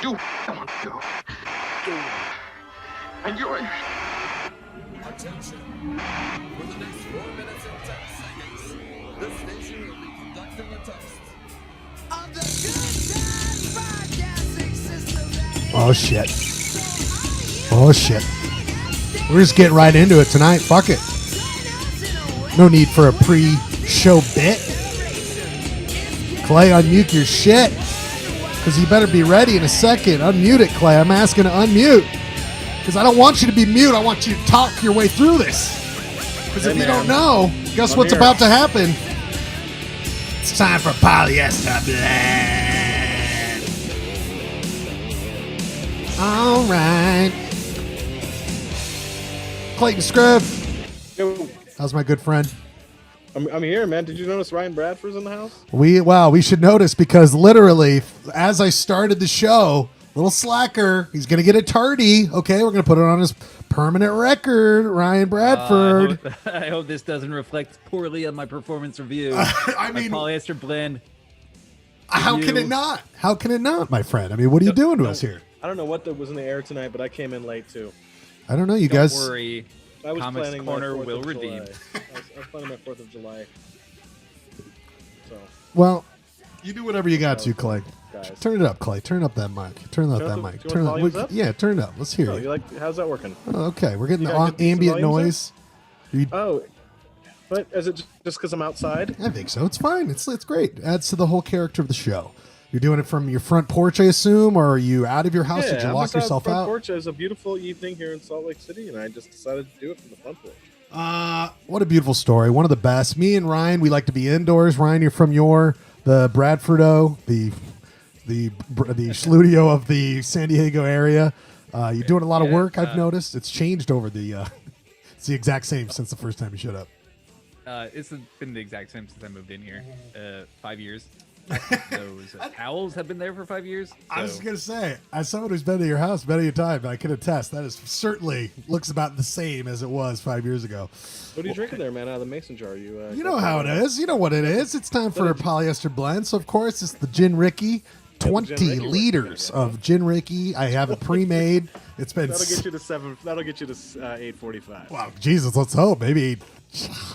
Do what I want to do. And you're... Attention. For the next 4 minutes and 10 seconds, this station will be conducting a test of the Good Times Broadcasting System. Oh, shit. Oh, shit. We're just getting right into it tonight. Fuck it. No need for a pre-show bit. Clay, unmute your shit. Because you better be ready in a second. Unmute it, Clay. I'm asking to unmute. Because I don't want you to be mute. I want you to talk your way through this. Because if you don't know, guess what's about to happen? It's time for Polyester Blend. All right. Clayton Scrub. Yo, How's my good friend? I'm here, man. Did you notice Ryan Bradford's in the house? We should notice because literally, as I started the show, little slacker, he's gonna get a tardy. Okay, we're gonna put it on his permanent record. Ryan Bradford. I hope this doesn't reflect poorly on my performance review. I mean, my Polyester Blend. how can it not? How can it not, my friend? I mean, what are you doing to us here? I don't know what was in the air tonight, but I came in late too. I don't know, you Don't guys. worry. I was Comics planning Corner my 4th will of redeem. July. I was planning my 4th of July. So, Well, you do whatever you got to, Clay. guys. Turn it up, Clay. Turn up that mic. Turn up Turn that up the- mic. do you Turn want it volumes up. up? Yeah, turn it up. Let's hear Oh, it. you like? How's that working? Oh, okay, we're getting You the got good ambient volumes noise. Oh, but is it just because I'm outside? I think so. It's fine. It's great. Adds to the whole character of the show. You're doing it from your front porch, I assume, or are you out of your house? Did you I'm lock just out yourself front out? porch. It was a beautiful evening here in Salt Lake City, and I just decided to do it from the front porch. What a beautiful story. One of the best. Me and Ryan, we like to be indoors. Ryan, you're from the Bradfordo, the Schludio of the San Diego area. You're doing a lot of work, I've noticed. It's changed over the it's the exact same since the first time you showed up. It's been the exact same since I moved in here. 5 years. Those towels have been there for 5 years. I was so- going to say, as someone who's been to your house many a time, I can attest that is certainly looks about the same as it was 5 years ago. What are you drinking there, man? Out of the mason jar? You know how it is. You know what it is. It's time for a Polyester Blend. So, of course, it's the Gin Ricky. 20 Gin Ricky liters works. of Gin Ricky. I have it pre-made. It's been... That'll get you to 7. That'll get you to 8:45. Wow, Jesus, let's hope. Maybe,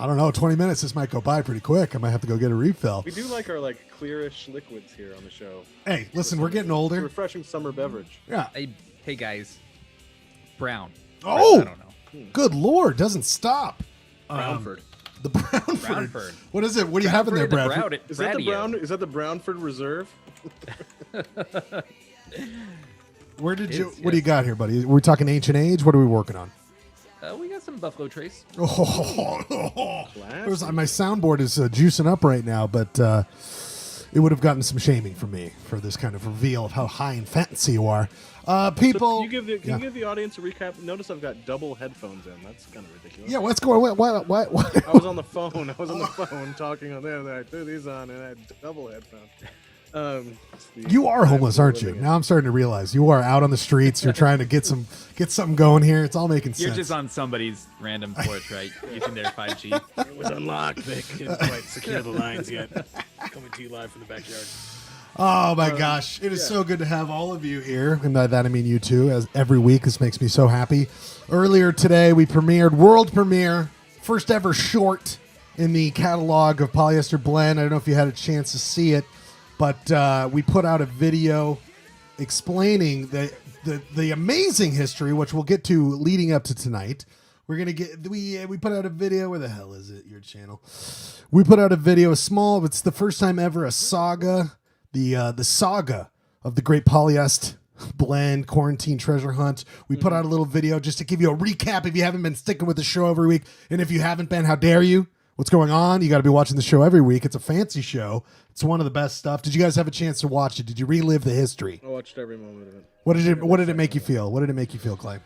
I don't know, 20 minutes. This might go by pretty quick. I might have to go get a refill. We do like our clearish liquids here on the show. Hey, listen, we're getting It's a older. refreshing summer beverage. Yeah. Hey guys, brown. Oh! I don't know. Good Lord, doesn't stop. Brownford. The Brownford. Brownford. What is it? What do you have in there, Brown- Bradford? Is that the brown? Is that the Brownford Reserve? Where did you? It's- What do you got here, buddy? We're talking ancient age. What are we working on? We got some Buffalo Trace. Oh, my soundboard is juicing up right now, but it would have gotten some shaming from me for this kind of reveal of how high and fancy you are. People, Can you give the audience a recap? Notice I've got double headphones in. That's kind of ridiculous. Yeah, what's going on? What? I was on the phone. I was on the phone talking on there. I threw these on and I had double headphones. You are homeless, aren't you? Now I'm starting to realize you are out on the streets. You're trying to get something going here. It's all making sense. You're just on somebody's random porch, right? Using their 5G. It was unlocked, Vic. Didn't quite secure the lines yet. Coming to you live from the backyard. Oh my gosh. It is so good to have all of you here. And by that I mean you too, as every week. This makes me so happy. Earlier today we premiered world premiere, first ever short in the catalog of Polyester Blend. I don't know if you had a chance to see it, but we put out a video explaining the amazing history, which we'll get to leading up to tonight. We're gonna get we put out a video. Where the hell is it? Your channel. We put out a video, it's the first time ever a saga. The saga of the great Polyester Blend quarantine treasure hunt. We put out a little video just to give you a recap if you haven't been sticking with the show every week. And if you haven't been, how dare you? What's going on? You got to be watching the show every week. It's a fancy show. It's one of the best stuff. Did you guys have a chance to watch it? Did you relive the history? I watched every moment of it. What did it make you feel? What did it make you feel, Clay?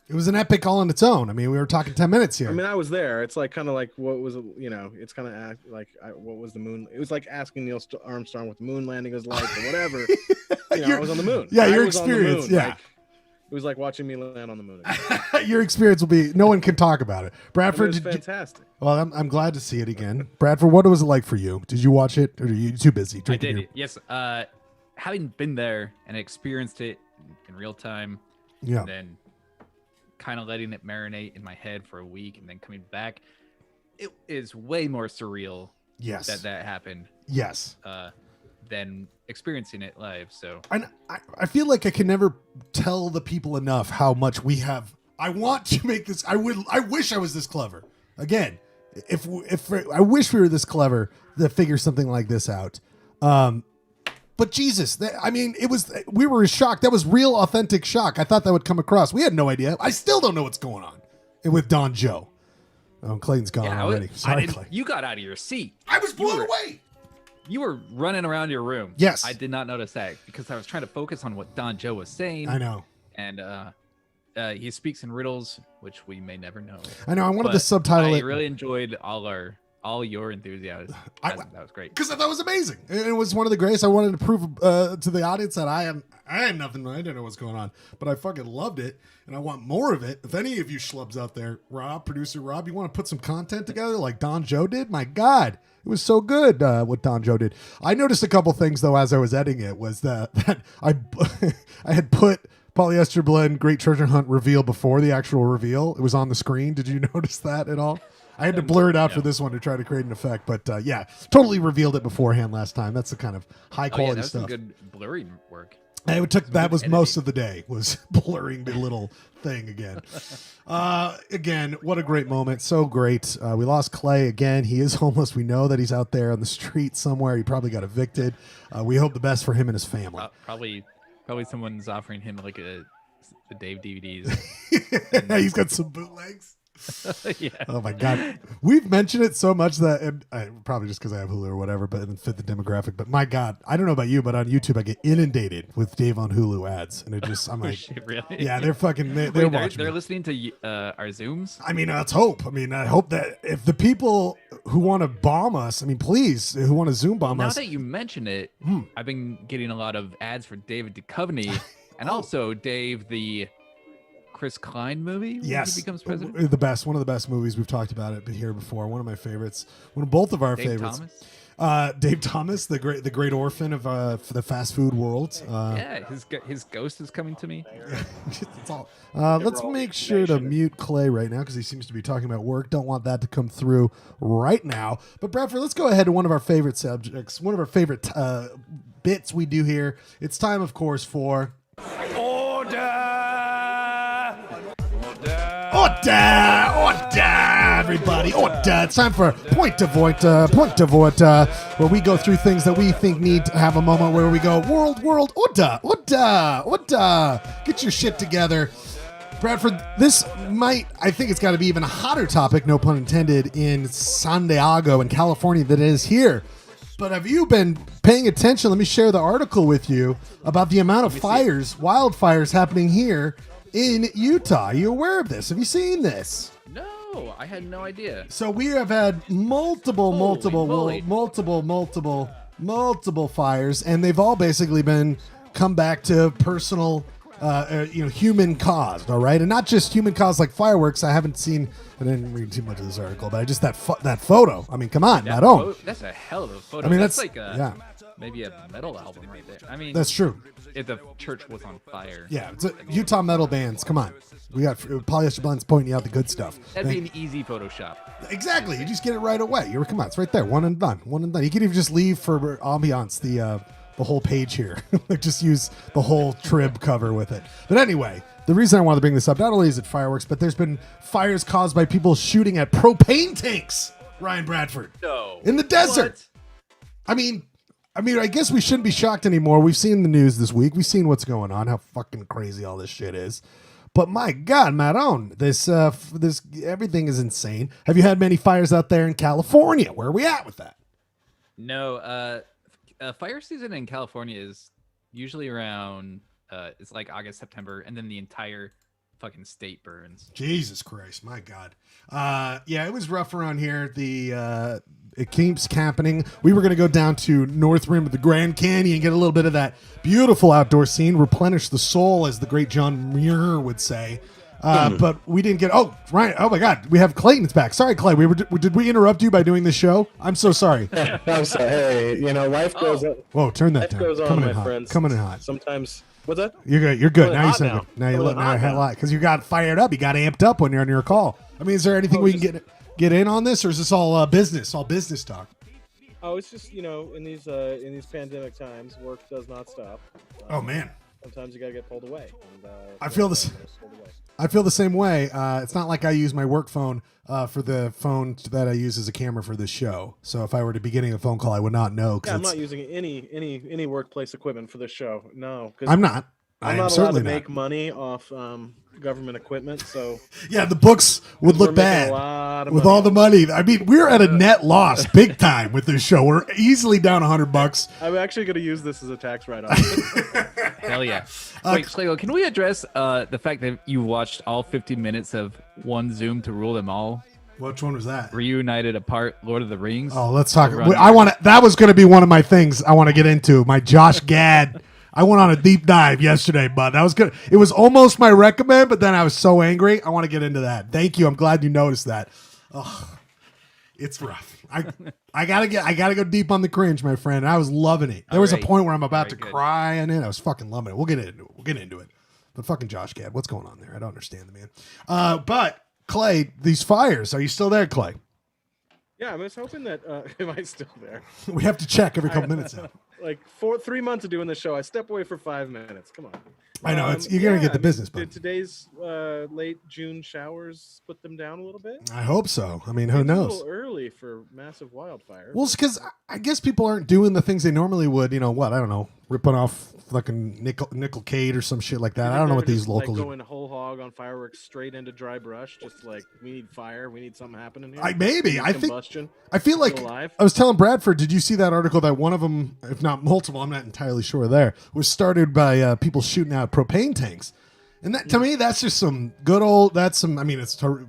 It was an epic all on its own. I mean, we were talking 10 minutes here. I mean, I was there. It's like kind of like what was it's kind of like what was the moon? It was like asking Neil Armstrong what the moon landing was like or whatever. I was on the moon. Yeah, I your was on the experience. moon. Yeah. It was like watching me land on the moon. Your experience will be. No one can talk about it. Bradford, It was fantastic. Well, I'm glad to see it again. Bradford, what was it like for you? Did you watch it, or are you too busy I drinking? did. Yes. having been there and experienced it in real time, Yeah. and then kind of letting it marinate in my head for a week and then coming back, it is way more surreal Yes. that happened Yes. than experiencing it live. So And I feel like I can never tell the people enough how much we have. I want to make this. I wish I was this clever. Again, if I wish we were this clever to figure something like this out. But Jesus, we were shocked. That was real, authentic shock. I thought that would come across. We had no idea. I still don't know what's going on with Don Joe. Oh, Clayton's gone already. Sorry, Clay. You got out of your seat. I was blown were- away. You were running around your room. Yes. I did not notice that because I was trying to focus on what Don Joe was saying. I know. And he speaks in riddles, which we may never know. I know. I wanted But to subtitle I it. really enjoyed all your enthusiasm. That was great. Because I thought it was amazing. It was one of the greatest. I wanted to prove to the audience that I had nothing. I didn't know what's going on, but I fucking loved it, and I want more of it. If any of you schlubs out there, producer Rob, you want to put some content together like Don Joe did? My God, it was so good what Don Joe did. I noticed a couple things though as I was editing it was that I I had put Polyester Blend Great Treasure Hunt reveal before the actual reveal. It was on the screen. Did you notice that at all? I had to blur it out for this one to try to create an effect, but yeah, totally revealed it beforehand last time. That's the kind of high quality that was stuff. some good blurring work. And it took that was editing. most of the day was blurring the little thing again. Again, what a great moment! So great. We lost Clay again. He is homeless. We know that he's out there on the street somewhere. He probably got evicted. We hope the best for him and his family. Probably someone's offering him like the Dave DVDs. He's got some bootlegs. Yeah. Oh my God, we've mentioned it so much that, and probably just because I have Hulu or whatever, but it didn't fit the demographic. But my God, I don't know about you, but on YouTube I get inundated with Dave on Hulu ads, and it just I'm like, Shit, really? yeah, they're fucking they're Wait, watching. they're me. listening to our Zooms. I mean, let's hope. I mean, I hope that if the people who want to bomb us, I mean, please, who want to Zoom bomb Now us, that you mention it, I've been getting a lot of ads for David Duchovny and Oh. also Dave the Chris Klein movie. When yes, he becomes president. the best, one of the best movies we've talked about it here before. One of my favorites, both of our Dave favorites. Thomas. Dave Thomas, the great orphan of for the fast food world. Yeah, his ghost is coming to me. It's all. Let's make sure to mute Clay right now because he seems to be talking about work. Don't want that to come through right now. But Bradford, let's go ahead to one of our favorite subjects, one of our favorite bits we do here. It's time, of course, for Order, everybody. Order. It's time for Point to Void, where we go through things that we think need to have a moment where we go, world, order. Get your shit together. Bradford, I think it's got to be even a hotter topic, no pun intended, in San Diego in California than it is here. But have you been paying attention? Let me share the article with you about the amount of wildfires happening here in Utah. Are you aware of this? Have you seen this? No, I had no idea. So we have had multiple fires, and they've all basically been come back to personal, human caused. All right, and not just human caused like fireworks. I didn't read too much of this article, but I just that photo. I mean, come on, That Madone. that's a hell of a photo. I mean, that's that's- like yeah. maybe a metal album right there. I mean, That's true. if the church was on fire. Yeah, it's Utah metal bands. Come on, we got Polyester Blends pointing out the good stuff. That'd be an easy Photoshop. Exactly. You just get it right away. Come on, it's right there. One and done. You can even just leave for ambiance the whole page here. Just use the whole trib cover with it. But anyway, the reason I wanted to bring this up, not only is it fireworks, but there's been fires caused by people shooting at propane tanks. Ryan Bradford. No. In the desert. I mean, I guess we shouldn't be shocked anymore. We've seen the news this week. We've seen what's going on, how fucking crazy all this shit is. But my God, Madone, this everything is insane. Have you had many fires out there in California? Where are we at with that? No, fire season in California is usually around it's like August, September, and then the entire fucking state burns. Jesus Christ, my God. Yeah, it was rough around here. It keeps happening. We were going to go down to North Rim of the Grand Canyon, get a little bit of that beautiful outdoor scene, replenish the soul, as the great John Muir would say. But we didn't get. Oh, Ryan. Oh my God, we have Clayton's back. Sorry, Clay. Did we interrupt you by doing this show? I'm so sorry. I'm sorry. Hey, life goes on. Whoa, turn that Life down. goes on, Coming my in hot. friends. Coming in hot. Sometimes. What's that? You're good. You're good. Coming Now you hot sound now. good. Now you Coming let hot had a now. lot because you got fired up. You got amped up when you're on your call. I mean, is there anything we can get in on this, or is this all business? All business talk? Oh, it's just in these pandemic times, work does not stop. Oh man. Sometimes you gotta get pulled away. And, I feel this. pulled away. I feel the same way. It's not like I use my work phone for the phone that I use as a camera for this show. So if I were to be getting a phone call, I would not know. Yeah, I'm not using any workplace equipment for this show. No, 'cause I'm not. I'm I am not allowed certainly to not. make money off government equipment. So Yeah, the books would we're look making bad a lot of with money all off the it. money. I mean, we're at a net loss big time with this show. We're easily down $100. I'm actually going to use this as a tax write-off. Hell yeah. Wait, Schlegel, can we address the fact that you watched all 50 minutes of One Zoom to Rule Them All? Which one was that? Reunited apart Lord of the Rings? Oh, let's talk. Over on I want to. That was going to be one of my things I want to get into. My Josh Gad. I went on a deep dive yesterday, bud. That was good. It was almost my recommend, but then I was so angry. I want to get into that. Thank you. I'm glad you noticed that. Oh, it's rough. I gotta go deep on the cringe, my friend. I was loving it. There was a Alright. point where I'm about to Alright, good. cry in it. I was fucking loving it. We'll get into it. But fucking Josh Gad, what's going on there? I don't understand the man. But Clay, these fires. Are you still there, Clay? Yeah, I was hoping that am I still there? We have to check every couple minutes now. Like 3 months of doing this show, I step away for 5 minutes. Come on. I know, you're gonna get the business, Did bud. today's late June showers put them down a little bit? I hope so. I mean, who It's a knows? little early for massive wildfire. Well, it's because I guess people aren't doing the things they normally would. You know what? I don't know, ripping off fucking nickelcade or some shit like that. I don't know what these locals like are. going whole hog on fireworks straight into dry brush. Just like we need fire, we need something happening here. Maybe. We need I think- combustion. I feel like Still alive? I was telling Bradford. Did you see that article that one of them, if not multiple, I'm not entirely sure. There was started by people shooting out propane tanks, and that to me, that's just some good old. That's some. I mean,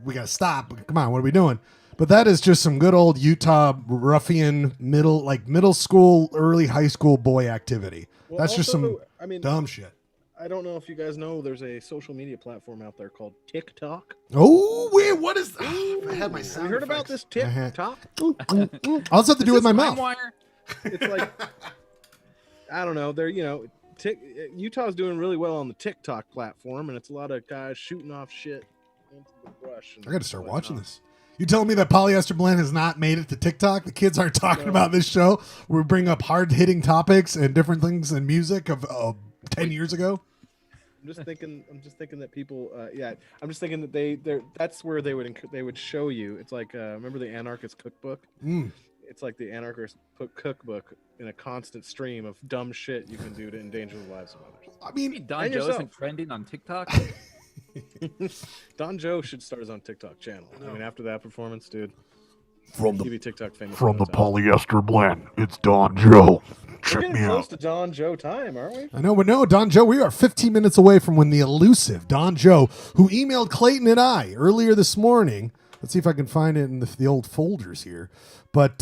we gotta stop. Come on, what are we doing? But that is just some good old Utah ruffian middle school, early high school boy activity. Well, That's just also, some I mean, dumb shit. I don't know if you guys know, there's a social media platform out there called TikTok. Oh, wait, what is that? I had my Have sound you heard about effects. this I had- TikTok? All this have to do with my Is this mouth. LimeWire? It's like I don't know. They're Utah's doing really well on the TikTok platform, and it's a lot of guys shooting off shit into the brush. I got to start watching this. You telling me that Polyester Blend has not made it to TikTok? The kids aren't talking about this show. We bring up hard-hitting topics and different things in music of 10 years ago. I'm just thinking that people. I'm just thinking that that's where they would show you. It's like remember the Anarchist Cookbook? It's like the Anarchist Cookbook in a constant stream of dumb shit you can do to endanger the lives of others. I mean, Don And Joe yourself. isn't trending on TikTok? Don Joe should start his own TikTok channel. I mean, after that performance, dude, From he'd the be TikTok famous. from the in no time. Polyester Blend, it's Don Joe. We're Check getting me close out. to Don Joe time, aren't we? I know, but no, Don Joe, we are 15 minutes away from when the elusive Don Joe, who emailed Clayton and I earlier this morning, let's see if I can find it in the old folders here. But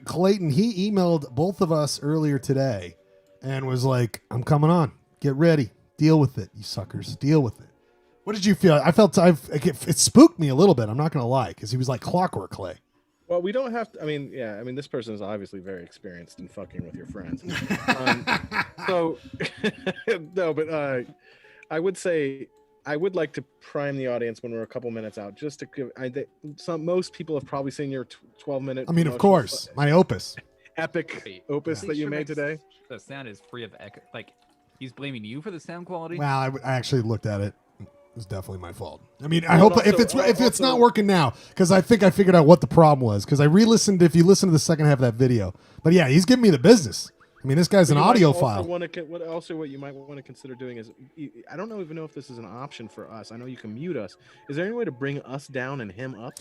Clayton, he emailed both of us earlier today and was like, I'm coming on. Get ready. Deal with it, you suckers. Deal with it. What did you feel? I felt it spooked me a little bit. I'm not going to lie, because he was like clockwork, Clay. Well, we don't have to. I mean, this person is obviously very experienced in fucking with your friends. So, no, but I would say I would like to prime the audience when we're a couple minutes out, just to give. Most people have probably seen your 12-minute. I mean, of course, my opus. epic Wait, opus are that you you sure made Max- today. The sound is free of echo. Like, he's blaming you for the sound quality? Well, I actually looked at it. It was definitely my fault. I mean, I Well, hope if also- it's not also- working now, because I think I figured out what the problem was. Because I re-listened. If you listen to the second half of that video, but yeah, he's giving me the business. I mean, this guy's an You might audio also file. what you might want to consider doing is, I don't even know if this is an option for us. I know you can mute us. Is there any way to bring us down and him up?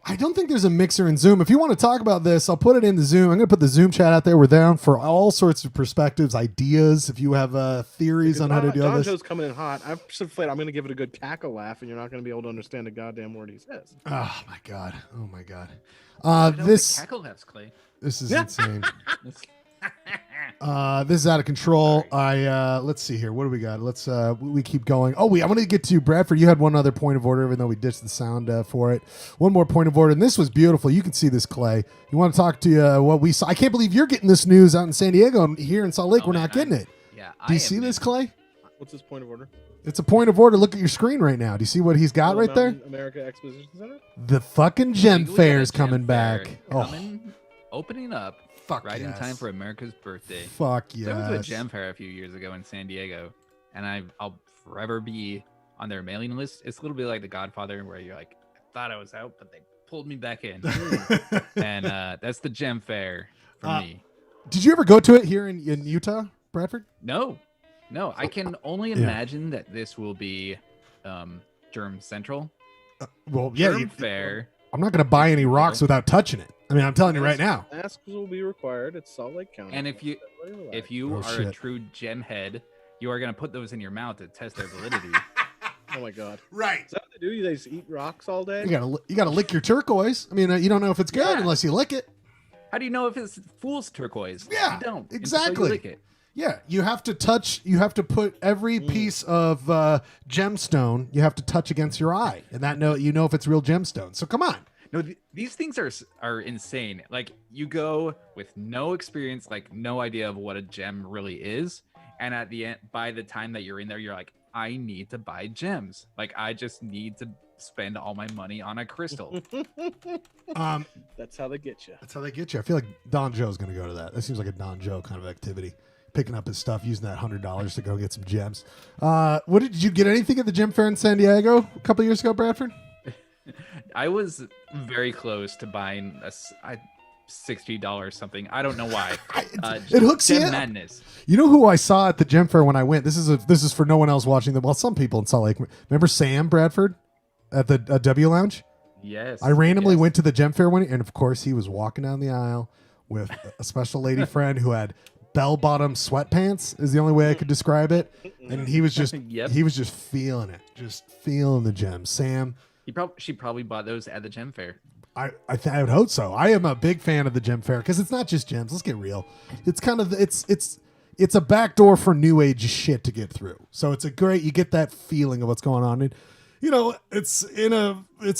I don't think there's a mixer in Zoom. If you want to talk about this, I'll put it in the Zoom. I'm going to put the Zoom chat out there. We're down for all sorts of perspectives, ideas. If you have theories on how to do Don this. Joe's coming in hot. I'm just afraid I'm going to give it a good cackle laugh, and you're not going to be able to understand a goddamn word he says. Oh my god. Oh my god. I know the This cackle laughs, Clay. is insane. This is out of control. Let's see here. What do we got? We keep going. I wanted to get to Bradford. You had one other point of order, even though we ditched the sound for it. One more point of order, and this was beautiful. You can see this, Clay. You want to talk to what we saw? I can't believe you're getting this news out in San Diego, and here in Salt Lake, we're not getting it. Yeah. Do you see this, Clay? What's his point of order? It's a point of order. Look at your screen right now. Do you see what he's got right there? America Exposition Center. The fucking Gem We got a Fair's gem coming fair back. opening up Fuck right in yes. time for America's birthday. Fuck So I went to a yes. gem fair a few years ago in San Diego, and I'll forever be on their mailing list. It's a little bit like The Godfather, where you're like, I thought I was out, but they pulled me back in. And that's the gem fair for me. Did you ever go to it here in Utah, Bradford? No, I can only Yeah. imagine that this will be Germ Central. Well, yeah. Germ fair. I'm not going to buy any rocks without touching it. I mean, I'm telling you right now. Masks will be required. It's Salt Lake County. And if you Oh, are a shit. true gem head, you are going to put those in your mouth to test their validity. Oh my God. Right. Is that what they do? They just eat rocks all day? You gotta lick your turquoise. I mean, you don't know if it's good Yeah. unless you lick it. How do you know if it's fool's turquoise? Yeah, you don't. until you exactly. lick it. Yeah, you have to put every piece of gemstone you have to touch against your eye, and you know if it's real gemstone. So come on. No, these things are insane. Like, you go with no experience, like no idea of what a gem really is, and at the end, by the time that you're in there, you're like, I need to buy gems. Like, I just need to spend all my money on a crystal. That's how they get you. That's how they get you. I feel like Don Joe's going to go to that. That seems like a Don Joe kind of activity. Picking up his stuff, using that $100 to go get some gems. Did you get anything at the gem fair in San Diego a couple years ago, Bradford? I was very close to buying a $60 something. I don't know why. It hooks Gem you up. Madness. You know who I saw at the gem fair when I went? This is for no one else watching them. Well, some people in Salt Lake. Remember Sam Bradford at the W Lounge? Yes. I randomly yes. went to the gem fair one, and of course he was walking down the aisle with a special lady friend who had bell-bottom sweatpants. Is the only way I could describe it. And he was just Yep. he was just feeling it, just feeling the gem. Sam, She probably bought those at the gem fair. I would hope so. I am a big fan of the gem fair because it's not just gems. Let's get real. It's kind of it's a backdoor for new age shit to get through. So you get that feeling of what's going on. And it's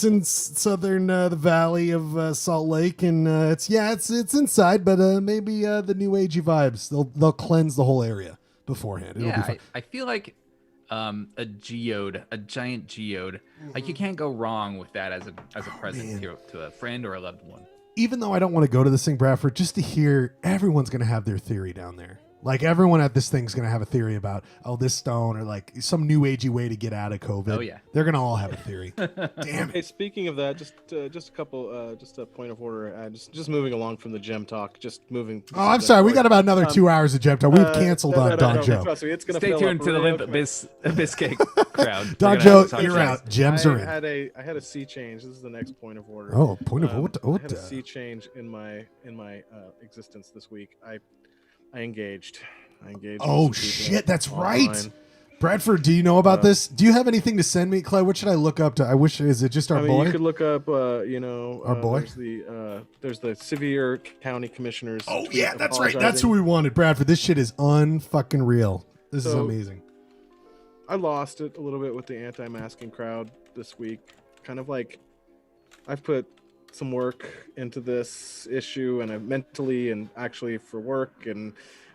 in southern the valley of Salt Lake, and it's inside, but maybe the new agey vibes they'll cleanse the whole area beforehand. It'll be fun. I feel like a geode, a giant geode, like you can't go wrong with that as a present to a friend or a loved one. Even though I don't want to go to this thing, Bradford, just to hear everyone's going to have their theory down there. Like, everyone at this thing's going to have a theory about, this stone, or like some new agey way to get out of COVID. Oh, yeah. They're going to all have a theory. Damn Hey, it. speaking of that, just a couple, just a point of order. Just moving along from the gem talk. Just moving. Oh, I'm sorry. We got about another 2 hours of Gem Talk. We've canceled no, Don Joe. Trust me, it's gonna Stay fill tuned up to the real Limp quick. Bizkit crowd. Don We're gonna Joe, have some you're fun. out. Gems are in. I had a sea change. This is the next point of order. Oh, point of what? I had a sea change in my existence this week. I engaged. with Oh, some people shit. That's right. online. Bradford, do you know about this? Do you have anything to send me, Clay? What should I look up to? Is it just our I mean, boy? you could look up, Our boy? There's the Sevier County Commissioners. Oh, tweet yeah, that's right. That's apologizing. who we wanted. Bradford, this shit is unfucking real. This is So- amazing. I lost it a little bit with the anti-masking crowd this week. Kind of like I've put some work into this issue, and I mentally and actually for work, and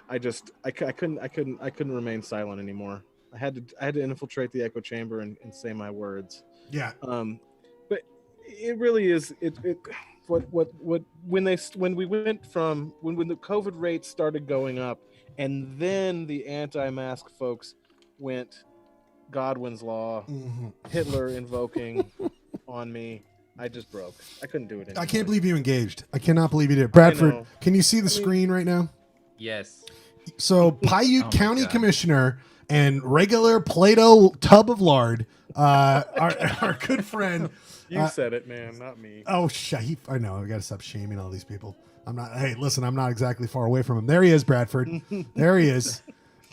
I couldn't remain silent anymore. I had to infiltrate the echo chamber and say my words. Yeah. But it really is when we went from when the COVID rates started going up, and then the anti-mask folks went Godwin's law, Mhm. Hitler invoking on me. I just broke. I couldn't do it anymore. I can't believe you engaged. I cannot believe you did. Bradford, know. can you see the I mean- screen right now? Yes. So, Paiute Oh my County God. Commissioner and regular Play-Doh tub of lard, our good friend. You said it, man, not me. Oh, I know. I got to stop shaming all these people. Hey, listen, I'm not exactly far away from him. There he is, Bradford. There he is.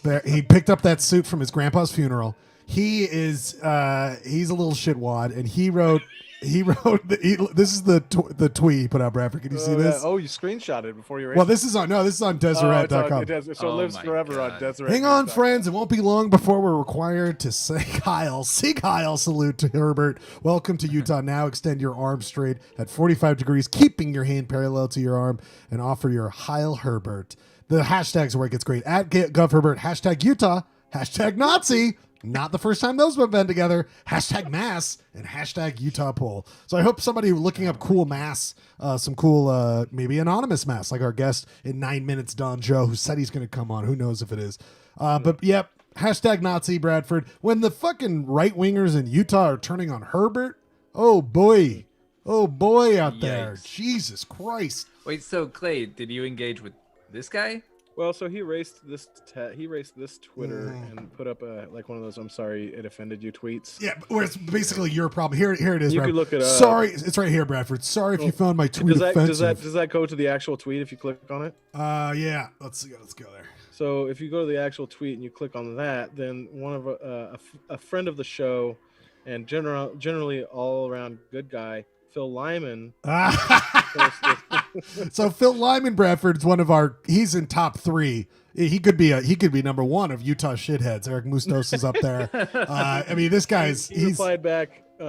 There, he picked up that suit from his grandpa's funeral. He's a little shitwad, and he wrote He wrote. This is the tweet he put out. Bradford, can you see this? Yeah. Oh, you screenshot it before you. Well, this is on Deseret.com. So it lives my forever on God. Deseret. Hang on, friends. It won't be long before we're required to say Kyle. Salute to Herbert. Welcome to Utah. Now extend your arm straight at 45 degrees, keeping your hand parallel to your arm, and offer your Heil Herbert. The hashtags are where it gets great. At GovHerbert, hashtag Utah, hashtag Nazi. Not the first time those have been together. Hashtag mass and hashtag Utah poll. So I hope somebody looking up cool mass, some cool, maybe anonymous mass, like our guest in 9 minutes, Don Joe, who said he's going to come on. Who knows if it is. But yep, hashtag Nazi Bradford. When the fucking right wingers in Utah are turning on Herbert, oh boy out there. Yikes. Jesus Christ. Wait, so Clay, did you engage with this guy? Well, so he erased this. He erased this Twitter and put up like one of those "I'm sorry it offended you" tweets. Yeah, where it's basically your problem. Here it is. You Bradford. could look it up. Sorry, it's right here, Bradford. Sorry if you found my tweet offensive. Does that go to the actual tweet if you click on it? Yeah. Let's go there. So if you go to the actual tweet and you click on that, then one of a friend of the show, and generally all around good guy, Phil Lyman. So Phil Lyman Bradford is one of he's in top 3. He could be number 1 of Utah shitheads. Eric Mustos is up there. I mean, this guy's he replied back. He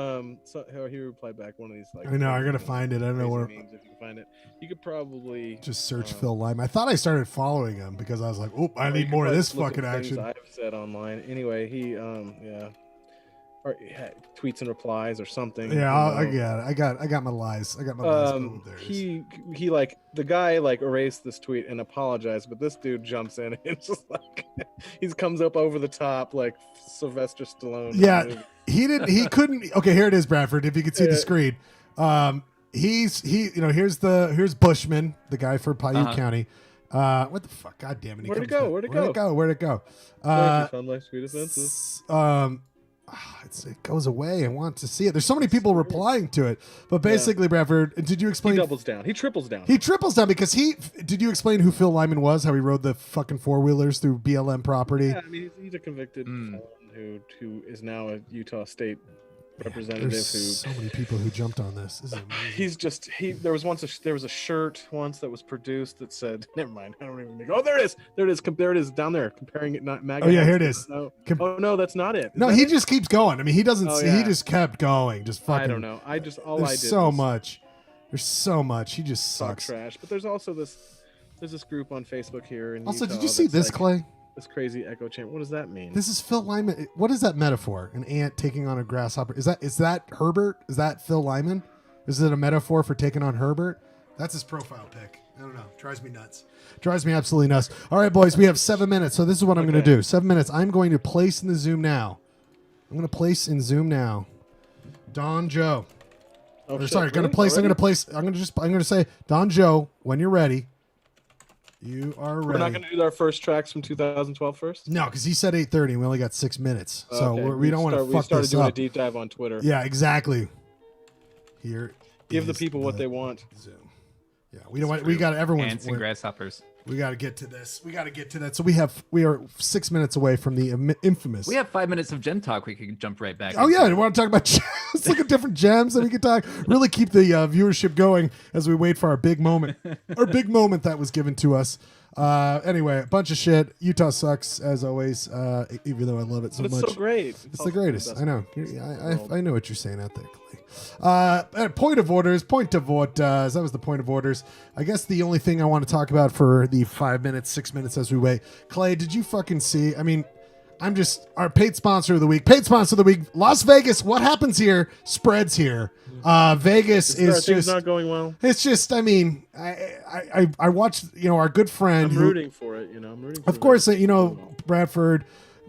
replied back one of these like. I know. I gotta find it. I don't know where. Memes, if you can find it, you could probably just search Phil Lyman. I thought I started following him because I was like, oh, I need you more of could this look fucking at things action. I've said online. Anyway, he or tweets and replies or something. Yeah, I got my lies. I got my lies. He like the guy like erased this tweet and apologized, but this dude jumps in and just like he comes up over the top like Sylvester Stallone. Yeah, he couldn't. Okay, here it is, Bradford. If you can see the screen, here's Bushman, the guy for Paiute County. What the fuck? God damn it! Where'd it go? Where'd it go? Sound like sweet offenses. It goes away. I want to see it. There's so many people replying to it, but basically, Bradford, did you explain? He doubles down. He triples down. He triples down because did you explain who Phil Lyman was? How he rode the fucking 4-wheelers through BLM property? Yeah, I mean he's a convicted felon who is now a Utah State representative. There's so many people who jumped on this. This is amazing. There was a shirt once that was produced that said, never mind, I don't even think. Oh, there it is down there comparing it. Not MAGA. Oh yeah, here it is. No. No, that's not it. No, he just keeps going. I mean, he doesn't. He just kept going. Just fucking. I don't know. I did. There's so much. There's so much. He just talk sucks. trash. But there's also this group on Facebook here in Also, Utah did you see that's this, like, Clay? This crazy echo chamber. What does that mean? This is Phil Lyman. What is that metaphor? An ant taking on a grasshopper. Is that Herbert? Is that Phil Lyman? Is it a metaphor for taking on Herbert? That's his profile pic. I don't know. Drives me nuts. Drives me absolutely nuts. All right, boys, we have 7 minutes. So this is what I'm going to do. 7 minutes. I'm going to place in the Zoom now. Don Joe. Oh, shit, sorry, really? going to place. Already? I'm going to say Don Joe when you're ready. You are ready. We're not going to do our first tracks from 2012 first? No, because he said 8:30 and we only got 6 minutes. So Okay, we don't want to fuck We started this doing up. a deep dive on Twitter. Yeah, exactly. Here, Give the is people what they want. Zoom. Yeah, we don't want. We got everyone's. Ants and grasshoppers. We got to get to this. We got to get to that. So we are 6 minutes away from the infamous. We have 5 minutes of gem talk. We could jump right back. Oh yeah, we want to talk about gems. Look at different gems that we could talk. Really keep the viewership going as we wait for our big moment. Our big moment that was given to us. Anyway, a bunch of shit. Utah sucks as always. Even though I love it so But much. it's so great. It's the greatest. I know. I know what you're saying out there, Clay. Point of orders. That was the point of orders. I guess the only thing I want to talk about for the 5 minutes, 6 minutes as we wait. Clay, did you fucking see? I mean, I'm just our paid sponsor of the week. Paid sponsor of the week. Las Vegas. What happens here spreads here. Vegas is just not going well. It's just. I mean, I watched. Our good friend. I'm rooting for it. I'm rooting. Of course, Bradford,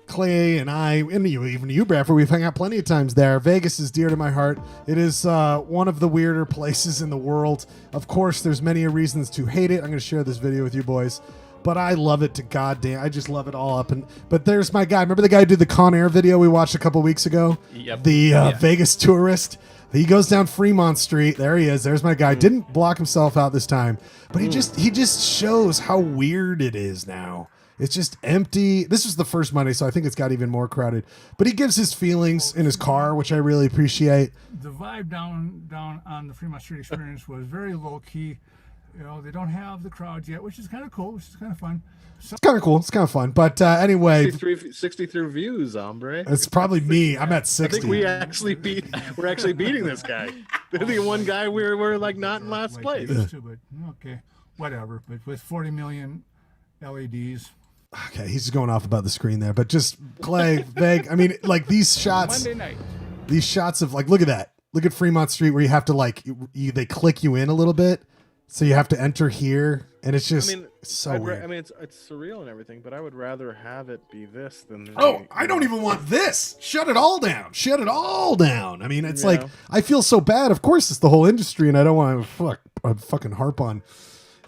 Clay, and I, and even you, Bradford, we've hung out plenty of times there. Vegas is dear to my heart. It is one of the weirder places in the world. Of course, there's many reasons to hate it. I'm going to share this video with you boys. But I love it to goddamn. I just love it all up. But there's my guy. Remember the guy who did the Con Air video we watched a couple weeks ago? Yep. The Vegas tourist. He goes down Fremont Street. There he is. There's my guy. Didn't block himself out this time. But he just shows how weird it is now. It's just empty. This was the first Monday, so I think it's got even more crowded. But he gives his feelings in his car, which I really appreciate. The vibe down on the Fremont Street Experience was very low key. You know, they don't have the crowds yet, which is kind of cool, which is kind of fun. So, It's kind of cool. It's kind of fun. But anyway, 63 views, hombre. it's probably me. I'm at I 60. think we're actually beating this guy. They're the one guy we're like not in last like place. they used to, but okay, whatever. But with 40 million LEDs, Okay, he's just going off about the screen there. But just Clay, Veg, I mean, like these shots. Monday night. These shots of like, look at that. Look at Fremont Street where you have to like, they click you in a little bit. So you have to enter here. And it's just so weird. I mean, it's surreal and everything, but I would rather have it be this than. Oh, I don't even want this. Shut it all down. Shut it all down. I mean, it's Yeah. like, I feel so bad. Of course, it's the whole industry, and I don't want to fucking harp on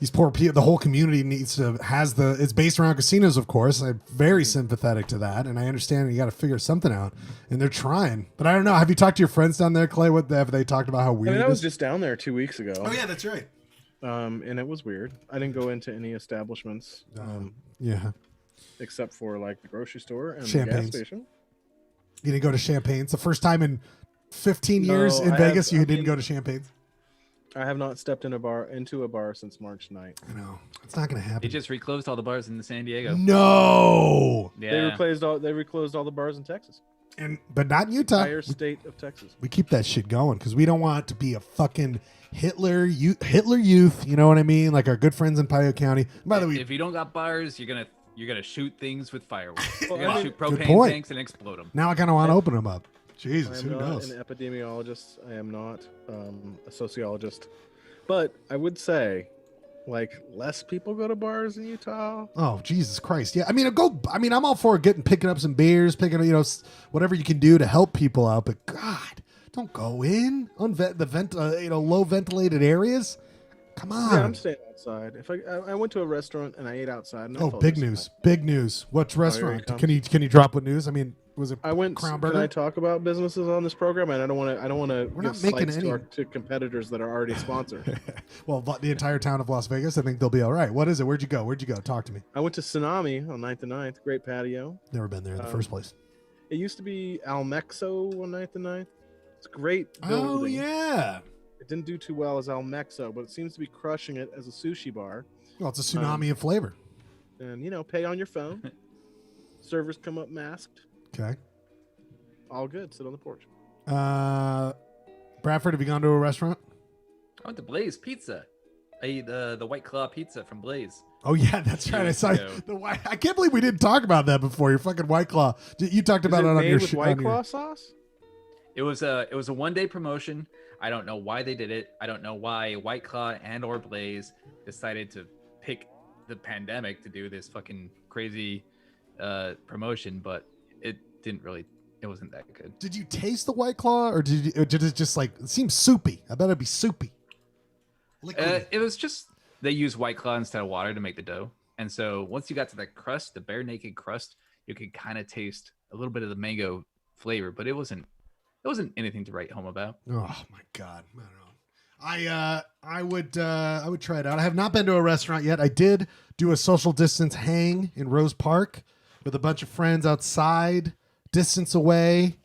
these poor people. The whole community it's based around casinos, of course. I'm very sympathetic to that, and I understand you got to figure something out, and they're trying. But I don't know. Have you talked to your friends down there, Clay? What have they talked about how I weird mean, I it was is? just down there 2 weeks ago. Oh, yeah, that's right. And it was weird. I didn't go into any establishments Yeah. except for like the grocery store and the Champagnes. gas station. You didn't go to Champagne. It's the first time in 15 No, years in I Vegas have- you I didn't mean- go to Champagne's. I have not stepped into a bar since March 9th. I know. It's not going to They happen. just reclosed all the bars in San Diego. No. Yeah. They reclosed all the bars in Texas. But not in Utah. Entire state of Texas. We keep that shit going because we don't want it to be a fucking Hitler youth. You know what I mean? Like our good friends in Pio County. By the way, If you don't got bars, you're gonna shoot things with fireworks. You're Well, gonna I shoot Good propane point. tanks and explode them. now I kind of want to open them up. I Jesus, am who not knows? an epidemiologist. I am not a sociologist. But I would say, like, less people go to bars in Utah. Oh, Jesus Christ. Yeah. I mean, I'm all for picking up some beers, whatever you can do to help people out. But God, don't go in on low ventilated areas. Come on. Yeah, I'm staying outside. If I went to a restaurant and I ate outside. And I Oh, felt big just news! fine. Big news! What restaurant? comes. Can you drop what news? I mean, was it I went. Crown Can Burger? I talk about businesses on this program? And I don't want to. We're give not making slights any- to competitors that are already sponsored. Well, the entire town of Las Vegas. I think they'll be all right. What is it? Where'd you go? Talk to me. I went to Tsunami on 9th and 9th. Great patio. Never been there in the first place. It used to be Almexo on 9th and 9th. It's a great building. Oh yeah. It didn't do too well as Almexo, but it seems to be crushing it as a sushi bar. Well, it's a tsunami of flavor. And pay on your phone. Servers come up masked. Okay. All good. Sit on the porch. Bradford, have you gone to a restaurant? I went to Blaze Pizza. I ate the White Claw pizza from Blaze. Oh yeah, that's right. I saw Years ago. the white. I can't believe we didn't talk about that before. Your fucking White Claw. You talked about Is it on made your with show. White Claw sauce? It was a 1-day promotion. I don't know why they did it. I don't know why White Claw and or Blaze decided to pick the pandemic to do this fucking crazy promotion, but it wasn't that good. Did you taste the White Claw, or did it just like it seems soupy? I bet it'd be soupy. Liquidy. It was just they used White Claw instead of water to make the dough, and so once you got to the crust, the bare naked crust, you could kind of taste a little bit of the mango flavor, but it wasn't anything to write home about. Oh my God, I don't know. I would try it out. I have not been to a restaurant yet. I did do a social distance hang in Rose Park with a bunch of friends outside, distance away.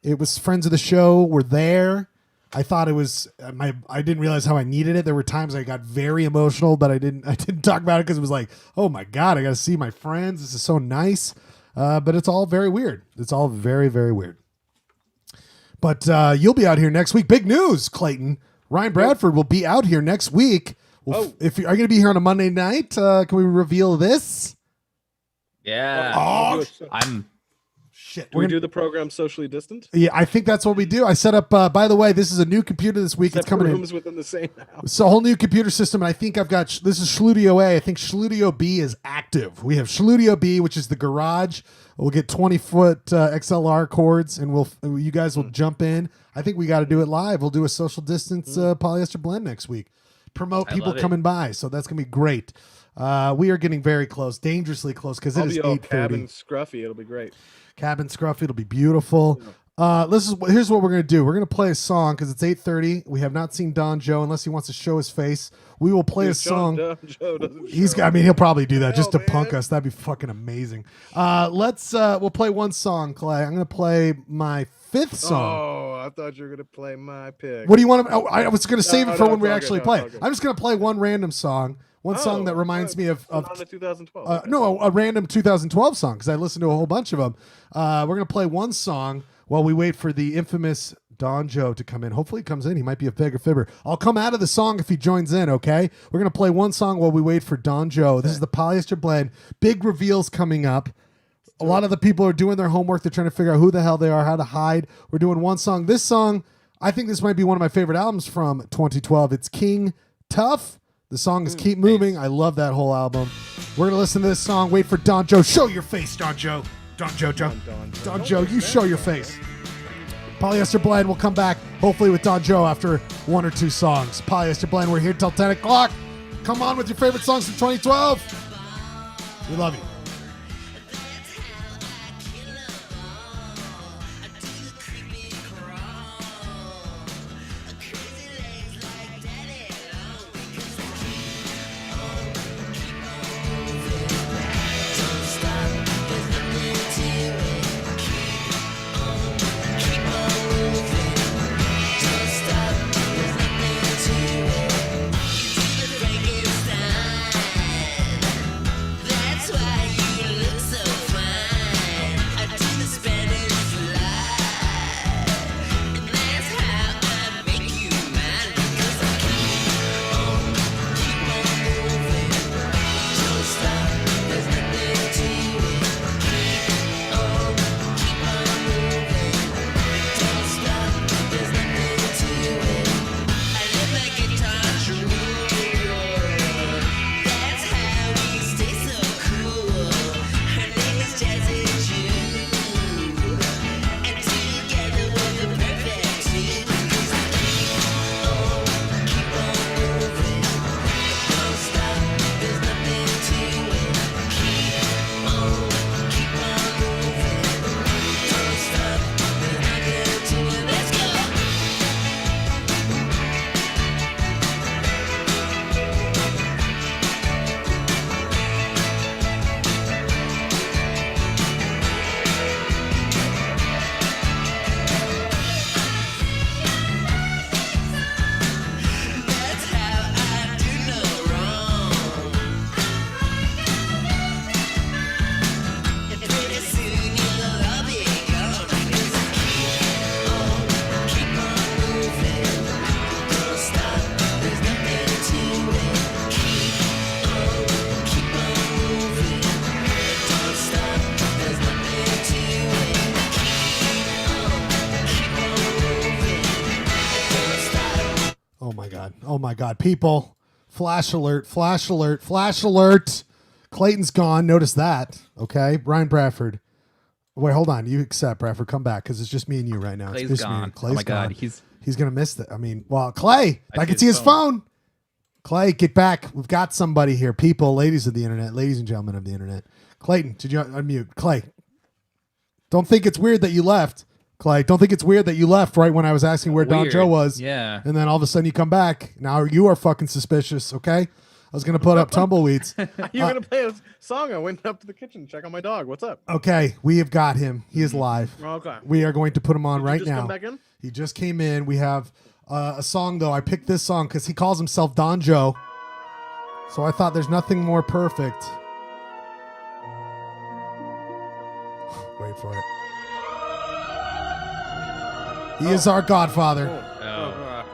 It was friends of the show were there. I thought it was I didn't realize how I needed it. There were times I got very emotional, but I didn't talk about it because it was like, oh my God, I got to see my friends. This is so nice. But it's all very weird. It's all very, very weird. But you'll be out here next week. Big news, Clayton. Ryan Bradford will be out here next week. If you are going to be here on a Monday night, can we reveal this? Yeah, Oh, I'm. shit. Do we do the program socially distant? Yeah, I think that's what we do. I set up, by the way, this is a new computer this week. It's Separate coming in. rooms within the same house. It's a whole new computer system, and I think I've got this is Schludio A. I think Schludio B is active. We have Schludio B, which is the garage. We'll get 20-foot XLR cords, and you guys will jump in. I think we got to do it live. We'll do a social distance polyester blend next week. Promote I people love it. coming by, so that's gonna be great. We are getting very close, dangerously close, because it I'll is be all 8:30. cabin scruffy. It'll be great. Cabin scruffy. It'll be beautiful. Here's what we're gonna do. We're gonna play a song because it's 8:30. We have not seen Don Joe unless he wants to show his face. We will play a song. Joe doesn't I mean, he'll probably do that Hell, just to man. punk us. That'd be fucking amazing. We'll play one song, Clay. I'm gonna play my 5th song. Oh, I thought you were gonna play my pick. What do you want to? Oh, I was gonna save it for when we it's all actually good. play No, it. it's all good. I'm just gonna play one random song. One song that reminds me of on the 2012. no, a random 2012 song because I listened to a whole bunch of them. We're gonna play one song while we wait for the infamous Don Joe to come in. Hopefully he comes in. He might be a bigger fibber. I'll come out of the song if he joins in, okay? We're gonna play one song while we wait for Don Joe. This is the Polyester Blend. Big reveals coming up. A lot of the people are doing their homework. They're trying to figure out who the hell they are, how to hide. We're doing one song. This song, I think this might be one of my favorite albums from 2012. It's King Tough. The song is Keep Moving. I love that whole album. We're going to listen to this song. Wait for Don Joe. Show your face, Don Joe. Don Joe, you show your face. Polyester Blend will come back, hopefully with Don Joe after 1 or 2 songs. Polyester Blend, we're here till 10 o'clock. Come on with your favorite songs from 2012. We love you. Oh my God. People, flash alert, flash alert, flash alert. Clayton's gone. Notice that. Okay. Ryan Bradford. Wait, hold on. You accept, Bradford. Come back because it's just me and you right now. Clay's it's just gone. me. Clay's Oh my gone. God. He's going to miss that. I mean, well, Clay, I see can see his his phone. Clay, get back. We've got somebody here. People, ladies of the internet, ladies and gentlemen of the internet. Clayton, did you unmute? Clay, don't think it's weird that you left. Clay, don't think it's weird that you left right when I was asking where Don Weird. Joe was. Yeah. And then all of a sudden you come back. Now you are fucking suspicious, okay? I was going to put up tumbleweeds. You're gonna play a song. I went up to the kitchen to check on my dog. What's up? Okay, we have got him. He is live. Okay. We are going to put him on Did you right just now. come back in? He just came in. We have a song, though. I picked this song because he calls himself Don Joe. So I thought there's nothing more perfect. Wait for it. He is our godfather. Oh.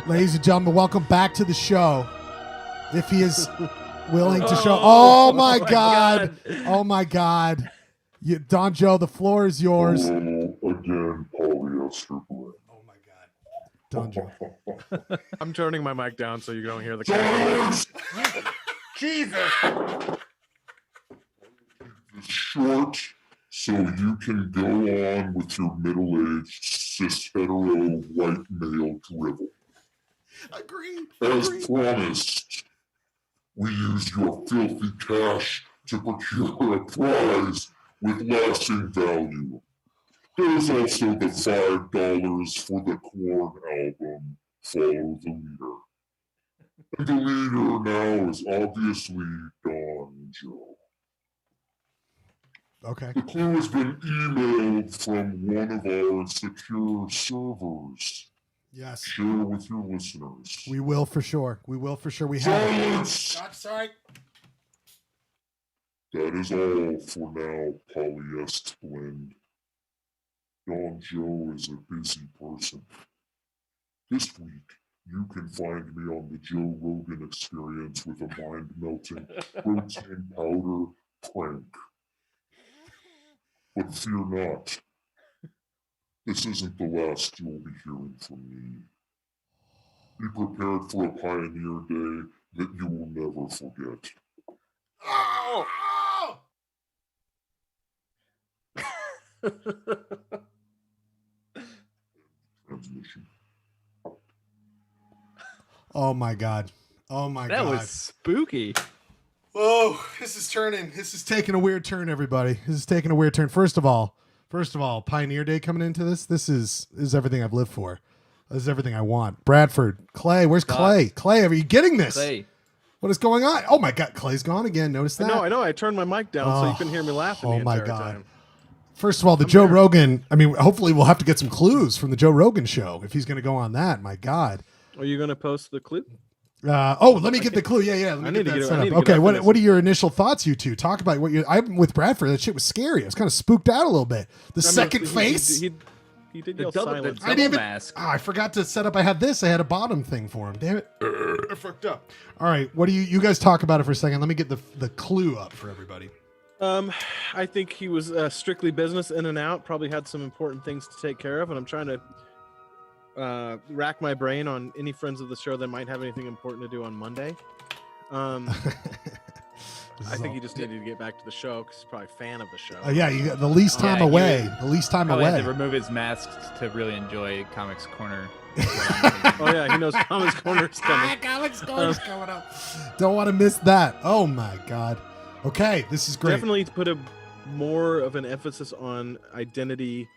Ladies and gentlemen, welcome back to the show. If he is willing to show. Oh, my God. Oh, my God. Don Joe, the floor is yours. Again, polyester blend. Oh, my God. Don Joe. I'm turning my mic down so you don't hear the cat. Jesus! It's short, so you can go on with your middle-aged, cis hetero white male drivel. Agreed. As promised, we use your filthy cash to procure a prize with lasting value. There's also the $5 for the Corn album, Follow the Leader. And the leader now is obviously Don Joe. Okay. The clue has been emailed from one of our secure servers. Yes. Share with your listeners. We will for sure. We will for sure. We have it. Silence! I'm sorry. That is all for now, Polyester Blend. Don Joe is a busy person. This week, you can find me on the Joe Rogan Experience with a mind-melting protein powder prank. But fear not. This isn't the last you'll be hearing from me. Be prepared for a pioneer day that you will never forget. Oh! Transmission. Oh my god. Oh my That god. was spooky. Oh, this is turning. This is taking a weird turn, everybody. This is taking a weird turn. First of all, Pioneer Day coming into this. This is everything I've lived for. This is everything I want. Bradford, Clay, where's Clay? Clay, are you getting this? Clay. What is going on? Oh my god, Clay's gone again. Notice that? I know. I turned my mic down so you couldn't hear me laughing the entire time. First of all, the Joe Rogan, I mean, hopefully we'll have to get some clues from the Joe Rogan show if he's going to go on that. My god. Are you going to post the clip? Let me get the clue. Yeah. Let me get that set up. Okay, what are your initial thoughts, you two? Talk about what you. I'm with Bradford. That shit was scary. I was kind of spooked out a little bit. The second face. He did The yell double silence. mask. I forgot to set up. I had this. I had a bottom thing for him. Damn it. I fucked up. All right. What do you guys talk about it for a second? Let me get the clue up for everybody. I think he was strictly business in and out. Probably had some important things to take care of, and I'm trying to rack my brain on any friends of the show that might have anything important to do on Monday. I think he just needed to get back to the show because he's probably a fan of the show. Yeah, you got the least time Yeah, away. The least time Probably away. had to remove his mask to really enjoy Comics Corner. Oh yeah, he knows Comics Corner's coming. Comics Corner's coming up. Don't want to miss that. Oh my god. Okay, this is great. Definitely put a more of an emphasis on identity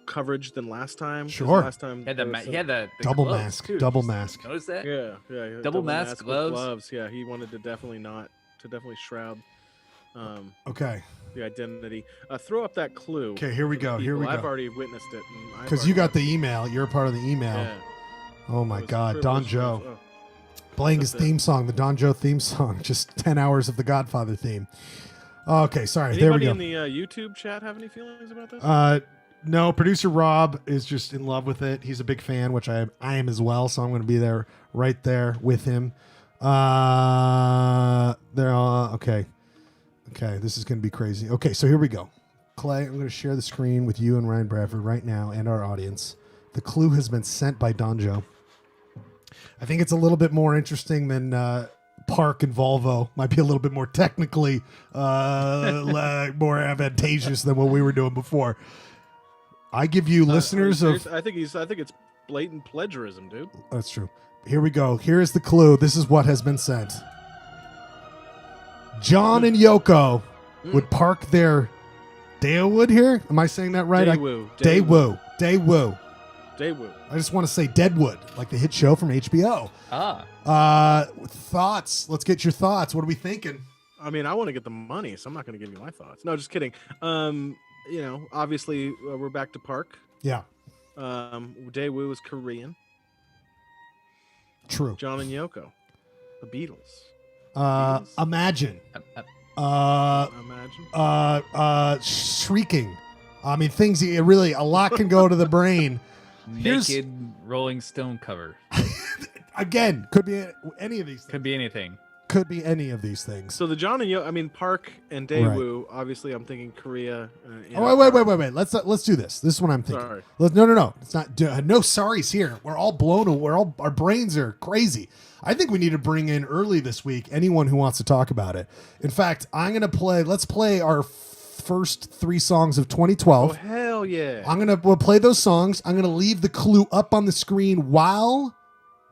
coverage than last time. 'cause Sure. Last time He had there the, was he had the Double gloves, mask. too. Double mask. Notice that? Yeah. Double mask, with gloves. Yeah, he wanted to definitely shroud Okay. the identity. Throw up that clue. Okay, here we for the go. Here we people. I've go. already witnessed it. Because you got the email. You're a part of the email. Yeah. Oh my It was a god. Don privilege Joe. of- Playing his That's it. theme song, the Don Joe theme song. Just 10 hours of the Godfather theme. Okay, sorry. There we Anybody go. in the YouTube chat have any feelings about this? No, producer Rob is just in love with it. He's a big fan, which I am as well. So I'm going to be there, right there with him. Okay. This is going to be crazy. Okay, so here we go. Clay, I'm going to share the screen with you and Ryan Bradford right now and our audience. The clue has been sent by Don Joe. I think it's a little bit more interesting than Park and Volvo. Might be a little bit more technically more advantageous than what we were doing before. I give you listeners of. I think it's blatant plagiarism, dude. That's true. Here we go. Here is the clue. This is what has been sent. John and Yoko would park their Daewood here. Am I saying that right? Daewoo. Daewoo. Daewoo. I just want to say Deadwood, like the hit show from HBO. Thoughts. Let's get your thoughts. What are we thinking? I mean, I want to get the money, so I'm not going to give you my thoughts. No, just kidding. Obviously, we're back to Park. Yeah, Daewoo is Korean. true. John and Yoko, the Beatles. Imagine. Imagine. Shrieking. I mean, things really, a lot can go to the brain. Here's- Naked Rolling Stone cover. Again, could be any of these things. Could be anything. Could be any of these things. So the John and Yoko, I mean, Park and Daewoo, obviously I'm thinking Korea. Wait. Let's do this. This is what I'm thinking. Sorry. No. It's not. No sorries here. We're all blown. Our brains are crazy. I think we need to bring in early this week anyone who wants to talk about it. In fact, let's play our first 3 songs of 2012. Oh, hell yeah. We'll play those songs. I'm gonna leave the clue up on the screen while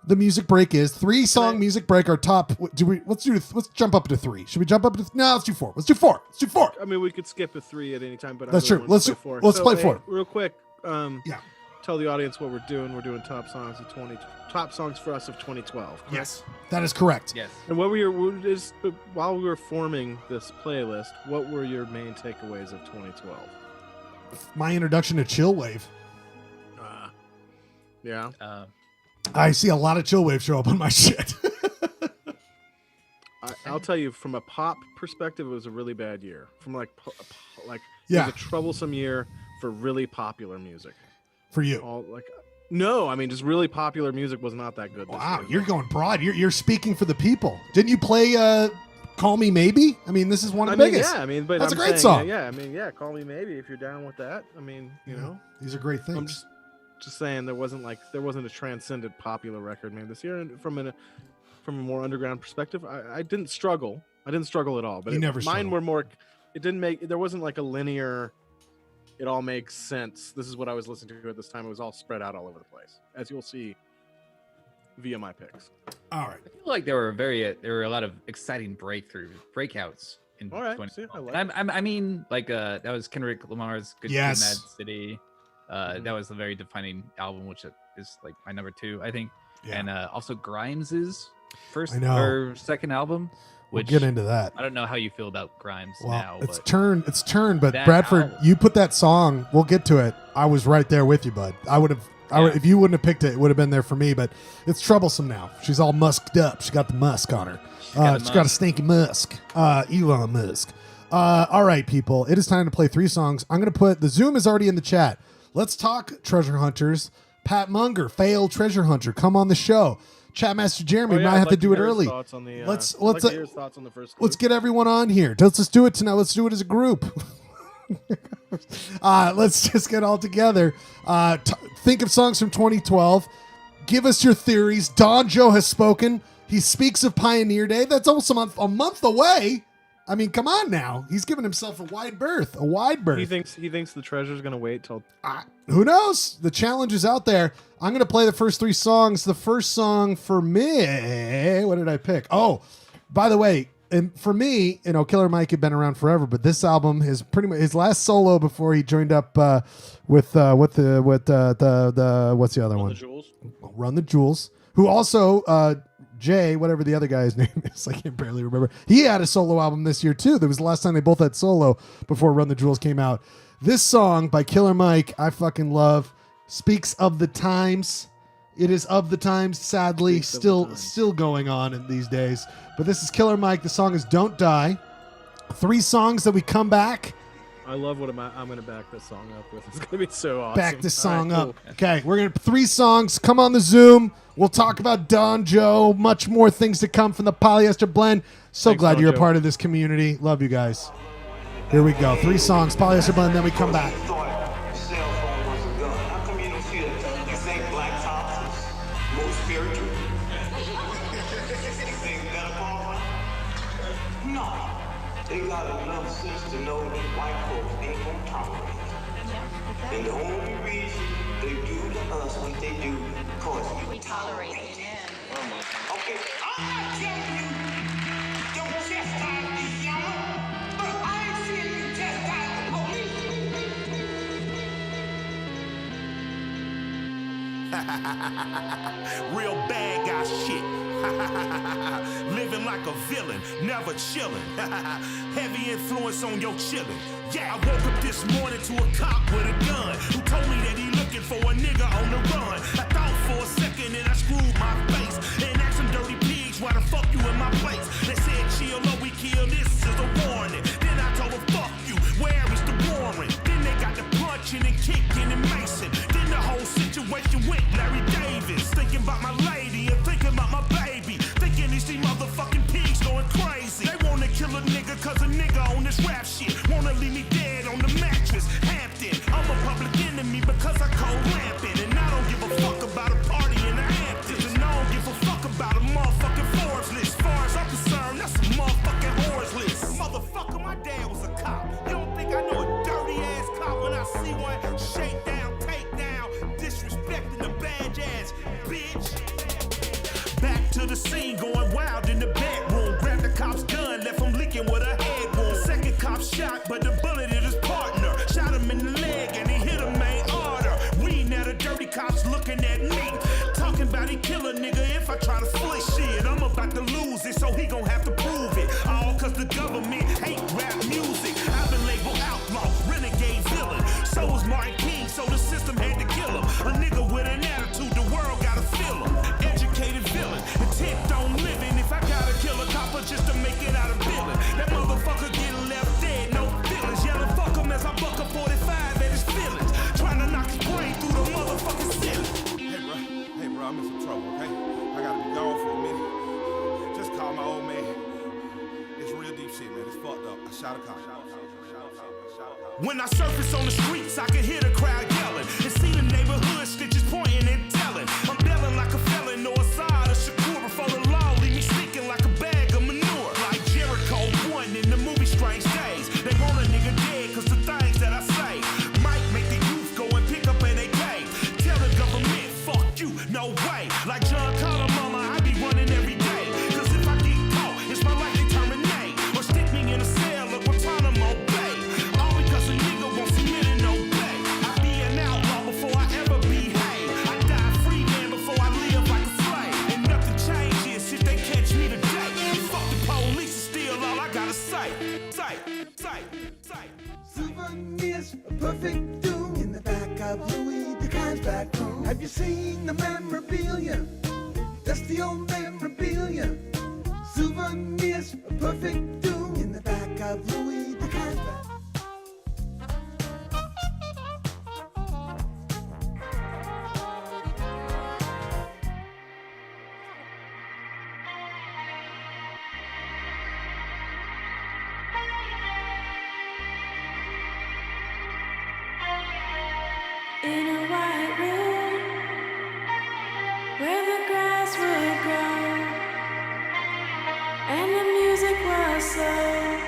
the music break is. 3-song I- music break. Our top. Let's jump up to 3. Should we jump up to? No, let's do 4. Let's do 4. Let's do 4. I mean, we could skip a 3 at any time, but That's I really true. wanted Let's to do- play 4. let's play 4. Real quick. Yeah. Tell the audience what we're doing. We're doing top songs for us of 2012. correct? Yes, that is correct. Yes. And while we were forming this playlist, what were your main takeaways of 2012? My introduction to Chillwave. Yeah. I see a lot of Chillwave show up on my shit. I'll tell you, from a pop perspective, it was a really bad year. From it Yeah. was a troublesome year for really popular music. For you. No, I mean, just really popular music was not that good. This Wow, year. you're going broad. You're speaking for the people. Didn't you play "Call Me Maybe"? I mean, this is one of the biggest. Yeah, I mean, but That's I'm a great saying, song. Yeah, I mean, yeah, call me maybe if you're down with that. I mean, you know, these are great things. I'm just saying there wasn't a transcendent popular record made this year, and from a more underground perspective, I didn't struggle. I didn't struggle at all. But You never mine struggled. were more. It didn't make. There wasn't like a linear. It all makes sense. This is what I was listening to at this time. It was all spread out all over the place, as you'll see via my picks. All right. I feel like there were a lot of exciting breakouts in All right, 2012. see, I like I mean, like that was Kendrick Lamar's "Good Kid, Yes. Mad City." That was a very defining album, which is like my number 2, I think. Yeah. And also Grimes' first I know. or second album. We'll Which get into that. I don't know how you feel about Grimes Well, now. it's But turned, but that Bradford, album- you put that song. We'll get to it. I was right there with you, bud. I would if you wouldn't have picked it, it would have been there for me. But it's troublesome now. She's all musked up. She got the musk on her. She's got a stinky musk. Elon Musk. All right, people. It is time to play 3 songs. I'm going to put the Zoom is already in the chat. Let's talk treasure hunters. Pat Munger, failed treasure hunter, come on the show. Chatmaster Jeremy might have to do it early. Let's let's get everyone on here. Let's just do it tonight. Let's do it as a group. Let's just get all together. Think of songs from 2012. Give us your theories. Don Joe has spoken. He speaks of Pioneer Day. That's almost a month away. I mean, come on now. He's giving himself a wide berth. A wide berth. He thinks the treasure's gonna wait till. Who knows? The challenge is out there. I'm going to play the first 3 songs. The first song for me, what did I pick? Oh, by the way, and for me, Killer Mike had been around forever, but this album is pretty much his last solo before he joined up with what's the other one? Run the Jewels, who also Jay, whatever the other guy's name is, I can barely remember. He had a solo album this year too. That was the last time they both had solo before Run the Jewels came out. This song by Killer Mike, I fucking love. Speaks of the times. It is of the times, sadly, still going on in these days. But this is Killer Mike. The song is Don't Die. 3 songs that we come back. I love what I'm going to back this song up with. It's going to be so awesome. Back this song All right, up. Okay, we're going to 3 songs. Come on the Zoom. We'll talk about Don Joe. Much more things to come from the Polyester Blend. So Thanks, glad Don you're a Joe. part of this community. Love you guys. Here we go. 3 songs, Polyester Blend, then we come back. They got enough sense to know that white folks ain't gonna tolerate it. And the only reason they do to us what they do, cause we tolerate it. Okay, I'm not telling you don't chastise these young, but I ain't seeing you chastise the police. Real bad guy shit. Living like a villain, never chilling. Heavy influence on your chillin'. Yeah, I woke up this morning to a cop with a gun who told me that he looking for a nigga on the run. I thought for a second and I screwed my face and asked some dirty pigs why the fuck you in my place. They said chill or we kill, this is a warning. Then I told them fuck you, where is the warrant? Then they got the punching and kicking and macing. Then the whole situation went Larry Davis. Thinking about my lady and thinking about my baby. Thinking these motherfucking pigs going crazy. They wanna kill a nigga cause a nigga on this rap shit. Wanna leave me dead on the mattress. Hampton, I'm a public enemy because I cold lamping. And I don't give a fuck about a party in the Hamptons. And I don't give a fuck to the scene, going wild in the bedroom. Grabbed the cop's gun, left him leaking with a head wound. Second cop shot, but the bullet hit his partner. Shot him in the leg and he hit a main order. Reading at a dirty cops looking at me. Talking about he kill a nigga if I try to flee. Shit, I'm about to lose it, so he gon' have to prove it. All cause the government hate rap music. I've been labeled outlaw, renegade villain. So was Martin King, so the system had to kill him. A nigga with an attitude, the world gotta feel him. Educated villain, intent on living. If I gotta kill a copper just to make it out of villain, that motherfucker get left dead, no feelings. Yelling fuck him as I buck a 45 at his feelings. Trying to knock his brain through the motherfucking ceiling. Hey bro, I'm in some trouble, okay? I gotta be gone for a minute. Just call my old man. It's real deep shit, man. It's fucked up. I shot a cop. When I surface on the streets, I can hear the crowd yelling and see the neighborhood stitches pointing and telling. I'm belling like a felon or a side of Shakur before the law leave me stinking like a bag of manure. Like Jericho 1 in the movie Strange Days. They want a nigga dead cause the things that I say might make the youth go and pick up an AK. Tell the government, fuck you, no way. Like John Carter, mama, I be running every day. Cause if I get caught, it's my life they terminate. Or stick me in a cell or Guantanamo Bay. All because a nigga won't submit and obey. I be an outlaw before I ever behave. I die free man before I live like a slave. And nothing changes if they catch me today. Fuck the police is still all I gotta say. Say. Souvenirs, a perfect doom in the back of Louis DeCan's back room. Have you seen the memorabilia? That's the old memorabilia. Souvenirs, a perfect doom in the back of Louis DeCan's back. In a white room where the grass would grow and the music was slow,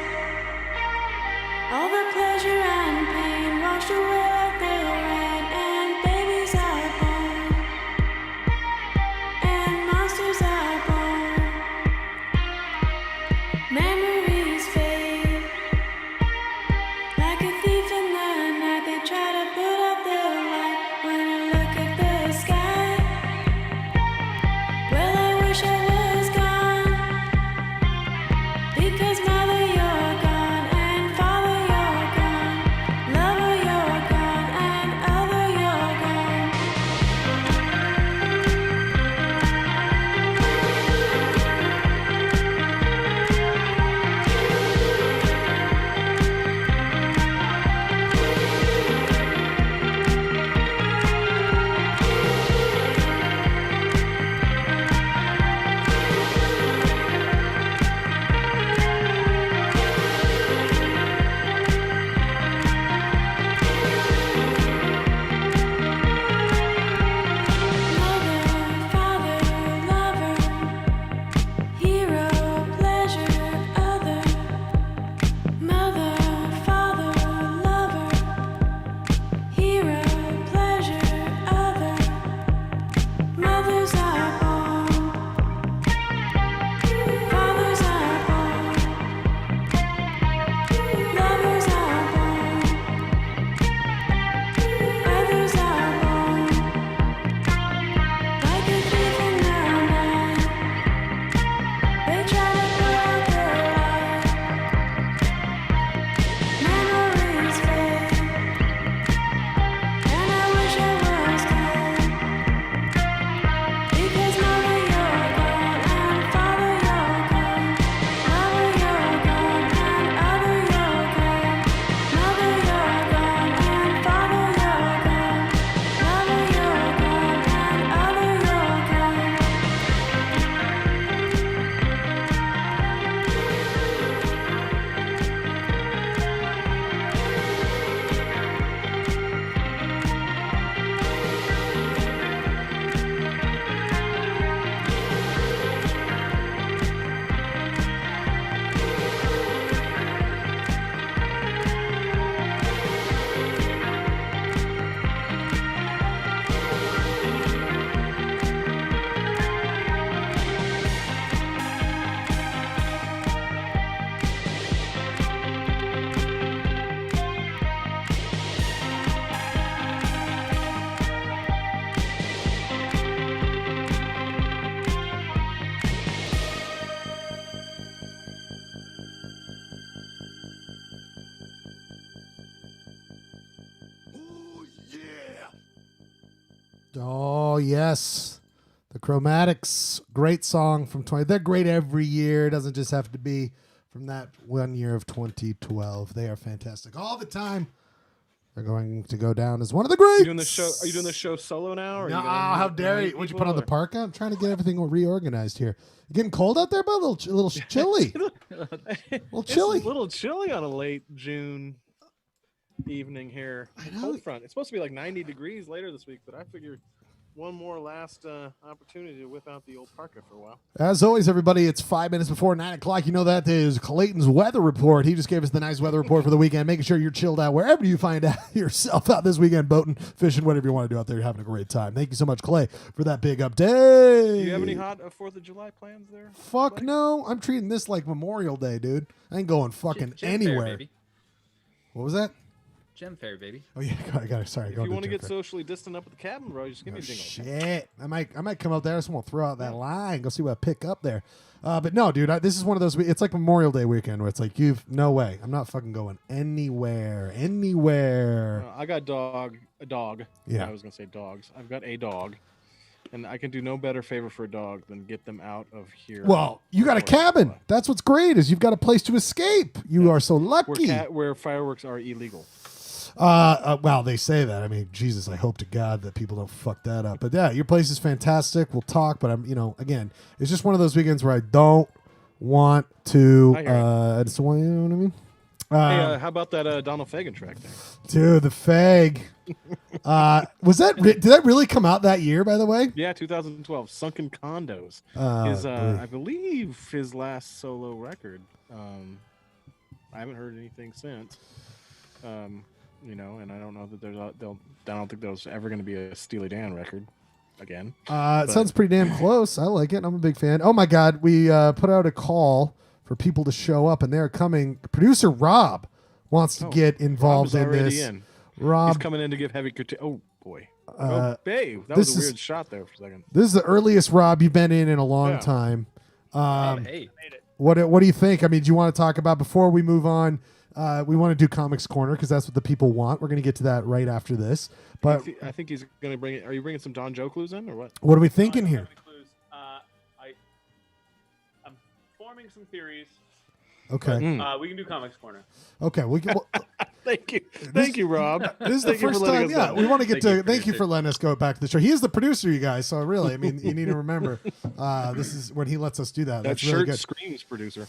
Oh, yes. The Chromatics, great song from 20. They're great every year. It doesn't just have to be from that 1 year of 2012. They are fantastic all the time. They're going to go down as one of the greats. Are you doing the show solo now? Or No, are you gonna how meet dare you? Would you put on the people, parka? I'm trying to get everything reorganized here. Getting cold out there, bud? A little chilly. or- little chilly. It's a little chilly on a late June evening here. Cold front. It's supposed to be like 90 degrees later this week, but I figure one more last opportunity to whip out the old parka for a while. As always, everybody, it's 5 minutes before 9 o'clock. You know that is Clayton's weather report. He just gave us the nice weather report for the weekend, making sure you're chilled out wherever you find out yourself out this weekend, boating, fishing, whatever you want to do out there. You're having a great time. Thank you so much, Clay, for that big update. Do you have any hot 4th of July plans there? Fuck no. I'm treating this like Memorial Day, dude. I ain't going fucking Gem anywhere. Fair, baby. What was that? Gem Fair, baby. Oh, yeah. I got it. Sorry. If you want to get socially distant up at the cabin, bro, just give me a jingle. Shit. I might come out there. I just want to throw out that line. Go see what I pick up there. But no, dude, this is one of those. It's like Memorial Day weekend where it's like, no way. I'm not fucking going anywhere. I got a dog. Yeah. I was going to say dogs. I've got a dog. And I can do no better favor for a dog than get them out of here. Well, you got a cabin. That's what's great is you've got a place to escape. You are so lucky. Where fireworks are illegal. Well, they say that. I mean, Jesus, I hope to God that people don't fuck that up. But yeah, your place is fantastic. We'll talk, but again, it's just one of those weekends where I don't want to. I just want, you know what I mean? Hey, how about that Donald Fagen track there? Dude, the Fag. Did that really come out that year, by the way? Yeah, 2012, Sunken Condos. I believe his last solo record. I haven't heard anything since. And I don't know that I don't think there's ever going to be a Steely Dan record again. It sounds pretty damn close. I like it. I'm a big fan. Oh my God, we put out a call for people to show up, and they're coming. Producer Rob wants to get involved in this. Rob, he's coming in to give heavy critique. Oh boy, babe, that was a weird shot there for a second. This is the earliest Rob you've been in a long time. Hey, what do you think? I mean, do you want to talk about before we move on? We want to do Comics Corner because that's what the people want. We're going to get to that right after this. But I think he's going to bring it. Are you bringing some Don Joe clues in or what? What are we thinking here? I'm forming some theories. Okay. We can do Comics Corner. Okay. We can. Thank you, Rob. This is the first time. Yeah, we want to get to. Thank you for letting us go back to the show. He is the producer, you guys. So really, I mean, you need to remember, this is when he lets us do that. That's really good. Screams producer.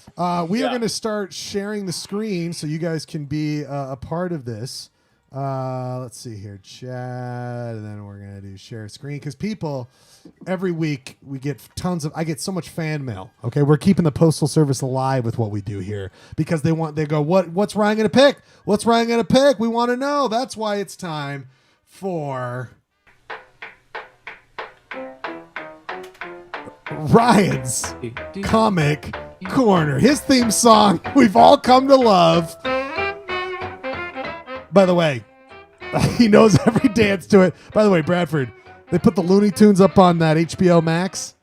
We are going to start sharing the screen so you guys can be a part of this. Let's see here, chat, and then we're going to do share screen because people every week we get I get so much fan mail. Okay, we're keeping the Postal Service alive with what we do here because they go, what's Ryan going to pick? What's Ryan going to pick? We want to know. That's why it's time for Ryan's Comic Corner, his theme song we've all come to love. By the way, he knows every dance to it. By the way, Bradford, they put the Looney Tunes up on that HBO Max.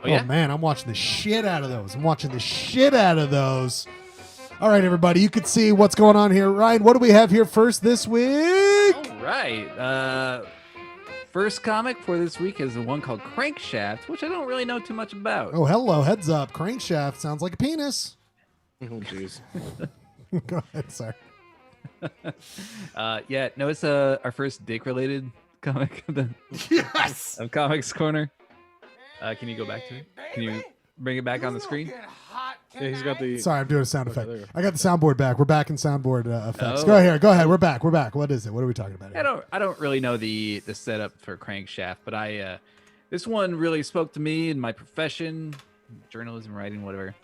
Oh, yeah? Man, I'm watching the shit out of those. All right, everybody, you can see what's going on here. Ryan, what do we have here first this week? All right. First comic for this week is the one called Crankshaft, which I don't really know too much about. Oh, hello, heads up. Crankshaft sounds like a penis. Oh, jeez. Go ahead, sorry. It's our first dick-related comic Yes! of Comics Corner. Can you go back to it? Can you bring it back on the screen? Yeah, he's got the. Sorry, I'm doing a sound effect. there. I got the soundboard back. We're back in soundboard effects. Oh. Go ahead. We're back. What is it? What are we talking about here? I don't really know the setup for Crankshaft, but this one really spoke to me in my profession, journalism, writing, whatever.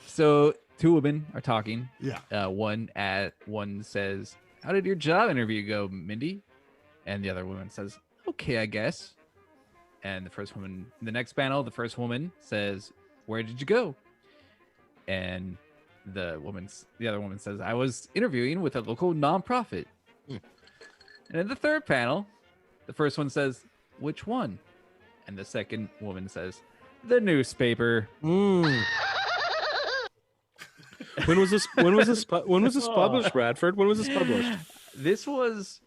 So two women are talking. Yeah. One says, "How did your job interview go, Mindy?" And the other woman says, "Okay, I guess." And the next panel, the first woman says, "Where did you go?" And the other woman says, "I was interviewing with a local nonprofit." And in the third panel, the first one says, "Which one?" And the second woman says, "The newspaper." When was this published, Bradford? When was this published? This was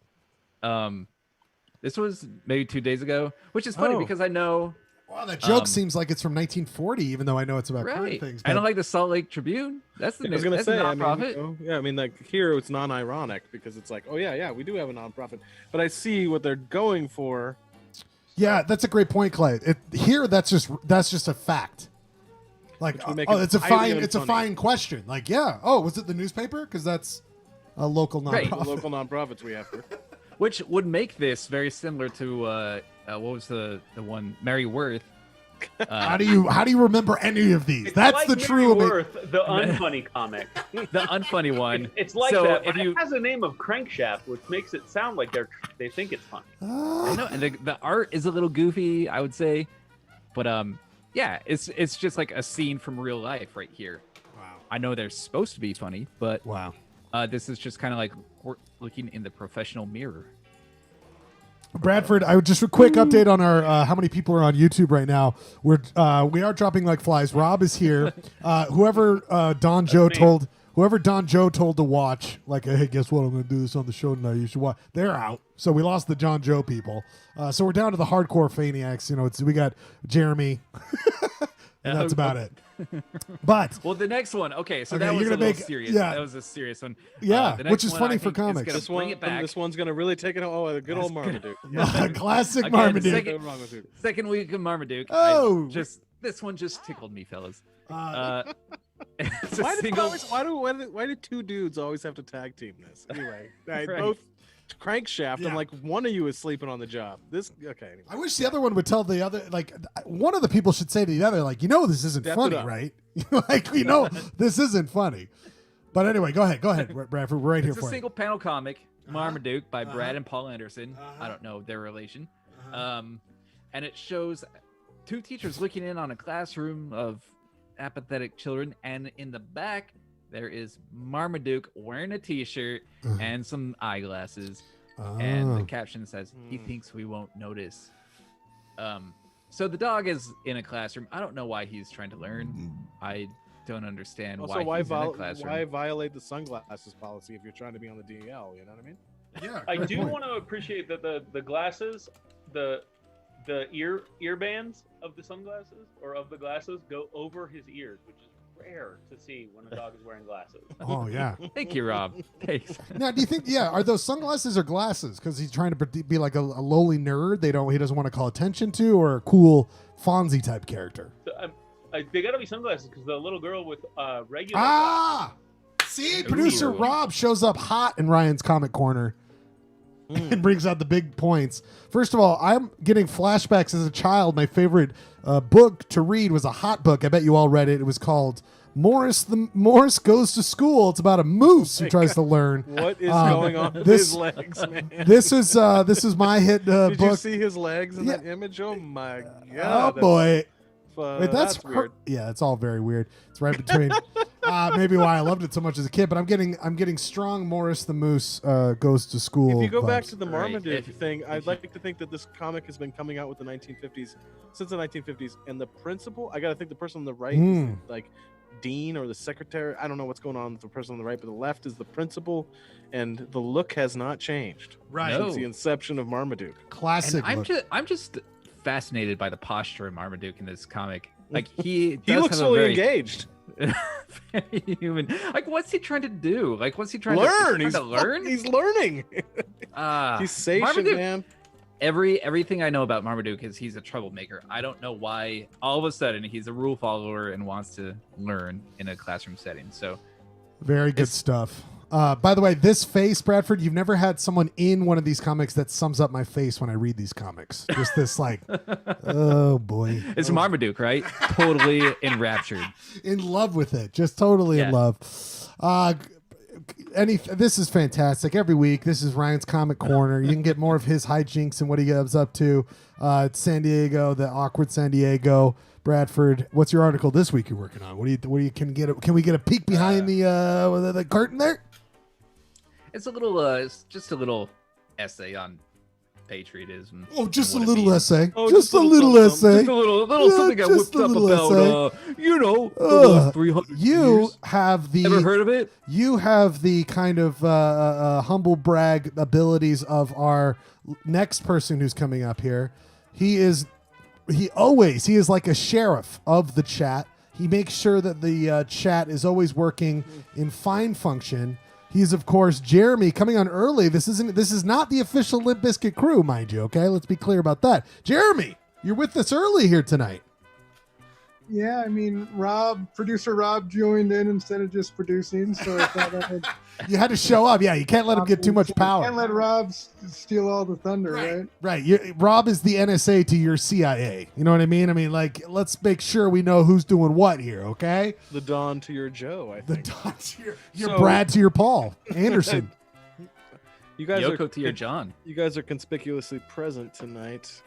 This was maybe 2 days ago, which is funny Oh. because I know. Wow, that joke seems like it's from 1940, even though I know it's about current Right. things. I don't like the Salt Lake Tribune. That's the I was gonna that's say, a I mean, nonprofit. yeah, I mean, like here it's non-ironic because it's like, oh yeah, we do have a nonprofit, but I see what they're going for. Yeah, that's a great point, Clay. Here, that's just a fact. Like, Which would make oh, it it's a highly fine, it's a unfunny. fine question. Like, yeah, oh, was it the newspaper? Because that's a local Right. nonprofit. The local nonprofits we have here. Which would make this very similar to what was the one Mary Worth. How do you remember any of these? It's That's like the Mary true. Worth, the unfunny comic. The unfunny one. It's like So that, if but you- it has a name of Crankshaft, which makes it sound like they think it's funny. I know, and the art is a little goofy, I would say, but yeah, it's just like a scene from real life right here. Wow. I know they're supposed to be funny, but Wow. This is just kind of like we're looking in the professional mirror. Bradford, I would just a quick update on our how many people are on YouTube right now. We are dropping like flies. Rob is here. Whoever Don Joe told to watch, like, hey, guess what? I'm going to do this on the show tonight. You should watch. They're out. So we lost the John Joe people. So we're down to the hardcore Faniacs. You know, we got Jeremy. And that's about it. But Well, the next one, okay, so Okay, that was you're a gonna little make- serious. yeah. That was a serious one. Yeah, The which next is one, funny I for think, is comics. gonna This bring one, it back. this one's gonna really take it. Oh, the good old Marmaduke. Classic Again, Marmaduke. Second week of Marmaduke. Oh. This one just tickled me, fellas. It's a Why do, single- always, why do two dudes always have to tag team this? Anyway, Right. both crankshaft. Yeah. I'm like, one of you is sleeping on the job. This okay. Anyway. I wish the other one would tell the other, like, one of the people should say to the other, like, you know, this isn't Step it funny, up. right? Like, you know, this isn't funny. But anyway, go ahead, Bradford. We're right here It's a for you. single panel comic, Marmaduke by Brad and Paul Anderson. I don't know their relation. And it shows two teachers looking in on a classroom of apathetic children, and in the back there is Marmaduke wearing a t-shirt and some eyeglasses. And the caption says, "He thinks we won't notice." So the dog is in a classroom. I don't know why he's trying to learn. I don't understand Also, why he's in a classroom. why violate the sunglasses policy if you're trying to be on the DL? You know what I mean? Yeah, I do want to appreciate that the glasses, the ear bands of the sunglasses or of the glasses go over his ears, which is rare to see when a dog is wearing glasses. Oh, yeah. Thank you, Rob. Thanks. Now, do you think, are those sunglasses or glasses? Because he's trying to be like a lowly nerd he doesn't want to call attention to, or a cool Fonzie type character? So, they gotta be sunglasses because the little girl with regular. See, producer Rob shows up hot in Ryan's Comic Corner and brings out the big points. First of all, I'm getting flashbacks as a child. My favorite book to read was a hot book. I bet you all read it. It was called Morris Goes to School. It's about a moose who tries to learn. What is going on with his legs, man? This is my hit book. Did you see his legs in that image? Oh my god! Oh boy. Wait, that's her- weird. Yeah, it's all very weird. It's right between maybe why I loved it so much as a kid, but I'm getting strong Morris the Moose Goes to School. If you go back vibes. to the Marmaduke thing, I'd like to think that this comic has been coming out with the 1950s since the 1950s, and the principal, I gotta think the person on the right is like dean or the secretary. I don't know what's going on with the person on the right, but the left is the principal, and the look has not changed since the inception of Marmaduke. Classic. And I'm just fascinated by the posture of Marmaduke in this comic. Like he looks have a fully very engaged. very human. Like what's he trying to do? Like what's he trying Learn. to He's learn? He's learning. He's satiated, Marmaduke, man. Everything I know about Marmaduke is he's a troublemaker. I don't know why all of a sudden he's a rule follower and wants to learn in a classroom setting. So Very good stuff. By the way, this face, Bradford, you've never had someone in one of these comics that sums up my face when I read these comics. Just this like, oh boy. It's Marmaduke, right? Totally enraptured. In love with it. Just totally in love. This is fantastic. Every week, this is Ryan's Comic Corner. You can get more of his hijinks and what he gets up to. It's San Diego, the awkward San Diego. Bradford, what's your article this week you're working on? What do you can we get a peek behind the curtain there? It's a little it's just a little essay on patriotism. Oh, just a what it little means. essay. Oh, just a little essay. Just a little Yeah, something I just whipped a up little about, essay. the last 300 You years. have the. Ever heard of it? You have the kind of humble brag abilities of our next person who's coming up here. He is like a sheriff of the chat. He makes sure that the chat is always working in fine function. He's of course Jeremy coming on early. This is not the official Limp Bizkit crew, mind you. Okay, let's be clear about that. Jeremy, you're with us early here tonight. Yeah, I mean, producer Rob joined in instead of just producing, so I thought I would. You had to show up. Yeah, you can't let him get too much power. Can't let Rob steal all the thunder, right? Right. Rob is the NSA to your CIA. You know what I mean? I mean, like, let's make sure we know who's doing what here, okay? The Don to your Joe, I think. The Don to your Brad to your Paul Anderson. You guys Yoko to your John. You guys are conspicuously present tonight.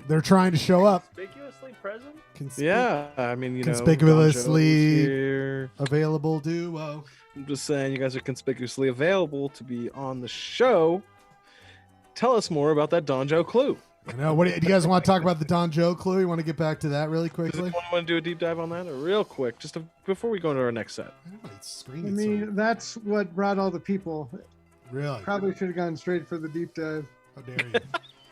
They're trying to show up. Conspicuously present? Yeah, I mean, you know, Conspicuously Don Joe's here. available duo. I'm just saying, you guys are conspicuously available to be on the show. Tell us more about that Don Joe clue. I know. What do you guys want to talk about the Don Joe clue? You want to get back to that really quickly? Want to do a deep dive on that, or real quick, before we go into our next set? I mean, that's what brought all the people. Really? Probably should have gone straight for the deep dive. How dare you?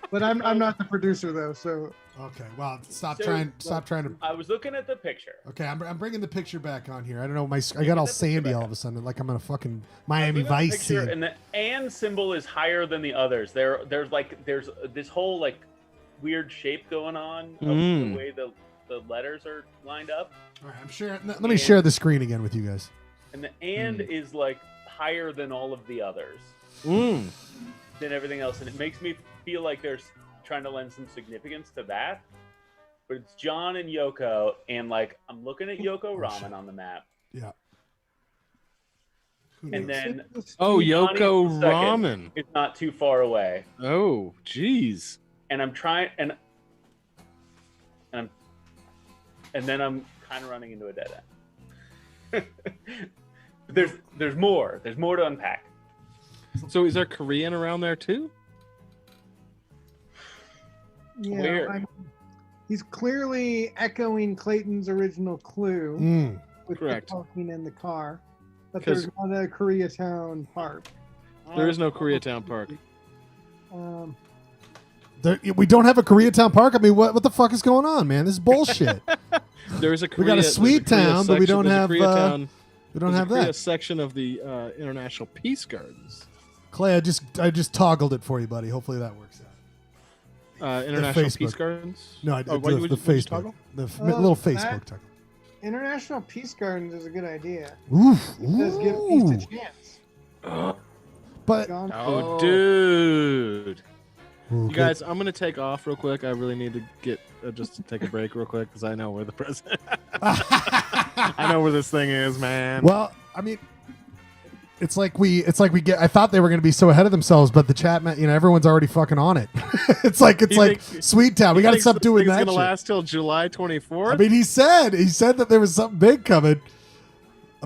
But I'm not the producer though, so. Okay, well, stop So- trying to. I was looking at the picture. Okay, I'm bringing the picture back on here. I don't know, I got all sandy all of a sudden, like I'm in a fucking Miami Vice Picture, scene. and the and symbol is higher than the others. There's this whole like weird shape going on of the way the letters are lined up. All right, I'm sharing. Let me share the screen again with you guys. And the and is like higher than all of the others. Than everything else, and it makes me feel like there's trying to lend some significance to that. But it's John and Yoko, and like I'm looking at Yoko Ramen on the map. Yeah. And then Yoko Johnny Ramen. It's not too far away. Oh, jeez. And I'm trying, and then I'm kind of running into a dead end. There's more. There's more to unpack. So is there Korean around there too? Yeah, Where? he's clearly echoing Clayton's original clue with Correct. the talking in the car, but 'Cause- there's not a Koreatown park. There is no Koreatown Park. We don't have a Koreatown Park. I mean, what the fuck is going on, man? This is bullshit. There is a We got a Sweet Town, but we don't have. We don't have A that. section of the International Peace Gardens. Clay, I just toggled it for you, buddy. Hopefully that works out. International Facebook. Peace Gardens. No, Oh, the what'd you Facebook. toggle? The little Facebook that- toggle. International Peace Gardens is a good idea. Oof. It does give peace a chance. But John? Oh, dude. You Okay. guys, I'm gonna take off real quick. I really need to get just to take a break real quick because I know where the president. I know where this thing is, man. Well, I mean, it's like we get. I thought they were going to be so ahead of themselves, but the chat, everyone's already fucking on it. it's like Sweet Town. We got to stop doing that. It's gonna shit. last till July 24th. I mean, he said that there was something big coming.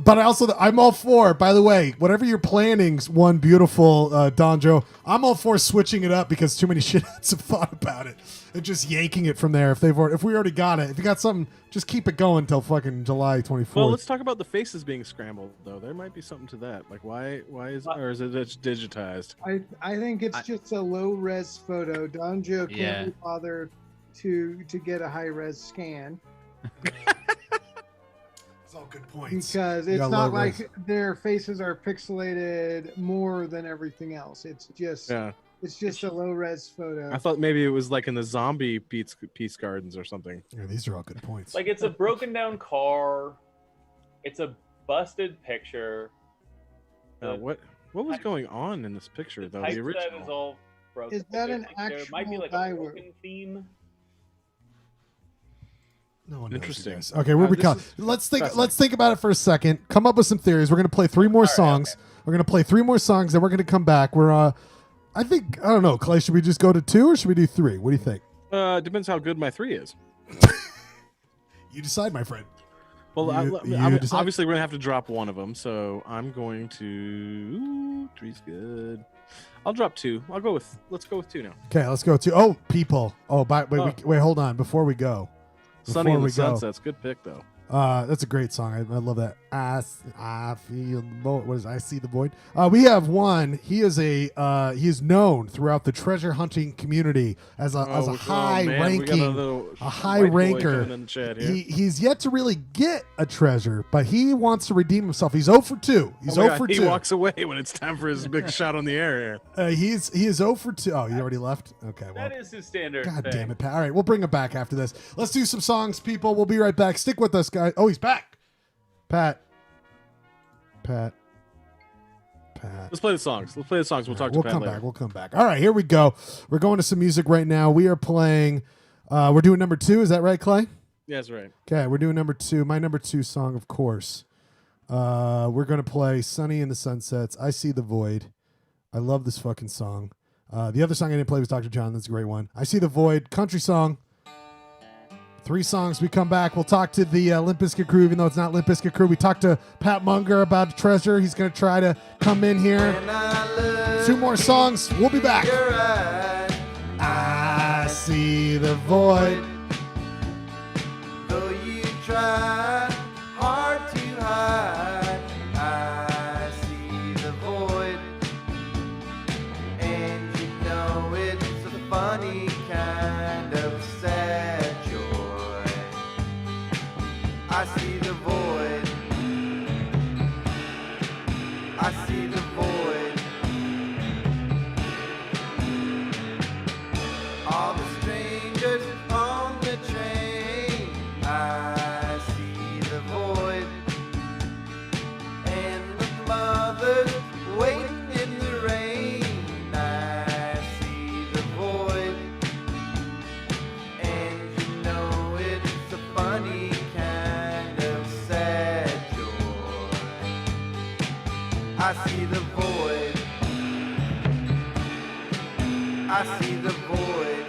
But I'm all for, by the way, whatever you're planning's one beautiful Don Joe. I'm all for switching it up because too many shitheads have thought about it and just yanking it from there. If we already got it, if you got something, just keep it going till fucking July 24th. Well, let's talk about the faces being scrambled, though. There might be something to that. Like, why is or is it just digitized? I think it's just a low res photo. Don Joe can't be bothered to get a high res scan. It's all good points. Because You it's got not low res. like their faces are pixelated more than everything else. It's just it's just a low res photo. I thought maybe it was like in the zombie peace gardens or something. Yeah, these are all good points. Like it's a broken down car. It's a busted picture. What was going on in this picture though? The Typeset original. is all broken. Is that an There might be actual like a die broken theme. No one knows, Interesting. you guys. Okay, where we this come? is Let's think. fascinating. Let's think about it for a second. Come up with some theories. We're gonna play three more songs. We're gonna play three more songs, then we're gonna come back. I don't know, Clay. Should we just go to 2 or should we do 3? What do you think? Depends how good my 3 is. You decide, my friend. Well, You decide. obviously we're gonna have to drop one of them, so I'm going to. 3's good. I'll drop 2. Let's go with 2 now. Okay, let's go to. Oh, people. Oh, wait, hold on. Before we go. Sunny in Before the we go. Sunsets. Good pick though. That's a great song. I love that. I feel the void. What is it? I see the void. We have one. He is known throughout the treasure hunting community as a high ranking, a high ranker. He's yet to really get a treasure, but he wants to redeem himself. He's 0 for 2. He's 0 for 2. He walks away when it's time for his big shot on the air. He is 0 for 2. Oh, you already left? Okay. Well, That is his standard. God thing. damn it, Pat. All right, we'll bring him back after this. Let's do some songs, people. We'll be right back. Stick with us, guys. Oh, he's back. Pat. Let's play the songs. We'll talk to Pat later. We'll come back. All right, here we go. We're going to some music right now. We are playing. We're doing number 2. Is that right, Clay? Yeah, that's right. Okay, we're doing number 2. My number 2 song, of course. We're going to play Sunny in the Sunsets, I See the Void. I love this fucking song. The other song I didn't play was Dr. John. That's a great one. I See the Void, country song. 3 songs. We come back. We'll talk to the Limp Bizkit crew, even though it's not Limp Bizkit crew. We talked to Pat Munger about Treasure. He's going to try to come in here. 2 more songs. We'll be back. I see the void. Though you try hard to hide, I see the void. And you know it's a funny kind of sad joy. I see the void. I see the void. All the strangers on the train, I see the void. And the mothers waiting in the rain, I see the void. And you know it's a funny kind of sad joy. I see the void. I see the void.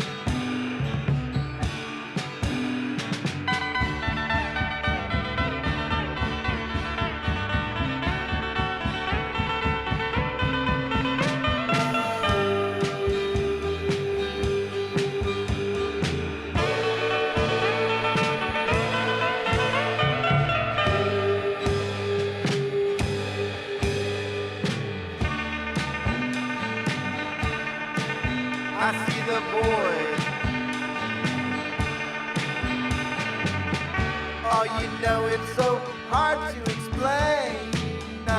I see the void. Oh, you know it's so hard to explain. I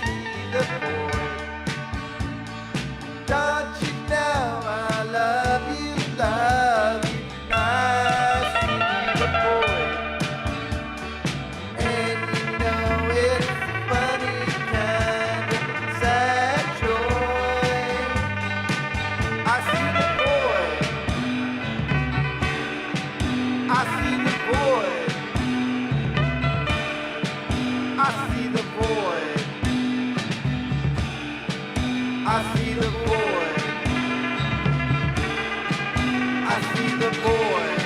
see the void. Don't you know I love you, love you? I see the void. And you know it's a funny kind of sad joy. I see the void. I see the void. I see the void. I see the void. I see the void.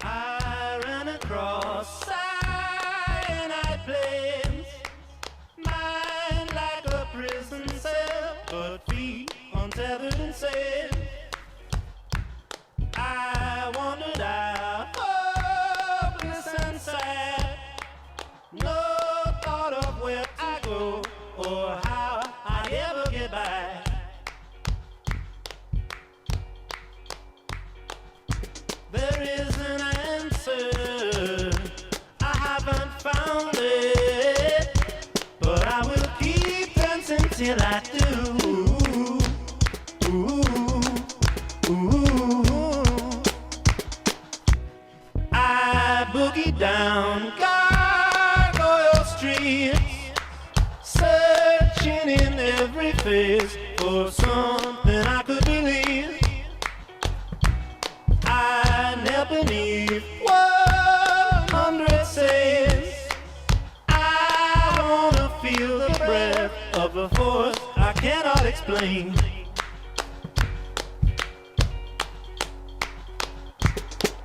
I ran across cyanide plains, mine like a prison cell, but feet untethered and safe. I wandered out, hopeless and sad, no thought of where I go or how I ever get back. There is an answer, I haven't found it, but I will keep dancing till I do. I boogie down gargoyle streets, searching in every face for something I could believe. I knelt beneath explain.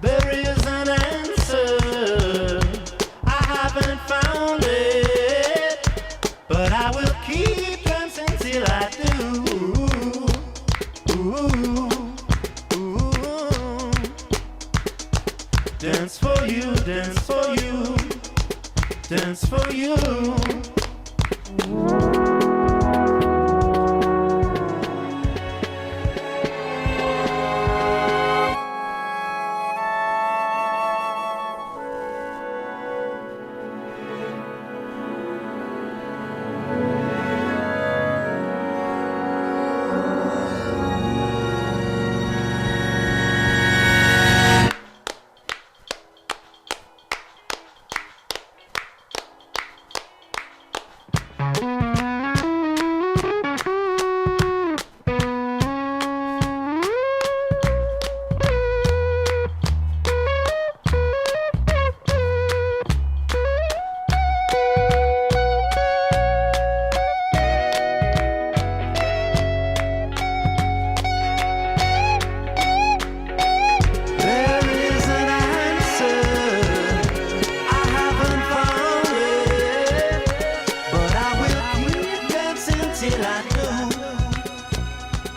There is an answer, I haven't found it, but I will keep dancing till I do. Ooh, ooh. Dance for you, dance for you, dance for you.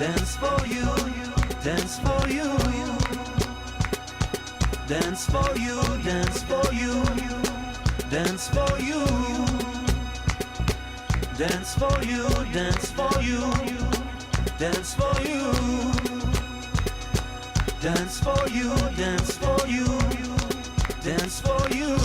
Dance for you, dance for you, dance for you, dance for you, dance for you, dance for you, dance for you, dance for you, dance for you.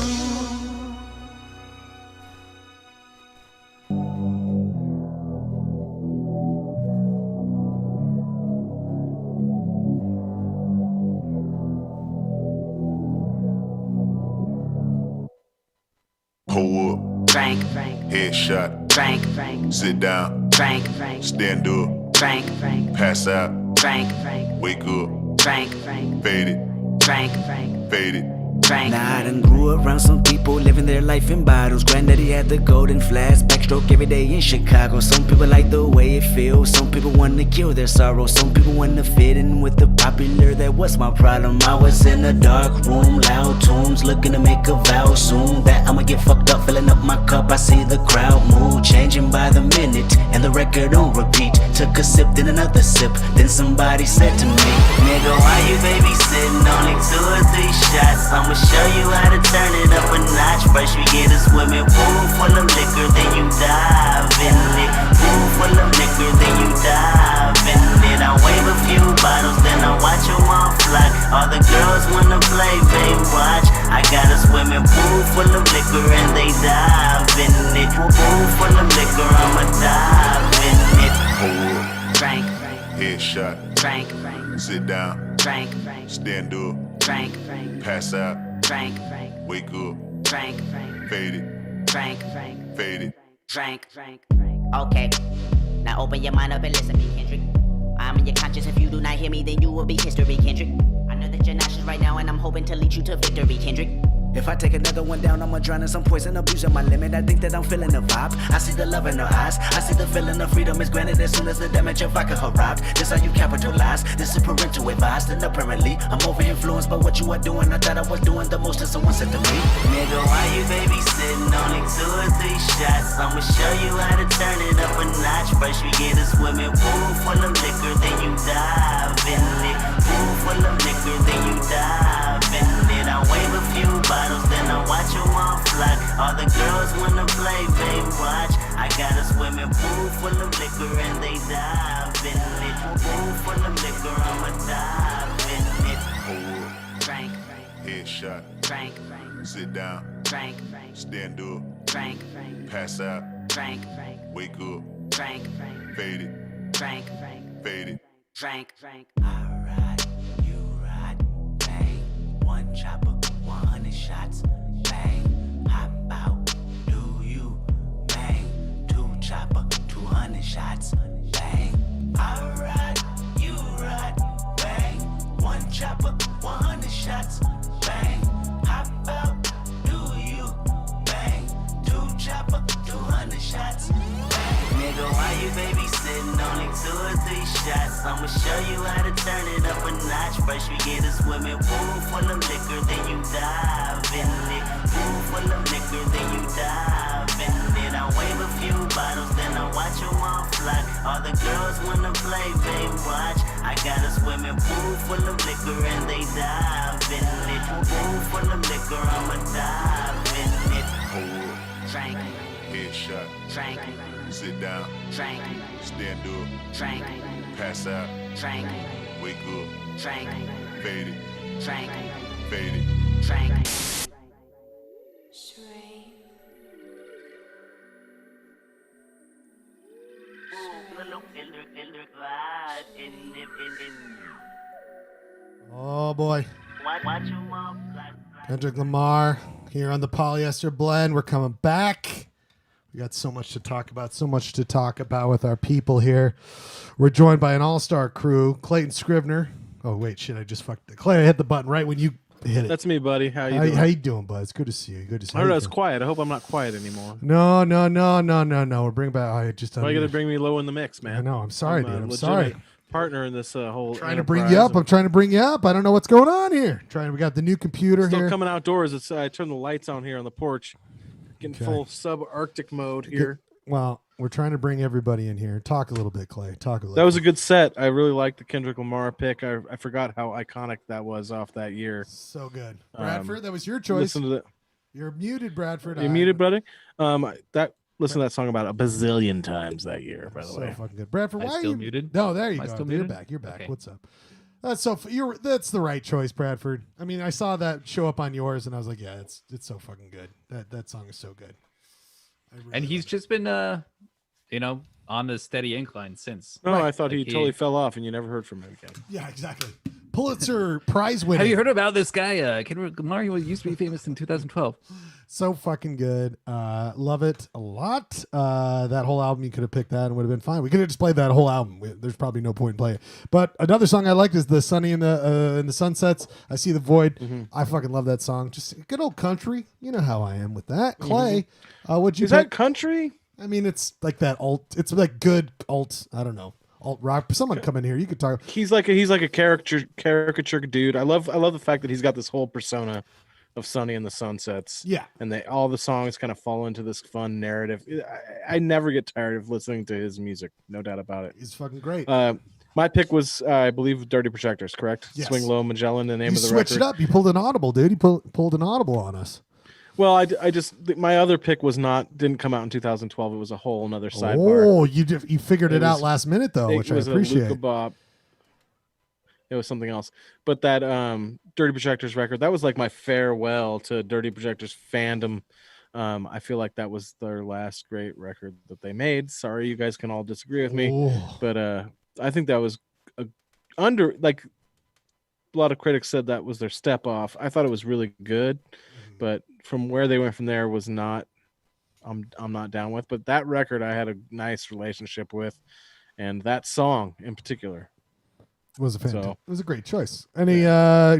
Pull up, Frank, headshot, Frank, sit down, Frank, stand up, Frank, pass out, Frank, wake up, Frank, fade it, Frank, fade it. Now I done grew around some people living their life in bottles. Granddaddy had the golden flask, backstroke every day in Chicago. Some people like the way it feels, some people want to kill their sorrow. Some people want to fit in with the popular, that was my problem. I was in a dark room, loud tunes, looking to make a vow soon that I'ma get fucked up, filling up my cup. I see the crowd mood changing by the minute, and the record on repeat. Took a sip, then another sip, then somebody said to me, nigga, why you babysitting? Only 2 or 3 shots, I'ma show you how to turn it up a notch. First we get a swimming pool full of liquor, then you dive in it. Pool full of liquor, then you dive in it. I wave a few bottles, then I watch them all fly. All the girls wanna play, babe, watch. I got a swimming pool full of liquor and they dive in it. Pool full of liquor, I'ma dive in it. Pull up, Frank, headshot, Frank, sit down, Frank, stand up, Frank, pass out, Frank, wake up, Frank, fade it, Frank, fade it. Frank. Okay, now open your mind up and listen to me, Kendrick. I'm in your conscience. If you do not hear me, then you will be history, Kendrick. I know that you're nauseous right now, and I'm hoping to lead you to victory, Kendrick. If I take another one down, I'ma drown in some poison, abusing my limit. I think that I'm feeling the vibe. I see the love in her eyes. I see the feeling of freedom is granted as soon as the damage of vodka arrived. This how you capitalize. This is parental advice. And apparently, I'm over influenced by what you are doing. I thought I was doing the most, and someone said to me, Nigga, why you babysitting? Only 2 or 3 shots. I'ma show you how to turn it up a notch. First we get a swimming pool full of liquor, then you dive in it. Pool full of liquor, then you dive in it. I wave a few bottles, then I watch them all fly. All the girls wanna play, babe, watch. I got a swimming pool full of liquor and they dive in it. Pool full of liquor, I'ma dive in it. Pull up, Frank, headshot, Frank, sit down, Frank, stand up, Frank, pass out, Frank, wake up, Frank, fade it, Frank, fade it. Frank. alright, you right, bang. 1 chopper, 100 shots, bang. How about do you bang? 2 chopper, 200 shots, bang. Alright, you right, bang. 1 chopper, 100 shots, bang. How about do you bang? 2 chopper, 200 shots, bang. Nigga, why you babysitting? Only 2 shots. I'ma show you how to turn it up a notch. First we get a swimming pool full of liquor, then you dive in it. Pool full of liquor, then you dive in it. I wave a few bottles, then I watch them all fly. All the girls wanna play, babe, watch. I got a swimming pool full of liquor and they dive in it. Pool full of liquor, I'ma dive in it. Hold up. Drink, Headshot. drink, Sit down. drink, Stand up. drink, Pass out. drink, Wake up. drink, Fade it. drink, Fade it. drink. Oh boy. Watch 'em all fly. Kendrick Lamar here on the Polyester Blend. We're coming back. We got so much to talk about, with our people here. We're joined by an all-star crew, Clayton Scrivener. Oh wait, shit! I just fucked it. Clay, I hit the button right when you hit it. That's me, buddy. How you doing? How you doing, bud? It's good to see you. Good to see I you. heard I How was you doing? quiet. I hope I'm not quiet anymore. No. We're bringing back. I just. Why you gotta bring me low in the mix, man? I know. I'm sorry, a dude. I'm legitimate sorry. Partner in this whole. Trying to bring you up. I'm trying to bring you up. I don't know what's going on here. We got the new computer Still here. coming outdoors. It's I turned the lights on here on the porch. Getting Okay. full subarctic mode here. Well, we're trying to bring everybody in here. Talk a little bit, Clay. Talk a little. That was a good set. I really liked the Kendrick Lamar pick. I forgot how iconic that was off that year. So good. Bradford, that was your choice. Listen to that. You're muted, Bradford. You muted, buddy. Listen to that song about a bazillion times that year. By the So way, fucking good. Bradford, Am I why still are you muted? No, there you Am I go. still You're muted? back. You're back. Okay. What's up? That's the right choice, Bradford. I mean, I saw that show up on yours, and I was like, yeah, it's so fucking good. That song is so good. And he's just been on the steady incline since. no, I thought Like he totally fell off, and you never heard from him again. Yeah, exactly. Pulitzer Prize winner. Have you heard about this guy? Kendrick Lamar. He used to be famous in 2012. So fucking good. Love it a lot. That whole album, you could have picked that and would have been fine. We could have just played that whole album. There's probably no point in playing it. But another song I liked is the Sunny in the Sunsets. I See the Void. Mm-hmm. I fucking love that song. Just good old country. You know how I am with that. Clay, what'd you Is pick? that country? I mean, it's like that alt. It's like good alt. I don't know. Alt rock. Someone come in here. You could talk. He's like a caricature dude. I love the fact that he's got this whole persona of Sunny and the Sunsets. Yeah. And all the songs kind of fall into this fun narrative. I never get tired of listening to his music. No doubt about it. He's fucking great. My pick was, I believe, Dirty Projectors, correct? Yes. Swing Low Magellan, the name You of the switched record. it up. You pulled an audible, dude. You pulled an audible on us. Well, I just my other pick didn't come out in 2012. It was a whole another sidebar. Oh, you figured it out was- last minute though, which I was appreciate. a Luca Bob. It was something else, but that Dirty Projectors record, that was like my farewell to Dirty Projectors fandom. I feel like that was their last great record that they made. Sorry, you guys can all disagree with me, Oh. but I think that was a lot of critics said that was their step off. I thought it was really good, but from where they went from there was not. I'm not down with. But that record I had a nice relationship with, and that song in particular. It was a fantastic. So- It was a great choice. Any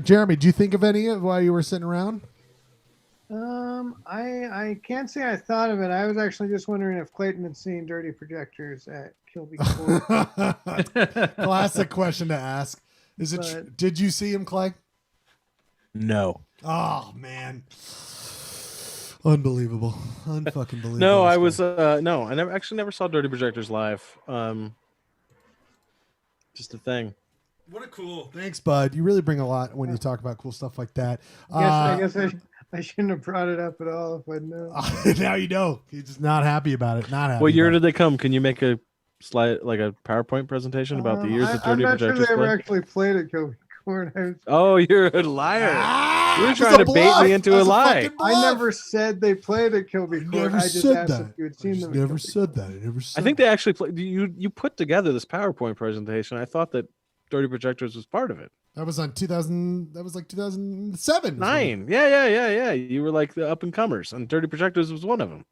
Jeremy, do you think of any while you were sitting around? I can't say I thought of it. I was actually just wondering if Clayton had seen Dirty Projectors at Kilby Court. Classic question to ask. Is it? But- Did you see him, Clay? No. Oh man, unbelievable, unfucking believable. No, I was no, I never saw Dirty Projectors live. Just a thing. What a cool. Thanks, bud. You really bring a lot when you talk about cool stuff like that. I guess I shouldn't have brought it up at all if I'd known. Now you know. He's just not happy about it. Not happy. What year about did they come? Can you make a slide, like a PowerPoint presentation about the years that I'm Dirty not sure Projectors they ever played? actually played at Kilby Court. Oh, you're a liar. You were was trying a to bait bluff. me into That a was a lie. fucking bluff. I never said they played at Kilby Court. Never I just said asked that. if you had I seen just them. at never Kilby said that. I never said. I think they actually played. You put together this PowerPoint presentation. I thought that Dirty Projectors was part of it. that was on 2000. That was like 2007. 9. Yeah. You were like the up and comers, and Dirty Projectors was one of them.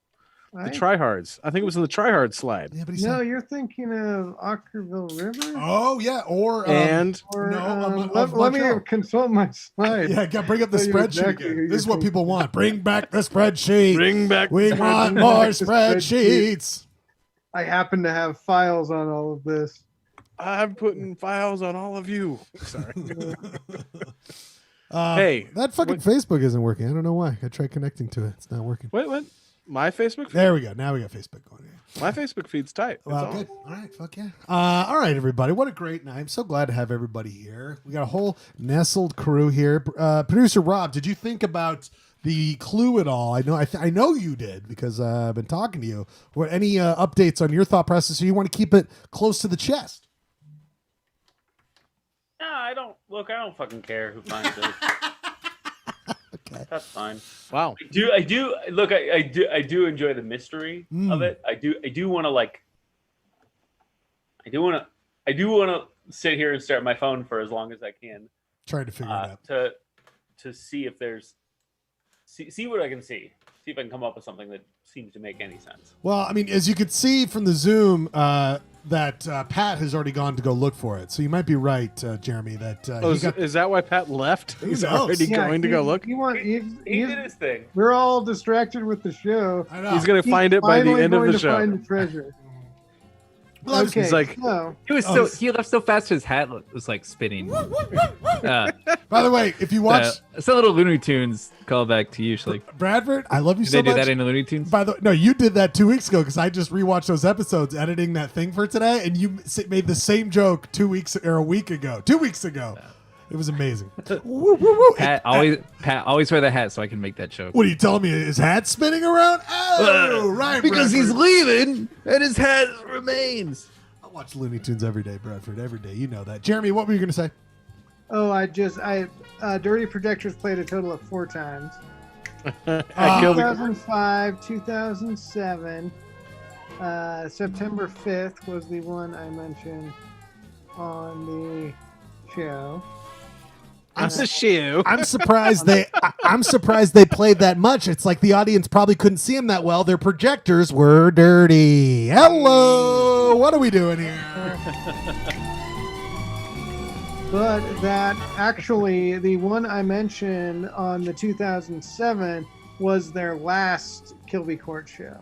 The Right? tryhards. I think it was in the tryhard slide. Yeah, but No, you're thinking of Ockerville River. Oh yeah, or And Or, no, let me consult my slide. Yeah, bring up the Tell you spreadsheet exactly who again. you're This is what talking people want. Bring back the spreadsheet. Bring back. We the want Bring more back the spreadsheet. spreadsheets. I happen to have files on all of this. I'm putting files on all of you. Sorry. That fucking Facebook isn't working. I don't know why. I tried connecting to it. It's not working. What? My Facebook feed? There we go. Now we got Facebook going here. My Facebook feed's tight. It's Well, on. good. All right, fuck yeah. All right, everybody. What a great night. I'm so glad to have everybody here. We got a whole nestled crew here. Producer Rob, did you think about the clue at all? I know you did because I've been talking to you. What any updates on your thought process? Or you want to keep it close to the chest? No, I don't fucking care who finds it. Okay. That's fine. Wow. I do look. I do enjoy the mystery of it. I do want to sit here and stare at my phone for as long as I can. Trying to figure it out. To see if there's see what I can see. See if I can come up with something that seems to make any sense. Well, I mean, as you could see from the Zoom, that Pat has already gone to go look for it. So you might be right, Jeremy. That is that why Pat left? He's knows? already going to go look. He did his thing. We're all distracted with the show. I know. He's going to find it by the finally end of going the to show. Find the treasure. Well, Okay, he's like, so He left so fast his hat was like spinning. By the way, if you watch, it's a little Looney Tunes callback to you, like Bradford, I love you Did so they do much. that in the Looney Tunes? By the way, no, you did that 2 weeks ago because I just rewatched those episodes, editing that thing for today, and you made the same joke 2 weeks or a week ago. 2 weeks ago, it was amazing. Woo, woo, woo. Pat always wear the hat so I can make that joke. What are you telling me? His hat spinning around? Oh, right, because he's Bradford. leaving and his hat remains. I watch Looney Tunes every day, Bradford. Every day, you know that. Jeremy, what were you going to say? Oh, Dirty Projectors played a total of 4 times. 2005, 2007, September 5th was the one I mentioned on the show. I'm surprised I'm surprised they played that much. It's like the audience probably couldn't see them that well. Their projectors were dirty. Hello, what are we doing here? But that actually, the one I mentioned on the 2007 was their last Kilby Court show.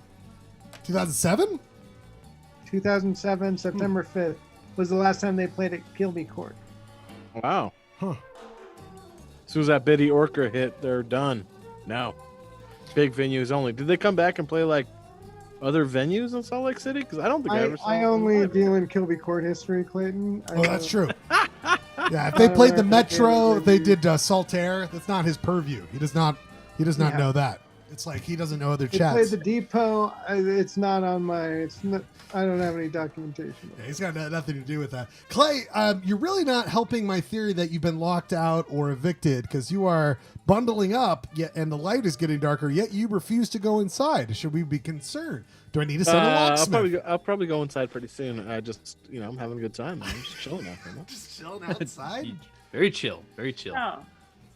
2007? 2007, September 5th was the last time they played at Kilby Court. Wow. Huh. As soon as that Biddy Orca hit, they're done. No. Big venues only. Did they come back and play like other venues in Salt Lake City? Because I don't think I ever saw I them only live. deal in Kilby Court history, Clayton. Oh, that's true. Yeah, if they played the Metro, if they did Saltaire, that's not his purview. He does not know that. It's like he doesn't know other They chats. played the Depot. It's not on my. It's not. I don't have any documentation. Yeah, he's got nothing to do with that. Clay, you're really not helping my theory that you've been locked out or evicted because you are bundling up, yet and the light is getting darker, yet you refuse to go inside. Should we be concerned? Do I need to send a locksmith? I'll probably go inside pretty soon. I just, I'm having a good time. I'm just chilling out there. Just chilling outside? Very chill. Very chill. Oh,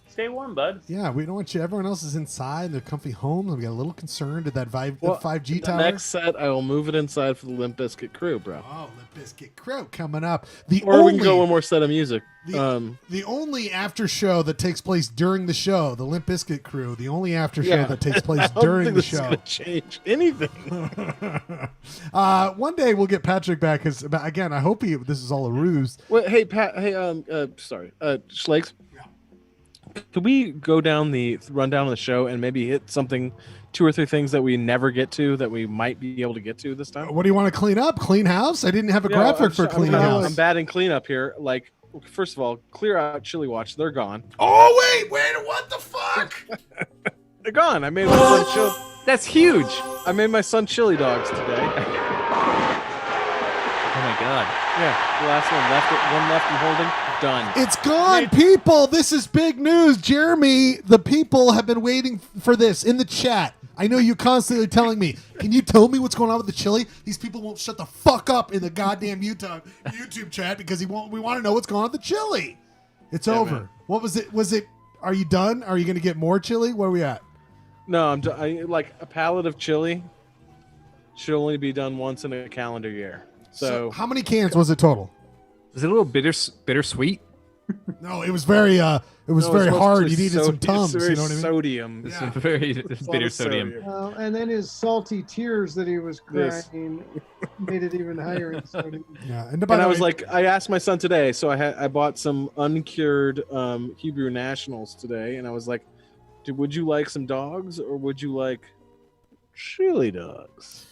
stay warm, bud. Yeah, we don't want you. Everyone else is inside in their comfy homes. We got a little concerned at that 5G the tower. next set, I will move it inside for the Limp Bizkit crew, bro. Oh, Limp Bizkit crew coming up. We can go one more set of music. The only after show that takes place during the show, the Limp Bizkit crew, the only after show that takes place during the show. Gonna change anything. One day we'll get Patrick back because again, I hope this is all a ruse. Wait, hey Pat, Schlegs. Could we go down the rundown of the show and maybe hit something, 2 or 3 things that we never get to that we might be able to get to this time? What do you want to clean up? Clean house? I didn't have a graphic for clean house. I'm bad in cleanup here. Like, first of all, clear out Chili Watch. They're gone. Oh wait, what the fuck? They're gone. I made my son chili. That's huge. I made my son chili dogs today. Oh my god. Yeah, the last one left and holding. Done. It's gone, people. This is big news. Jeremy, the people have been waiting for this in the chat. I know you constantly telling me, can you tell me what's going on with the chili? These people won't shut the fuck up in the goddamn YouTube chat because we want to know what's going on with the chili. It's over. Man. What was it? Are you done? Are you going to get more chili? Where are we at? No, like a pallet of chili should only be done once in a calendar year. So how many cans was it total? Is it a little bittersweet? No, it was very very hard. You needed some Tums. Very You know what I mean? sodium. It's very bitter sodium. And then his salty tears that he was Yes. crying made it even higher in sodium. Yeah, And I was like, I asked my son today, so I bought some uncured Hebrew Nationals today, and I was like, would you like some dogs or would you like chili dogs?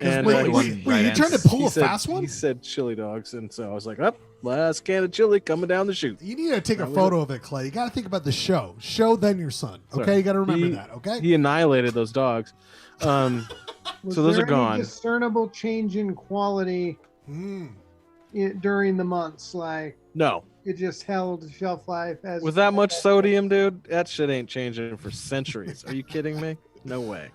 And wait, you trying to pull he a said- fast one? He said chili dogs, and so I was like, up, last can of chili coming down the chute. You need to take a That was photo of it, Clay. You got to think about the show. Show then your son. Okay, Sorry. you got to remember He- that. Okay. He annihilated those dogs. So Was those there are gone. Any discernible change in quality during the months? Like No. it just held shelf life as With that much sodium, dude, that shit ain't changing for centuries. Are you kidding me? No way.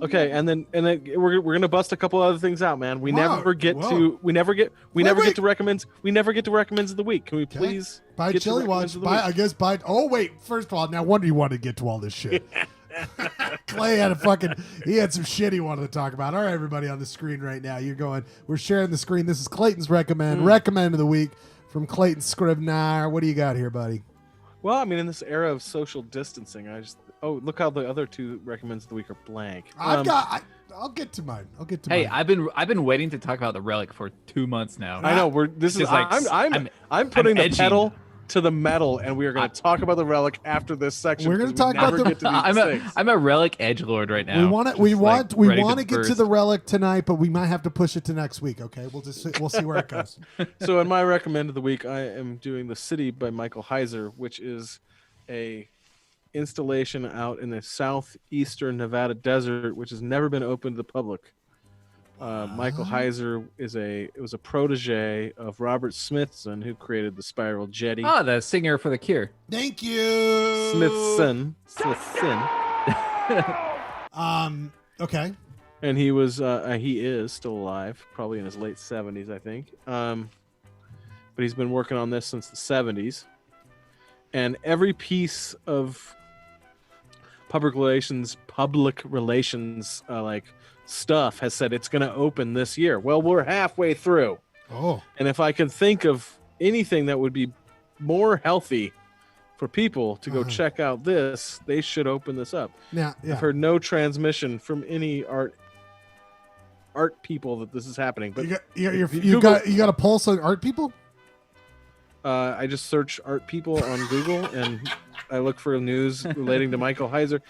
Okay, and then we're gonna bust a couple other things out, man. We Wow, never get whoa. to we never get Wait. to recommends. We never get to recommends of the week. Can we please Buy get to Chili recommends Watch. of the Buy, week? I guess buy. Oh wait, first of all, now wonder you want to get to all this shit. Clay had he had some shit he wanted to talk about. All right, everybody on the screen right now, we're sharing the screen. This is Clayton's recommend of the week from Clayton Scrivener. What do you got here, buddy? Well, I mean, in this era of social distancing, look how the other two recommends of the week are blank. I'll get to mine. Hey, mine. I've been waiting to talk about the relic for 2 months now. I know I'm putting the edging. pedal to the metal, and we are going to talk about the relic after this section. We're gonna because we talk about never the- get to these things. I'm a relic edgelord right now. We want Just, we like, want ready to get to burst. the relic tonight, but we might have to push it to next week. Okay, we'll see where it goes. So in my recommend of the week, I am doing The City by Michael Heiser, which is a installation out in the southeastern Nevada desert, which has never been open to the public. Michael Heiser was a protege of Robert Smithson, who created the Spiral Jetty. Oh, the singer for The Cure. Thank you, Smithson. Okay. And he is still alive, probably in his late 70s, I think. But he's been working on this since the 70s. And every piece of public relations like stuff has said it's going to open this year. Well, we're halfway through. Oh. And if I could think of anything that would be more healthy for people to go check out this, they should open this up. Yeah. I've heard no transmission from any art people that this is happening. But you got a pulse on art people. I just search art people on Google and I look for news relating to Michael Heiser.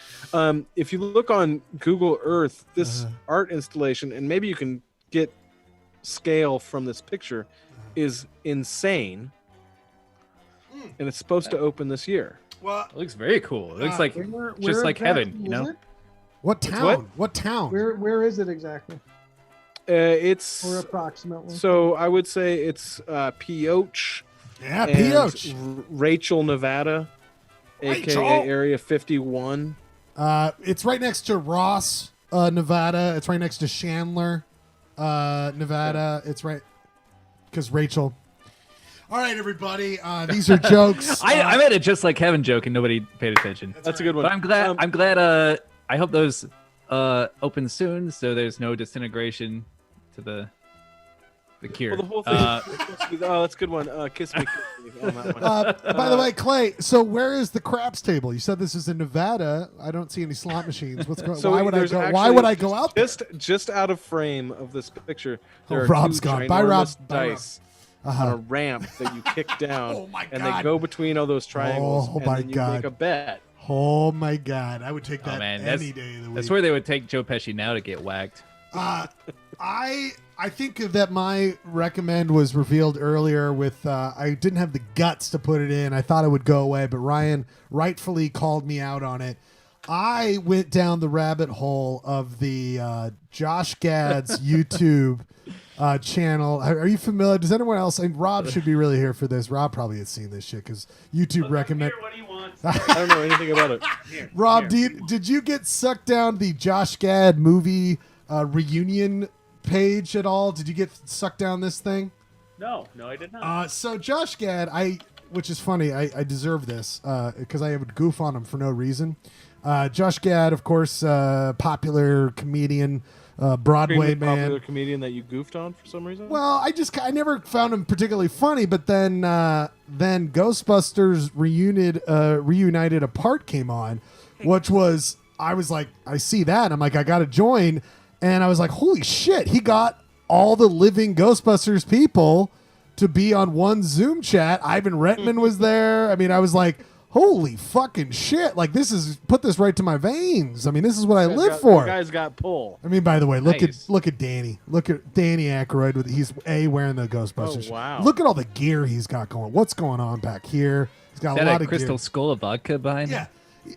If you look on Google Earth, this art installation, and maybe you can get scale from this picture, is insane. And it's supposed to open this year. Well, it looks very cool. It looks like where just like heaven, you know? What It's town? What town? Where is it exactly? It's Or approximately. So I would say it's Pioche. Yeah, and Pioche. Rachel, Nevada, Rachel. aka Area 51. It's right next to Ross, Nevada. It's right next to Chandler, Nevada. It's right because Rachel. All right, everybody. These are jokes. I made it just like Kevin joke and nobody paid attention. That's a good one. But I'm glad. I hope those open soon, so there's no disintegration to the Cure. Well, the whole thing. Oh, that's a good one. Kiss me, kiss me on that one. By the way, Clay. So where is the craps table? You said this is in Nevada. I don't see any slot machines. What's going? So Why would I there's go? Why actually would I go out there? Just out of frame of this picture, there Oh, are Rob's two gone. Bye, Rob. ginormous Bye, Rob. dice on a ramp that you kick down, Oh, my and God. they go between all those triangles, Oh, and my then you God. make a bet. Oh my God! I would take that Oh man, any day of the week. that's where they would take Joe Pesci now to get whacked. I think that my recommend was revealed earlier with I didn't have the guts to put it in. I thought it would go away, but Ryan rightfully called me out on it. I went down the rabbit hole of the Josh Gad's YouTube channel. Are you familiar? Does anyone else? And Rob should be really here for this. Rob probably has seen this shit because YouTube recommend. What do you want? I don't know anything about it. Rob, did you get sucked down the Josh Gad movie reunion page at all? Did you get sucked down this thing? No, I did not. So Josh Gad, which is funny, I deserve this because I would goof on him for no reason. Josh Gad, of course, popular comedian, Broadway Extremely man. popular comedian that you goofed on for some reason. Well, I never found him particularly funny, but then Ghostbusters reunited a part came on, which was I was like, I see that, and I'm like, I got to join, and I was like, holy shit, he got all the living Ghostbusters people to be on one Zoom chat. Ivan Reitman was there. I mean, I was like, holy fucking shit! Like put this right to my veins. I mean, this is what I live for. You guys got pull. I mean, by the way, look Nice. at Danny. Look at Danny Aykroyd with he's wearing the Ghostbusters. Oh, wow. Look at all the gear he's got going. What's going on back here? He's got Is a that lot a of crystal gear. skull of vodka behind? Yeah,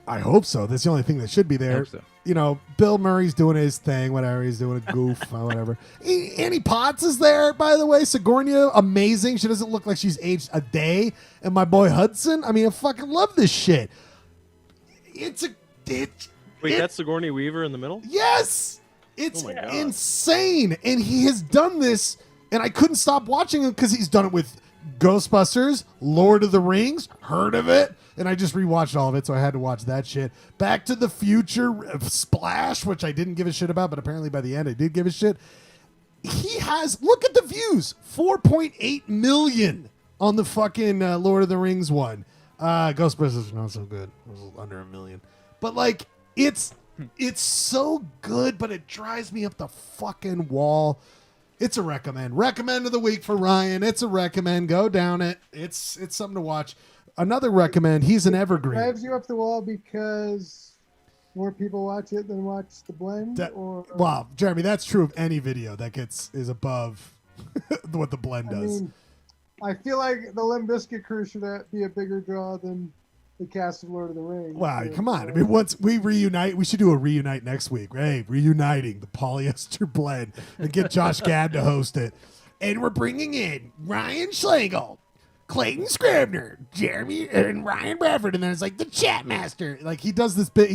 I hope so. That's the only thing that should be there. Hope so. You know, Bill Murray's doing his thing, whatever. He's doing a goof, whatever. Annie Potts is there, by the way. Sigourney, amazing. She doesn't look like she's aged a day. And my boy Hudson, I mean, I fucking love this shit. Wait, that's Sigourney Weaver in the middle? Yes! It's Oh my God. insane. And he has done this, and I couldn't stop watching him because he's done it with Ghostbusters, Lord of the Rings, heard of it? And I just rewatched all of it, so I had to watch that shit. Back to the Future, Splash, which I didn't give a shit about, but apparently by the end I did give a shit. He has, look at the views, 4.8 million on the fucking Lord of the Rings one. Ghostbusters not so good. It was under 1 million. But like, it's so good, but it drives me up the fucking wall. It's a recommend. Recommend of the week for Ryan. It's a recommend. Go down it. It's something to watch. Another recommend. He's an evergreen. Drives you up the wall because more people watch it than watch the blend. Wow, Jeremy, that's true of any video that is above what the blend I does. mean, I feel like the Limp Bizkit crew should be a bigger draw than the cast of Lord of the Rings. Wow, come on. I mean, once we reunite, we should do a reunite next week. Hey, reuniting the polyester blend and get Josh Gad to host it. And we're bringing in Ryan Schlegel, Clayton Scribner, Jeremy, and Ryan Bradford. And then it's like the chat master. Like he does this bit.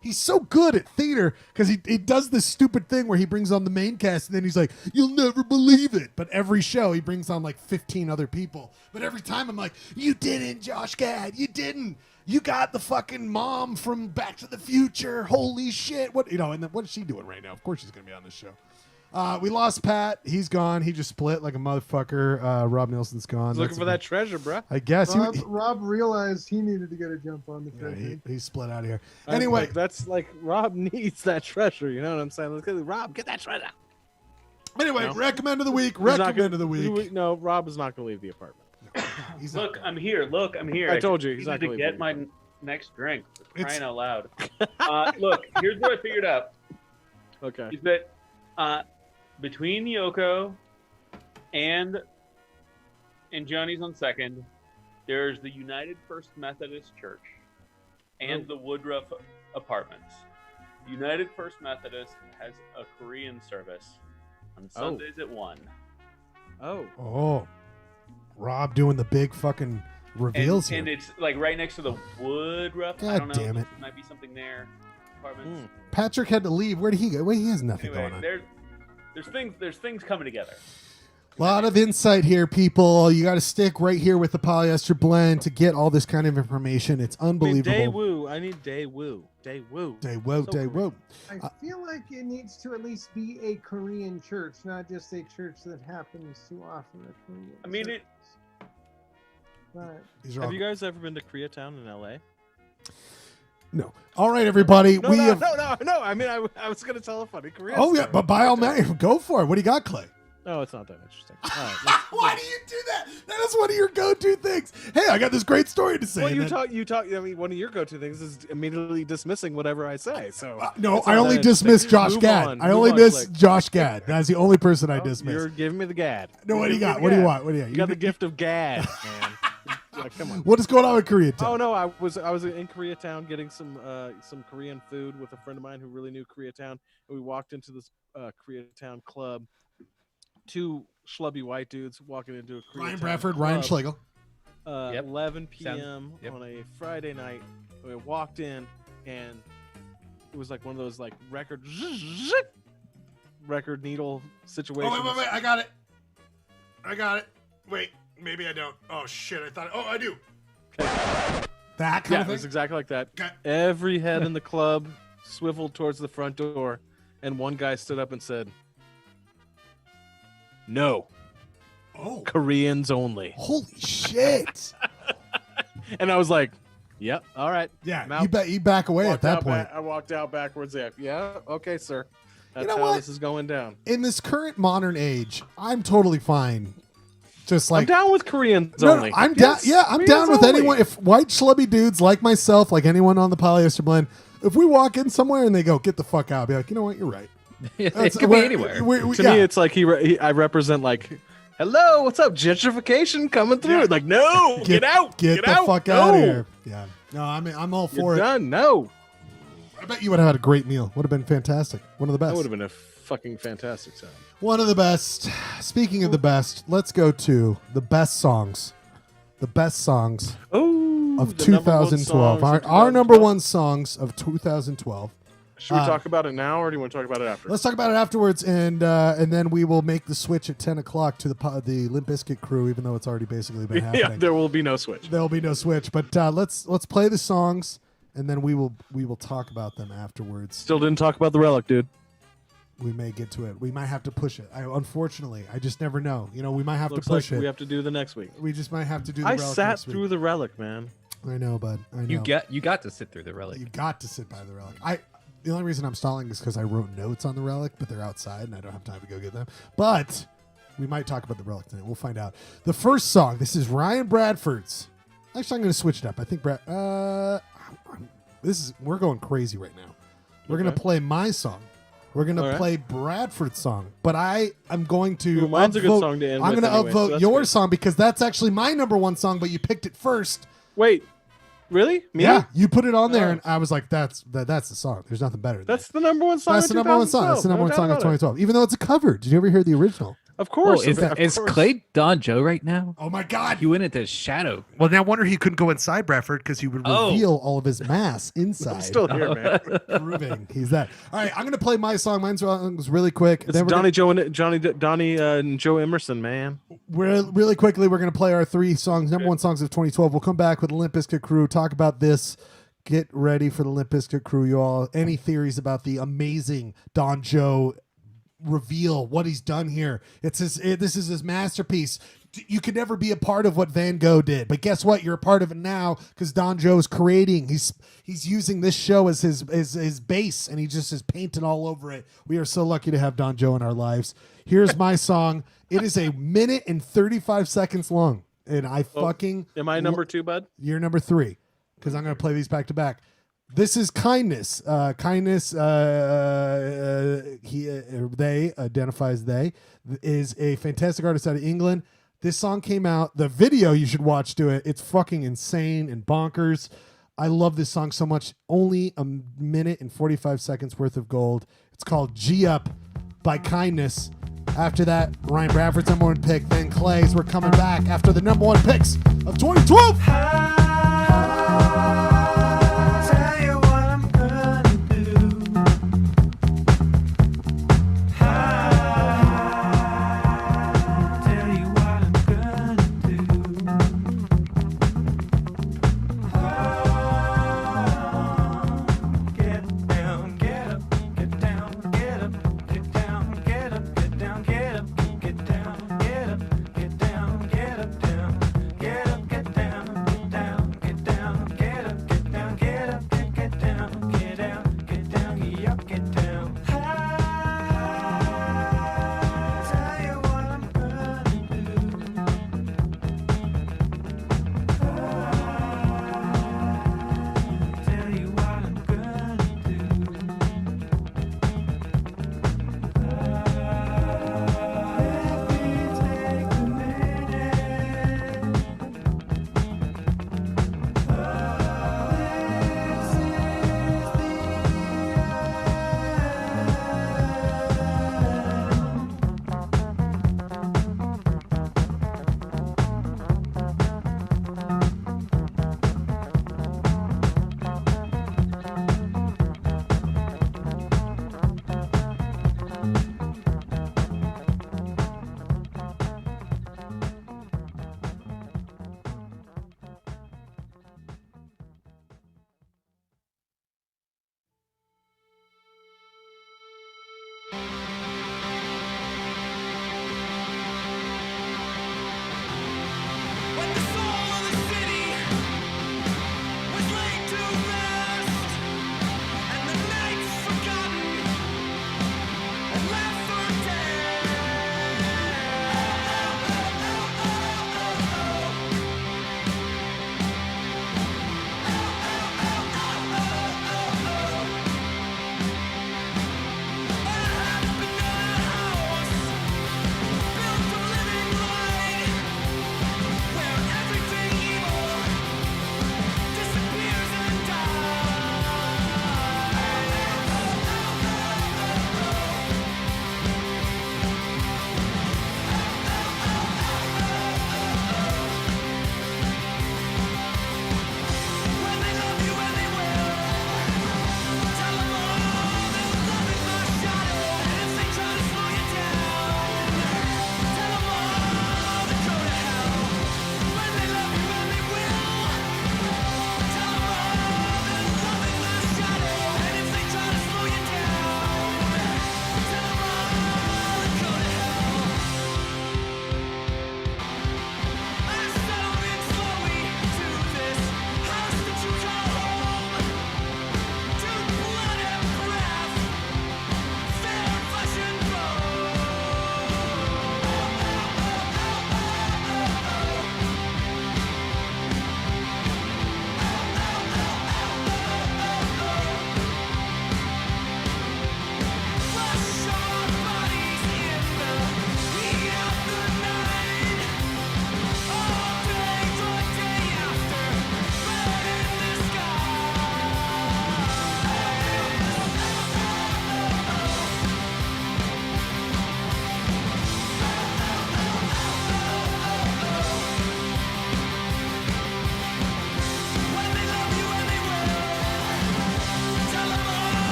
He's so good at theater because he does this stupid thing where he brings on the main cast and then he's like, you'll never believe it. But every show he brings on like 15 other people. But every time I'm like, you didn't, Josh Gad. You didn't. You got the fucking mom from Back to the Future. Holy shit. What, and then what is she doing right now? Of course she's going to be on this show. We lost Pat. He's gone. He just split like a motherfucker. Rob Nilsson's gone. He's looking for that treasure, bro. I guess. Rob realized he needed to get a jump on the treasure. He split out of here. Anyway. That's like Rob needs that treasure. You know what I'm saying? Let's get Rob, get that treasure. Anyway, No. recommend of the week. He's not Recommend of the week. No, Rob is not going to leave the apartment. Look, I'm here. Look, I'm here. I told you, he's He's not to gonna get leave my next drink. For crying out loud. Look, here's what I figured out. Okay. Is that between Yoko and Johnny's on Second, there's the United First Methodist Church and the Woodruff Apartments. United First Methodist has a Korean service on Sundays at 1. Oh. Rob doing the big fucking reveals and here. it's like right next to the Woodruff. I God don't know. damn it. There might be something there. Apartments. Patrick had to leave. Where did he go? Wait, he has nothing Anyway, going on. there's things coming together. A lot of insight here, people. You got to stick right here with the polyester blend to get all this kind of information. It's unbelievable. Daewoo. I need Daewoo. Daewoo. Daewoo. I feel like it needs to at least be a Korean church, not just a church that happens to offer a Korean. I mean, it. Right. Have you guys ever been to Koreatown in LA? No. All right, everybody. No. I mean, I was going to tell a funny Korean Oh, yeah, story. but by all means, go for it. What do you got, Clay? No, it's not that interesting. All right, Why do you do that? That is one of your go-to things. Hey, I got this great story to say. Well, and then- you talk. I mean, one of your go-to things is immediately dismissing whatever I say. So No, it's I not only that dismiss interesting. Josh Move Gad. on, I move only on, miss Click. Josh Gad. That's the only person I dismiss. You're giving me the Gad. No, what do you You're got? giving What me do you the want? What do you got? You got the gift of Gad, man. Like, come on. What is going on with Koreatown? Oh no, I was in Koreatown getting some Korean food with a friend of mine who really knew Koreatown, and we walked into this Koreatown club. Two schlubby white dudes walking into a Koreatown Ryan Bradford, club, Ryan Schlegel. 11 p.m. on a Friday night. We walked in, and it was like one of those like record needle situations. Oh, wait. I got it. Wait, maybe I don't. Oh, shit. I thought. Oh, I do. That kind Yeah, of it was thing? exactly like that. Okay. Every head in the club swiveled towards the front door, and one guy stood up and said, "No, Koreans only." Holy shit! And I was like, "Yep, all right." Yeah, you back away at that point. I walked out backwards. Yeah, okay, sir. That's know how what? this is going down. In this current modern age, I'm totally fine. Just like I'm down with Koreans No, only. I'm down. Yes, Yeah, I'm Koreans down with only. anyone. If white schlubby dudes like myself, like anyone on the Polyester Blend, if we walk in somewhere and they go, "Get the fuck out," I'll be like, you know what, you're right. It That's- could be we're- anywhere. To me, it's like I represent like, hello, what's up, gentrification coming through? Like, no, get out, Get the out, fuck no. out of here. Yeah, no, I'm all for You're it. done. No, I bet you would have had a great meal. Would have been fantastic. One of the that best. would have been a fucking fantastic time. One of the best. Speaking of the best, let's go to the best songs. The best songs of the number one 2012. songs of Our number one songs of 2012. Should we talk about it now, or do you want to talk about it after? Let's talk about it afterwards, and then we will make the switch at 10 o'clock to the Limp Bizkit crew, even though it's already basically been happening. Yeah, there will be no switch. There will be no switch, but let's play the songs, and then we will talk about them afterwards. Still didn't talk about the relic, dude. We may get to it. We might have to push it. Unfortunately, I just never know. You know, we might have Looks to push like it. we have to do the next week. We just might have to do the I relic sat next through week. the relic, man. I know, bud. I know. You got to sit through the relic. You got to sit by the relic. The only reason I'm stalling is because I wrote notes on the relic, but they're outside and I don't have time to go get them. But we might talk about the relic tonight. We'll find out. The first song. This is Ryan Bradford's. Actually, I'm going to switch it up. I think we're going crazy right now. We're going to play my song. We're going to play Bradford's song, but I'm going to. Ooh, mine's a good upvote- song to end I'm with going to anyway, so upvote that's your good. song because that's actually my number one song, but you picked it first. Wait, really? Me? Yeah, you put it on there, Oh. and I was like, "That's the song. There's nothing better." Than That's the number one song. That's of the number one song. That's the 2012, number no one song doubt of about it. 2012. Even though it's a cover. Did you ever hear the original? Of course. Is Clay Don Joe right now? Oh my God! He went into shadow. Well, now wonder he couldn't go inside Bradford because he would Oh. reveal all of his mass inside. I'm still here, man. Proving he's that. All right, I'm gonna play my song. Mine's really quick. It's Then we're Donnie and Joe Emerson, man. really quickly, we're gonna play our three songs, number one songs of 2012. We'll come back with the Limp Bizkit crew, talk about this. Get ready for the Limp Bizkit crew, you all. Any theories about the amazing Don Joe reveal, what he's done here? This is his masterpiece. You could never be a part of what Van Gogh did, but guess what? You're a part of it now because Don Joe's creating. He's using this show as his base, and he just is painting all over it. We are so lucky to have Don Joe in our lives. Here's my song. It is 1 minute and 35 seconds long, and I fucking. Am I number two, bud? You're number 3 because I'm going to play these back to back. This is Kindness. Kindness, they identifies they, is a fantastic artist out of England. This song came out. The video you should watch to it. It's fucking insane and bonkers. I love this song so much. Only 1 minute and 45 seconds worth of gold. It's called G Up by Kindness. After that, Ryan Bradford's number one pick, then Clay's. We're coming back after the number one picks of 2012. Tell you what I'm gonna do. Tell you what I'm gonna do. Get down, get up, get down, get up, get down, get up, get down, get up, get down, get up, get down, get up, down, get up, get down, down.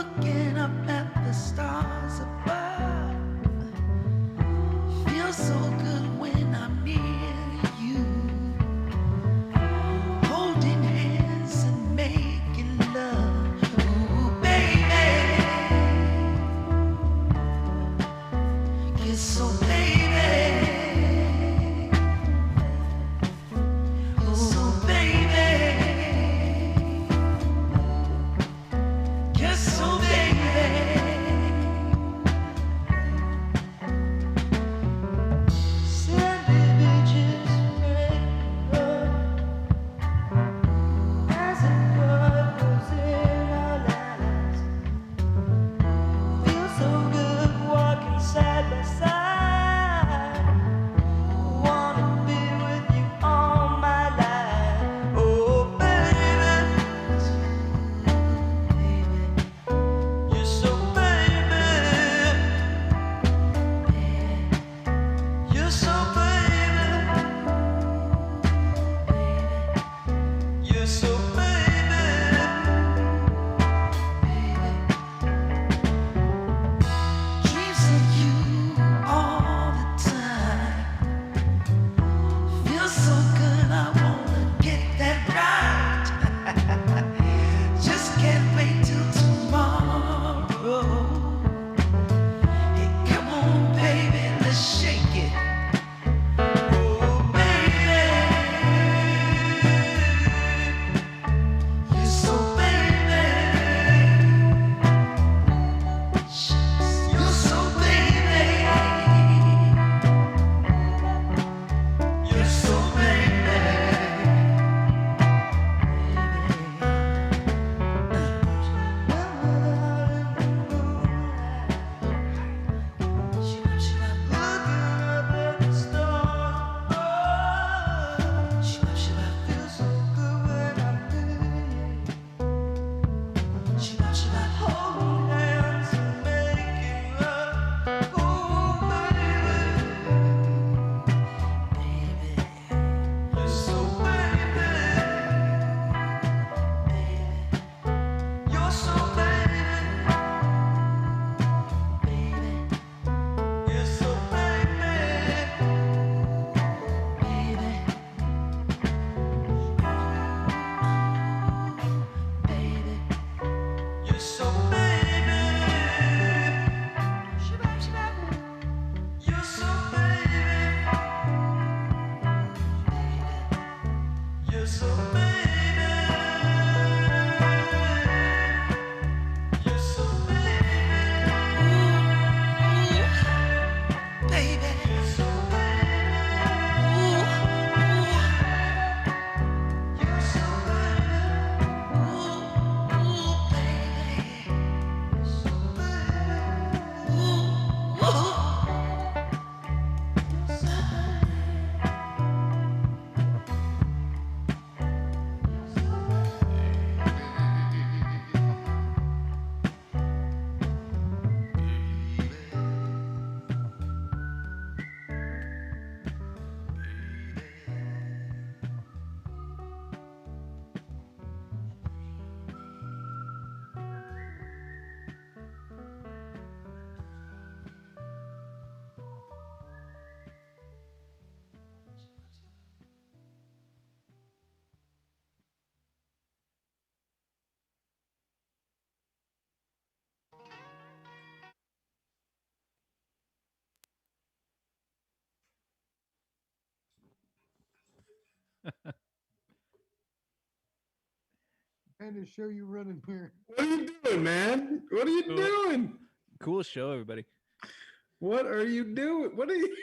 looking up at the stars above. Feels so good when I'm near you, holding hands and making love. Ooh, baby, kiss so baby, so baby, kiss so baby. Sandy beaches break as the blood goes in our lives. Feels so good walking side by side. Wanna be with you all my life. Oh baby, you're so baby, you're so baby, you're so baby. Dreams of you all the time. Feels so good, I wanna get that right. Just can't wait till tomorrow. Hey, come on, baby, let's shake it. Oh, baby, you're so baby, you're so baby, you're so baby. You're so baby, you're so baby, baby, baby, you're so baby, you're so baby, you're so baby, you're so baby, you're so you're so Trying to show you running here. What are you doing, man? What are you doing? Cool show, everybody. What are you doing? What are you?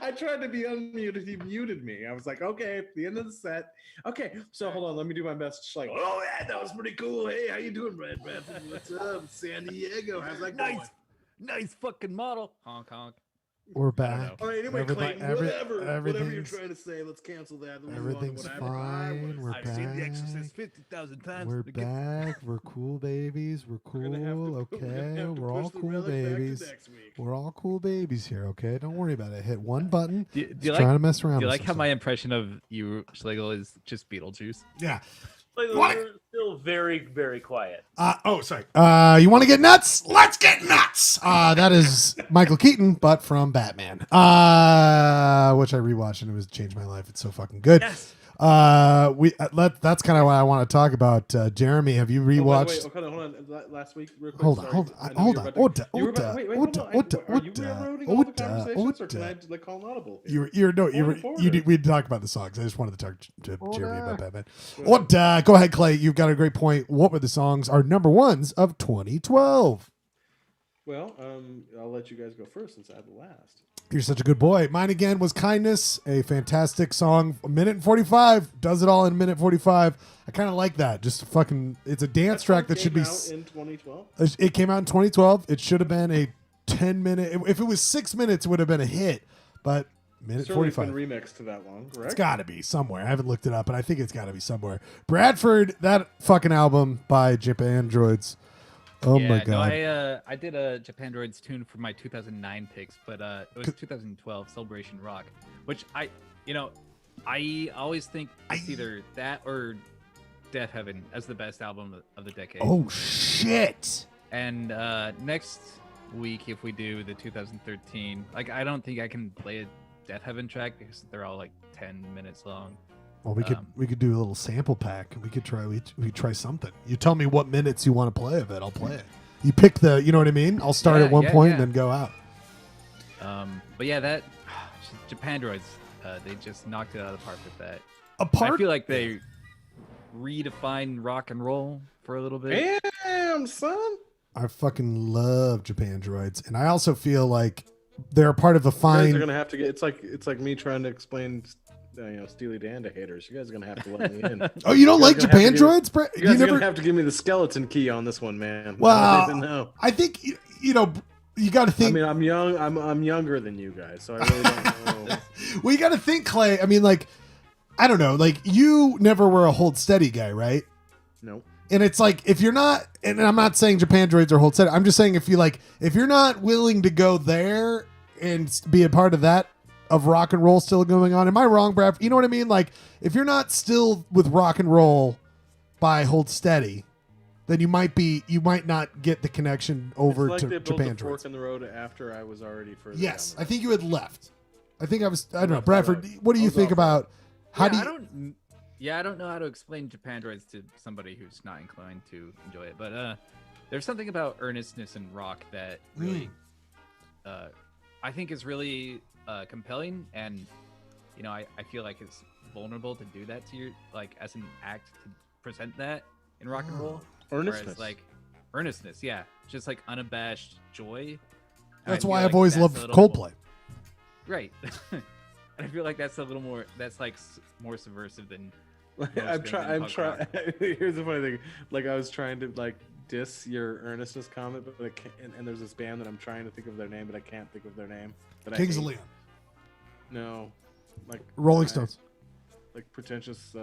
I tried to be unmuted. He muted me. I was like, okay, at the end of the set. Okay, so hold on. Let me do my best. Just like, oh yeah, that was pretty cool. Hey, how you doing, Brad? What's up, San Diego? How's that going? Nice fucking model. Honk honk. We're back. All right, anyway, Everybody- Clayton, whatever you're everything's- trying to say, let's cancel that. Move on to Everything's whatever. fine. We're I've seen The back. Exorcist 50,000 times. We're back. We're cool babies. We're cool. gonna have to Okay. We're all push the cool relic back to babies. next week. We're all cool babies here. Okay. Don't worry about it. Hit one button. Do you Just trying to mess around. Do you with like some how stuff. my impression of you, Schlegel, is just Beetlejuice? Yeah. Like, we're still very, very quiet. Sorry. You want to get nuts? Let's get nuts. That is Michael Keaton, but from Batman. Which I rewatched and it was changed my life. It's so fucking good. Yes. That's kind of what I want to talk about. Jeremy, have you rewatched? Hold on. Last week, real quick. Hold on. Are you railroading all the conversations, or can I like call an audible? We talked about the songs. I just wanted to talk to Jeremy about Batman. Go ahead, Clay. You've got a great point. What were the songs? Our number ones of 2012. Well, I'll let you guys go first since I have the last. You're such a good boy. Mine again was Kindness, a fantastic song. A minute and 45. Does it all in a minute 45. I kind of like that. Just fucking, it's a dance track that should be. Out in 2012? It came out in 2012. It should have been a 10-minute. If it was 6 minutes, it would have been a hit. But minute 45. It's been remixed to that long, correct? It's got to be somewhere. I haven't looked it up, but I think it's got to be somewhere. Bradford, that fucking album by Japandroids. Oh yeah, my god! No, I did a Japandroids tune for my 2009 picks, but it was 2012 Celebration Rock, which I always think it's either that or Death Heaven as the best album of the decade. Oh shit! And next week, if we do the 2013, like I don't think I can play a Death Heaven track because they're all like 10 minutes long. Well, we could do a little sample pack. We could try something. You tell me what minutes you want to play of it. I'll play it. You pick you know what I mean? I'll start at one point and then go out. But yeah, that Japandroids, they just knocked it out of the park with that. I feel like they redefined rock and roll for a little bit. Damn, son. I fucking love Japandroids, and I also feel like they're a part of a fine. You guys are gonna have to get. It's like me trying to explain. Steely Dan to haters. You guys are gonna have to let me in. Oh, you don't like Japandroids, Brett? You guys are gonna have to give me the skeleton key on this one, man. Well, I think you got to think. I mean, I'm young. I'm younger than you guys, so I really don't know. Well, you got to think, Clay. I mean, like, I don't know. Like, you never were a Hold Steady guy, right? No. And it's like, if you're not, and I'm not saying Japandroids or Hold Steady. I'm just saying if you're not willing to go there and be a part of that. Of rock and roll still going on. Am I wrong, Brad? You know what I mean? Like, if you're not still with rock and roll by Hold Steady, then you might not get the connection over it's like to they built a fork Japandroids. in the road after I was already further. Yes, down I think you had left. I don't know, Bradford. What do you think about how do you? I don't know how to explain Japandroids to somebody who's not inclined to enjoy it, but there's something about earnestness in rock that really, I think is really compelling, and I feel like it's vulnerable to do that to your as an act to present that in rock and roll. Earnestness. Whereas, earnestness, yeah, just unabashed joy. That's why I've always loved Coldplay. Right. I feel like that's a little more. That's more subversive than. I'm trying. Here's the funny thing. I was trying to diss your earnestness comment, but I can't, and there's this band that I'm trying to think of their name, but I can't think of their name. Kings of Leon. No, Rolling Stones. Pretentious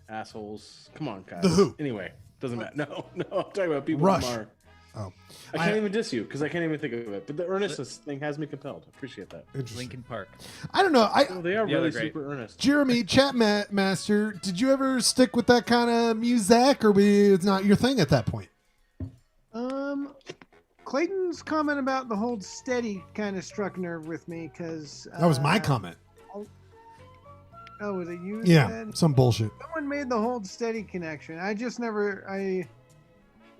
assholes. Come on, guys. The Who. Anyway, doesn't matter. No, I'm talking about people Rush. from our. Oh, I can't even diss you because I can't even think of it. But the earnestness thing has me compelled. I appreciate that. Linkin Park. I don't know. They are really super earnest. Jeremy, Chat Master, did you ever stick with that kind of music, or it's not your thing at that point? Clayton's comment about the Hold Steady kind of struck nerve with me because That was my comment. Oh, was it you? Yeah, said? some bullshit. Someone made the Hold Steady connection. I just never, I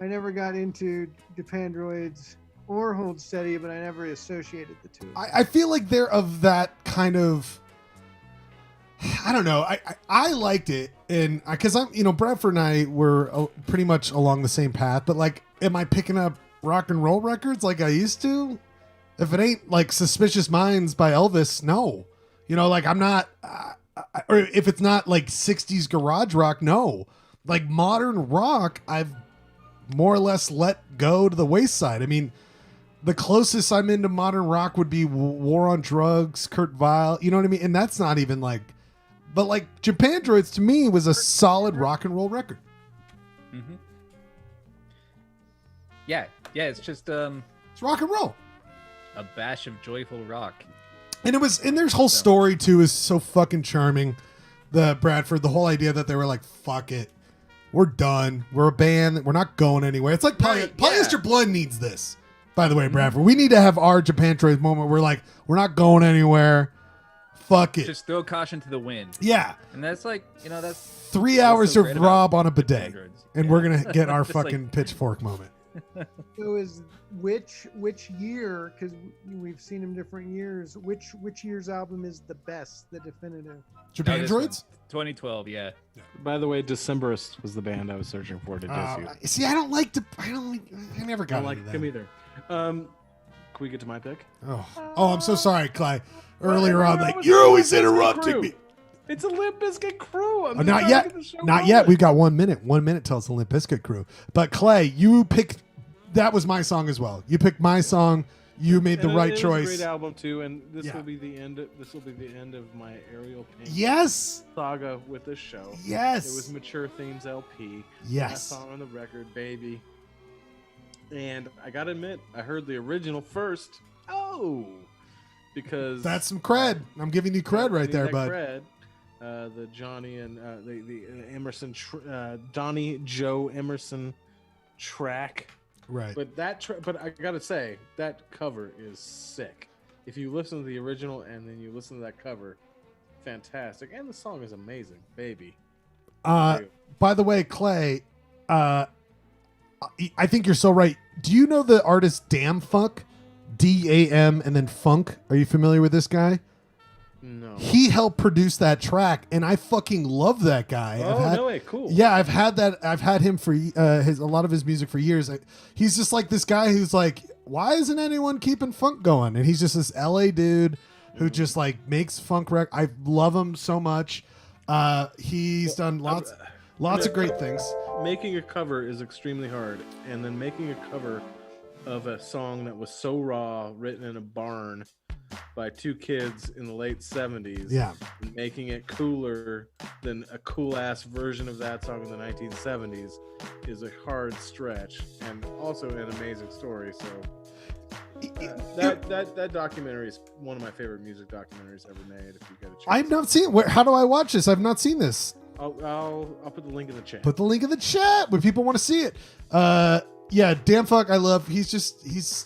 never got into Japandroids or Hold Steady, but I never associated the two. I feel like they're of that kind of. I don't know. I liked it, and because I'm, Bradford and I were pretty much along the same path. But am I picking up rock and roll records like I used to? If it ain't Suspicious Minds by Elvis, no. I'm not. Or if it's not 60s garage rock, no. Modern rock, I've more or less let go to the wayside. I mean, the closest I'm into modern rock would be War on Drugs, Kurt Weill. You know what I mean? And that's not even but Japandroids to me was a solid rock and roll record. Mm-hmm. Yeah, it's just it's rock and roll. A bash of joyful rock. And their whole story too is so fucking charming. The Bradford, the whole idea that they were fuck it. we're done. We're a band. We're not going anywhere. It's like Polyester Blood needs this. By the way, Bradford, we need to have our Japan Droids moment. We're like, we're not going anywhere. Fuck it. Just throw caution to the wind. Yeah. And that's like, that's 3 hours so of great Rob about on a bidet, Androids. and we're gonna get our Just like- fucking pitchfork moment. So is which year? Because we've seen him different years. Which year's album is the best? The definitive. Japan this one, Droids? 2012, yeah. By the way, Decemberists was the band I was searching for to diss you. See, I never got I don't like into him that. either. Can we get to my pick? Oh, I'm so sorry, Clay. Earlier on, like, you're always interrupting me. It's a Limp Bizkit crew. I'm just Not trying to yet. get the show Not rolling. yet. We've got 1 minute. 1 minute till it's the Limp Bizkit crew. But Clay, you picked. That was my song as well. You picked my song. You made the And right it is choice. a great album too, and this Yeah. will be the end. This will be the end of my Ariel Pink Yes. saga with this show. Yes. It was Mature Themes LP. Yes. Last song on the record, baby. And I gotta admit, I heard the original first. Oh, because That's some cred. I'm giving you cred I right need there, that bud. cred. The Johnny and the Emerson, Donnie Joe Emerson track. Right. But but I gotta say that cover is sick. If you listen to the original and then you listen to that cover, fantastic. And the song is amazing, baby. By the way, Clay, I think you're so right. Do you know the artist Damn Funk? DAM and then Funk. Are you familiar with this guy? No. He helped produce that track, and I fucking love that guy. Oh, no way, cool. Yeah, I've had that. I've had him for a lot of his music for years. He's just like this guy who's like, why isn't anyone keeping funk going? And he's just this LA dude who just like makes funk rec. I love him so much. He's done lots of great things. Making a cover is extremely hard, and then making a cover of a song that was so raw, written in a barn by two kids in the late 70s, Yeah. and making it cooler than a cool ass version of that song in the 1970s is a hard stretch, and also an amazing story. So that documentary is one of my favorite music documentaries ever made. If you get a chance, I've not seen it. How do I watch this? I've not seen this. I'll put the link in the chat. Put the link in the chat when people want to see it. Yeah, Damn Fuck, I love.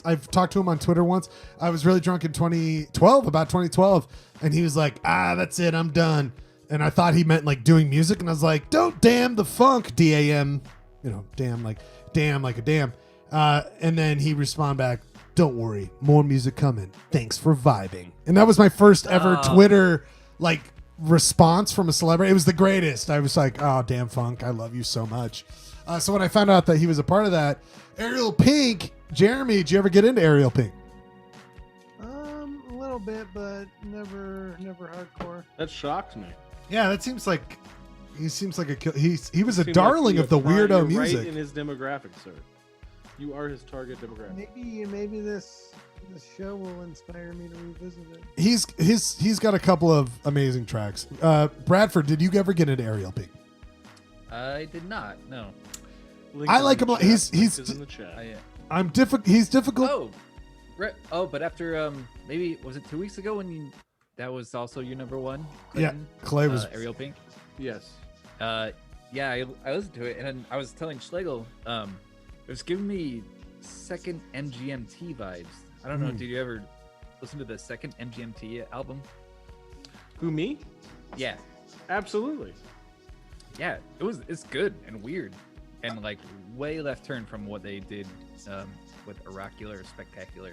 I've talked to him on Twitter once. I was really drunk in 2012, and he was like, that's it, I'm done. And I thought he meant like doing music, and I was like, don't damn the funk, DAM, damn like a damn. And then he responded back, don't worry, more music coming. Thanks for vibing. And that was my first ever Twitter like response from a celebrity. It was the greatest. I was like, oh, Damn Funk, I love you so much. So when I found out that he was a part of that, Ariel Pink, Jeremy, did you ever get into Ariel Pink? A little bit, but never hardcore. That shocks me. Yeah, that seems like he seems like he was a Seems darling like of the you're weirdo right music. in his demographic, sir. You are his target demographic. Maybe this show will inspire me to revisit it. He's got a couple of amazing tracks. Bradford, did you ever get into Ariel Pink? I did not. No. I like him. He's Link is in the chat. I'm difficult. He's difficult. Oh, right. Oh, but after maybe was it 2 weeks ago when that was also your number one? Clayton? Yeah, Clay was Ariel Pink. Yes. Yeah, I listened to it, and then I was telling Schlegel, it was giving me second MGMT vibes. I don't know. Did you ever listen to the second MGMT album? Who, me? Yeah. Absolutely. Yeah, it's good and weird, and like way left turn from what they did with Oracular or Spectacular.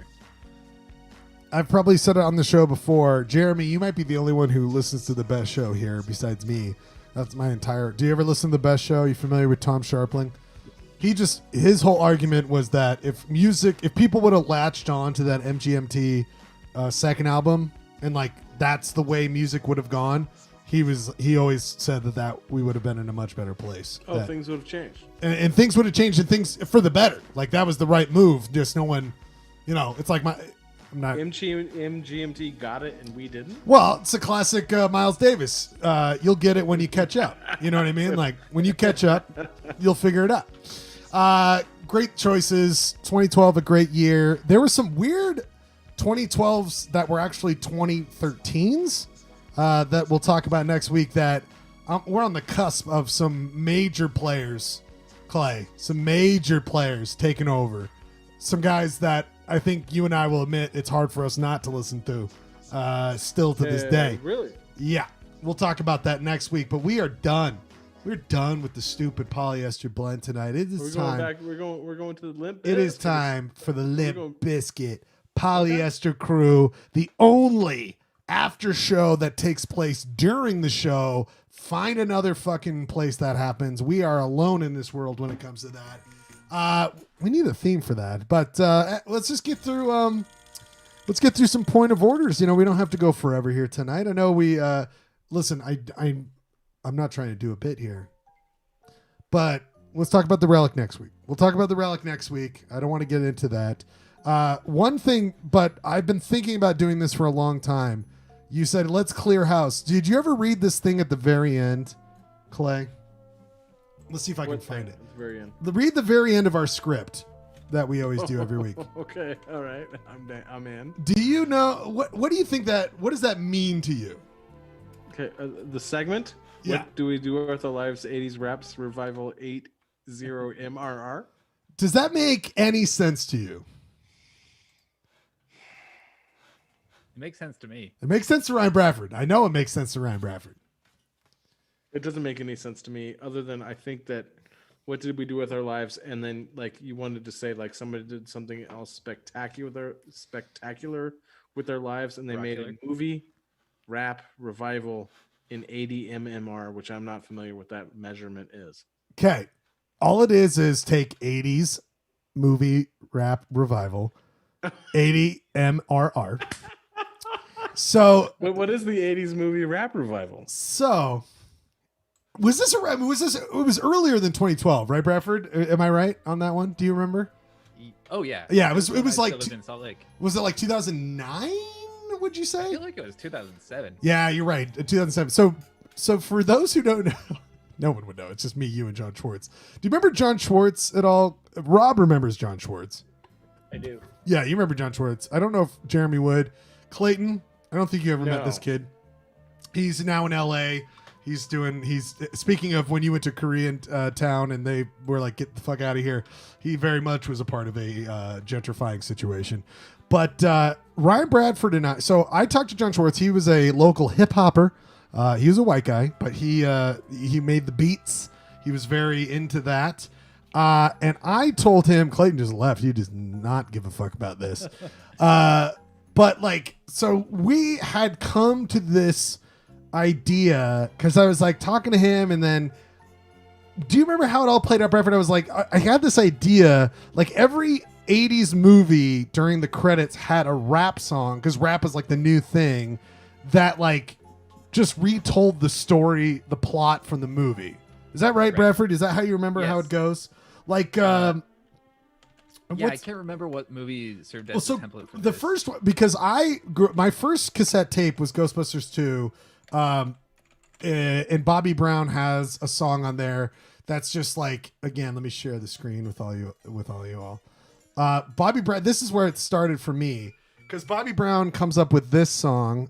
I've probably said it on the show before. Jeremy, you might be the only one who listens to the best show here besides me. That's my entire. Do you ever listen to the best show? Are you familiar with Tom Sharpling? His whole argument was that if people would have latched on to that MGMT second album, and like that's the way music would have gone, he always said that we would have been in a much better place. Oh, things would have changed. And things would have changed, and things for the better. Like that was the right move. Just no one, it's like I'm not. MGMT got it and we didn't. Well, it's a classic Miles Davis. You'll get it when you catch up. You know what I mean? Like when you catch up, you'll figure it out. Great choices. 2012, a great year. There were some weird 2012s that were actually 2013s that we'll talk about next week that we're on the cusp of some major players, Clay. Some major players taking over. Some guys that I think you and I will admit it's hard for us not to listen to, still to this day. Really? Yeah, we'll talk about that next week. But we are done. We're done with the stupid polyester blend tonight. It is time. We're going to the Limp. It is time for the Limp Biscuit Polyester Crew, the only after show that takes place during the show. Find another fucking place that happens. We are alone in this world when it comes to that. We need a theme for that, but let's just get through. Let's get through some point of orders. You know, we don't have to go forever here tonight. I know we listen. I'm not trying to do a bit here, but let's talk about the relic next week. We'll talk about the relic next week. I don't want to get into that. One thing, but I've been thinking about doing this for a long time. You said, let's clear house. Did you ever read this thing at the very end, Clay? Let's see if I can find it. At the very end. Read the very end of our script that we always do every week. Okay. All right. I'm in. Do you know, what do you think what does that mean to you? Okay. The segment? Yeah. What do we do with our lives? 80s Raps Revival 80 MRR? Does that make any sense to you? It makes sense to me. It makes sense to Ryan Bradford. I know it makes sense to Ryan Bradford. It doesn't make any sense to me, other than I think that what did we do with our lives? And then like you wanted to say like somebody did something else spectacular with their lives, and they made a movie rap revival in 80 MMR, which I'm not familiar with that measurement is. Okay. All it is take 80s movie rap revival, 80 MRR. So what is the 80s movie rap revival? So was this it was earlier than 2012, right, Bradford? Am I right on that one? Do you remember? Oh yeah. Yeah, it was like in Salt Lake. Was it like 2009? Would you say? I feel like it was 2007. Yeah, you're right. 2007. So for those who don't know, no one would know. It's just me, you, and John Schwartz. Do you remember John Schwartz at all? Rob remembers John Schwartz. I do. Yeah, you remember John Schwartz. I don't know if Jeremy would. Clayton, I don't think you ever met this kid. He's now in LA. He's speaking of when you went to Korean town and they were like, get the fuck out of here. He very much was a part of a gentrifying situation. But Ryan Bradford and I talked to John Schwartz. He was a local hip hopper. He was a white guy, but he made the beats. He was very into that. And I told him, Clayton just left. He does not give a fuck about this. But like, so we had come to this idea because I was like talking to him, and then do you remember how it all played out, Bradford? I was like, I had this idea, like every 80s movie during the credits had a rap song, because rap is like the new thing that like just retold the story, the plot from the movie. Is that right, Bradford? Is that how you remember how it goes? Like, yeah, I can't remember what movie served as a template for the this. first one, because my first cassette tape was Ghostbusters 2, and Bobby Brown has a song on there that's just like, again, let me share the screen with all you all. Bobby Brown, this is where it started for me, because Bobby Brown comes up with this song,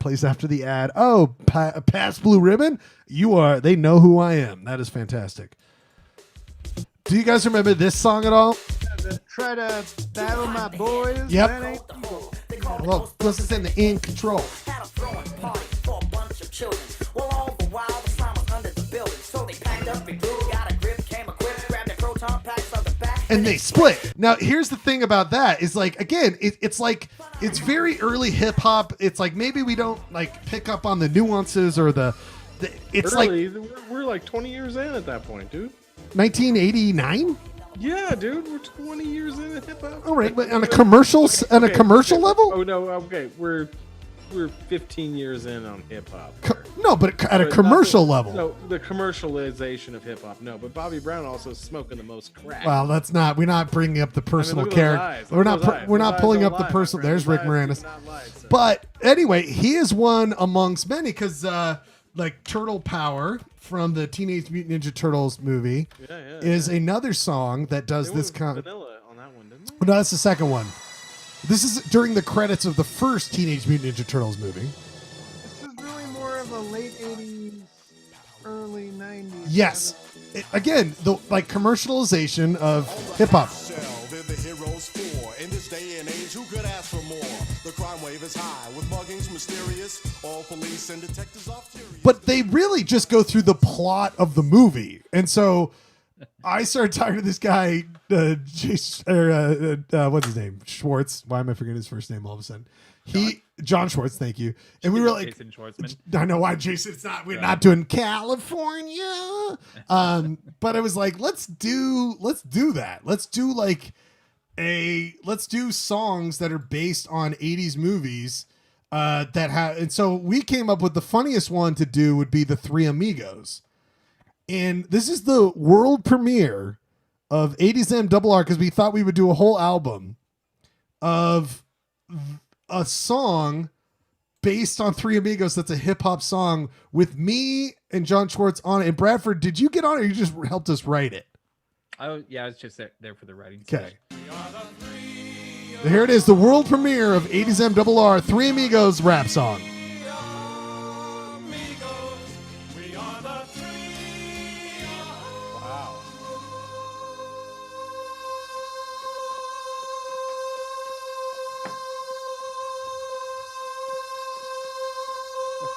plays after the ad. Oh, past Blue Ribbon, they know who I am. That is fantastic. Do you guys remember this song at all? Try to battle my boys. Yep. That ain't evil. Well, let's just in the In Control. And they split. Now, here's the thing about that is like, again, it's like, it's very early hip hop. It's like, maybe we don't like pick up on the nuances or it's early, like we're like 20 years in at that point, dude. 1989. Yeah, dude, we're 20 years in hip hop. All right, but on a commercial level? Oh no, okay, we're 15 years in on hip hop. No, but at a commercial level. No, the commercialization of hip hop. No, but Bobby Brown also smoking the most crack. Well, we're not bringing up the personal look at those character. eyes. We're Look at those eyes. we're Those not eyes pulling don't up the lie, my personal. friend. There's Those Rick eyes do Moranis. not lie, sir. But anyway, he is one amongst many because like Turtle Power from the Teenage Mutant Ninja Turtles movie is another song that does this kind of. Vanilla on that one, didn't they? No, that's the second one. This is during the credits of the first Teenage Mutant Ninja Turtles movie. This is really more of a late 80s early 90s. Yes. Again, the like commercialization of hip hop. They're the heroes for. In this day and age, who could ask for more? The crime wave is high, with muggings mysterious. All police and detectives are furious. But they really just go through the plot of the movie. And so I started talking to this guy, what's his name? Schwartz. Why am I forgetting his first name all of a sudden? John Schwartz, thank you. And we were like, Jason Schwartzman. I know why Jason. It's not. We're not doing California. But I was like, let's do that. Let's do songs that are based on 80s movies that have. And so we came up with the funniest one to do would be the Three Amigos, and this is the world premiere of 80s M Double R because we thought we would do a whole album of a song based on Three Amigos that's a hip-hop song with me and John Schwartz on it. And Bradford, did you get on it or you just helped us write it? I was just there for the writing. Okay. Here it is, the world premiere of 80s M Double R, Three Amigos rap song.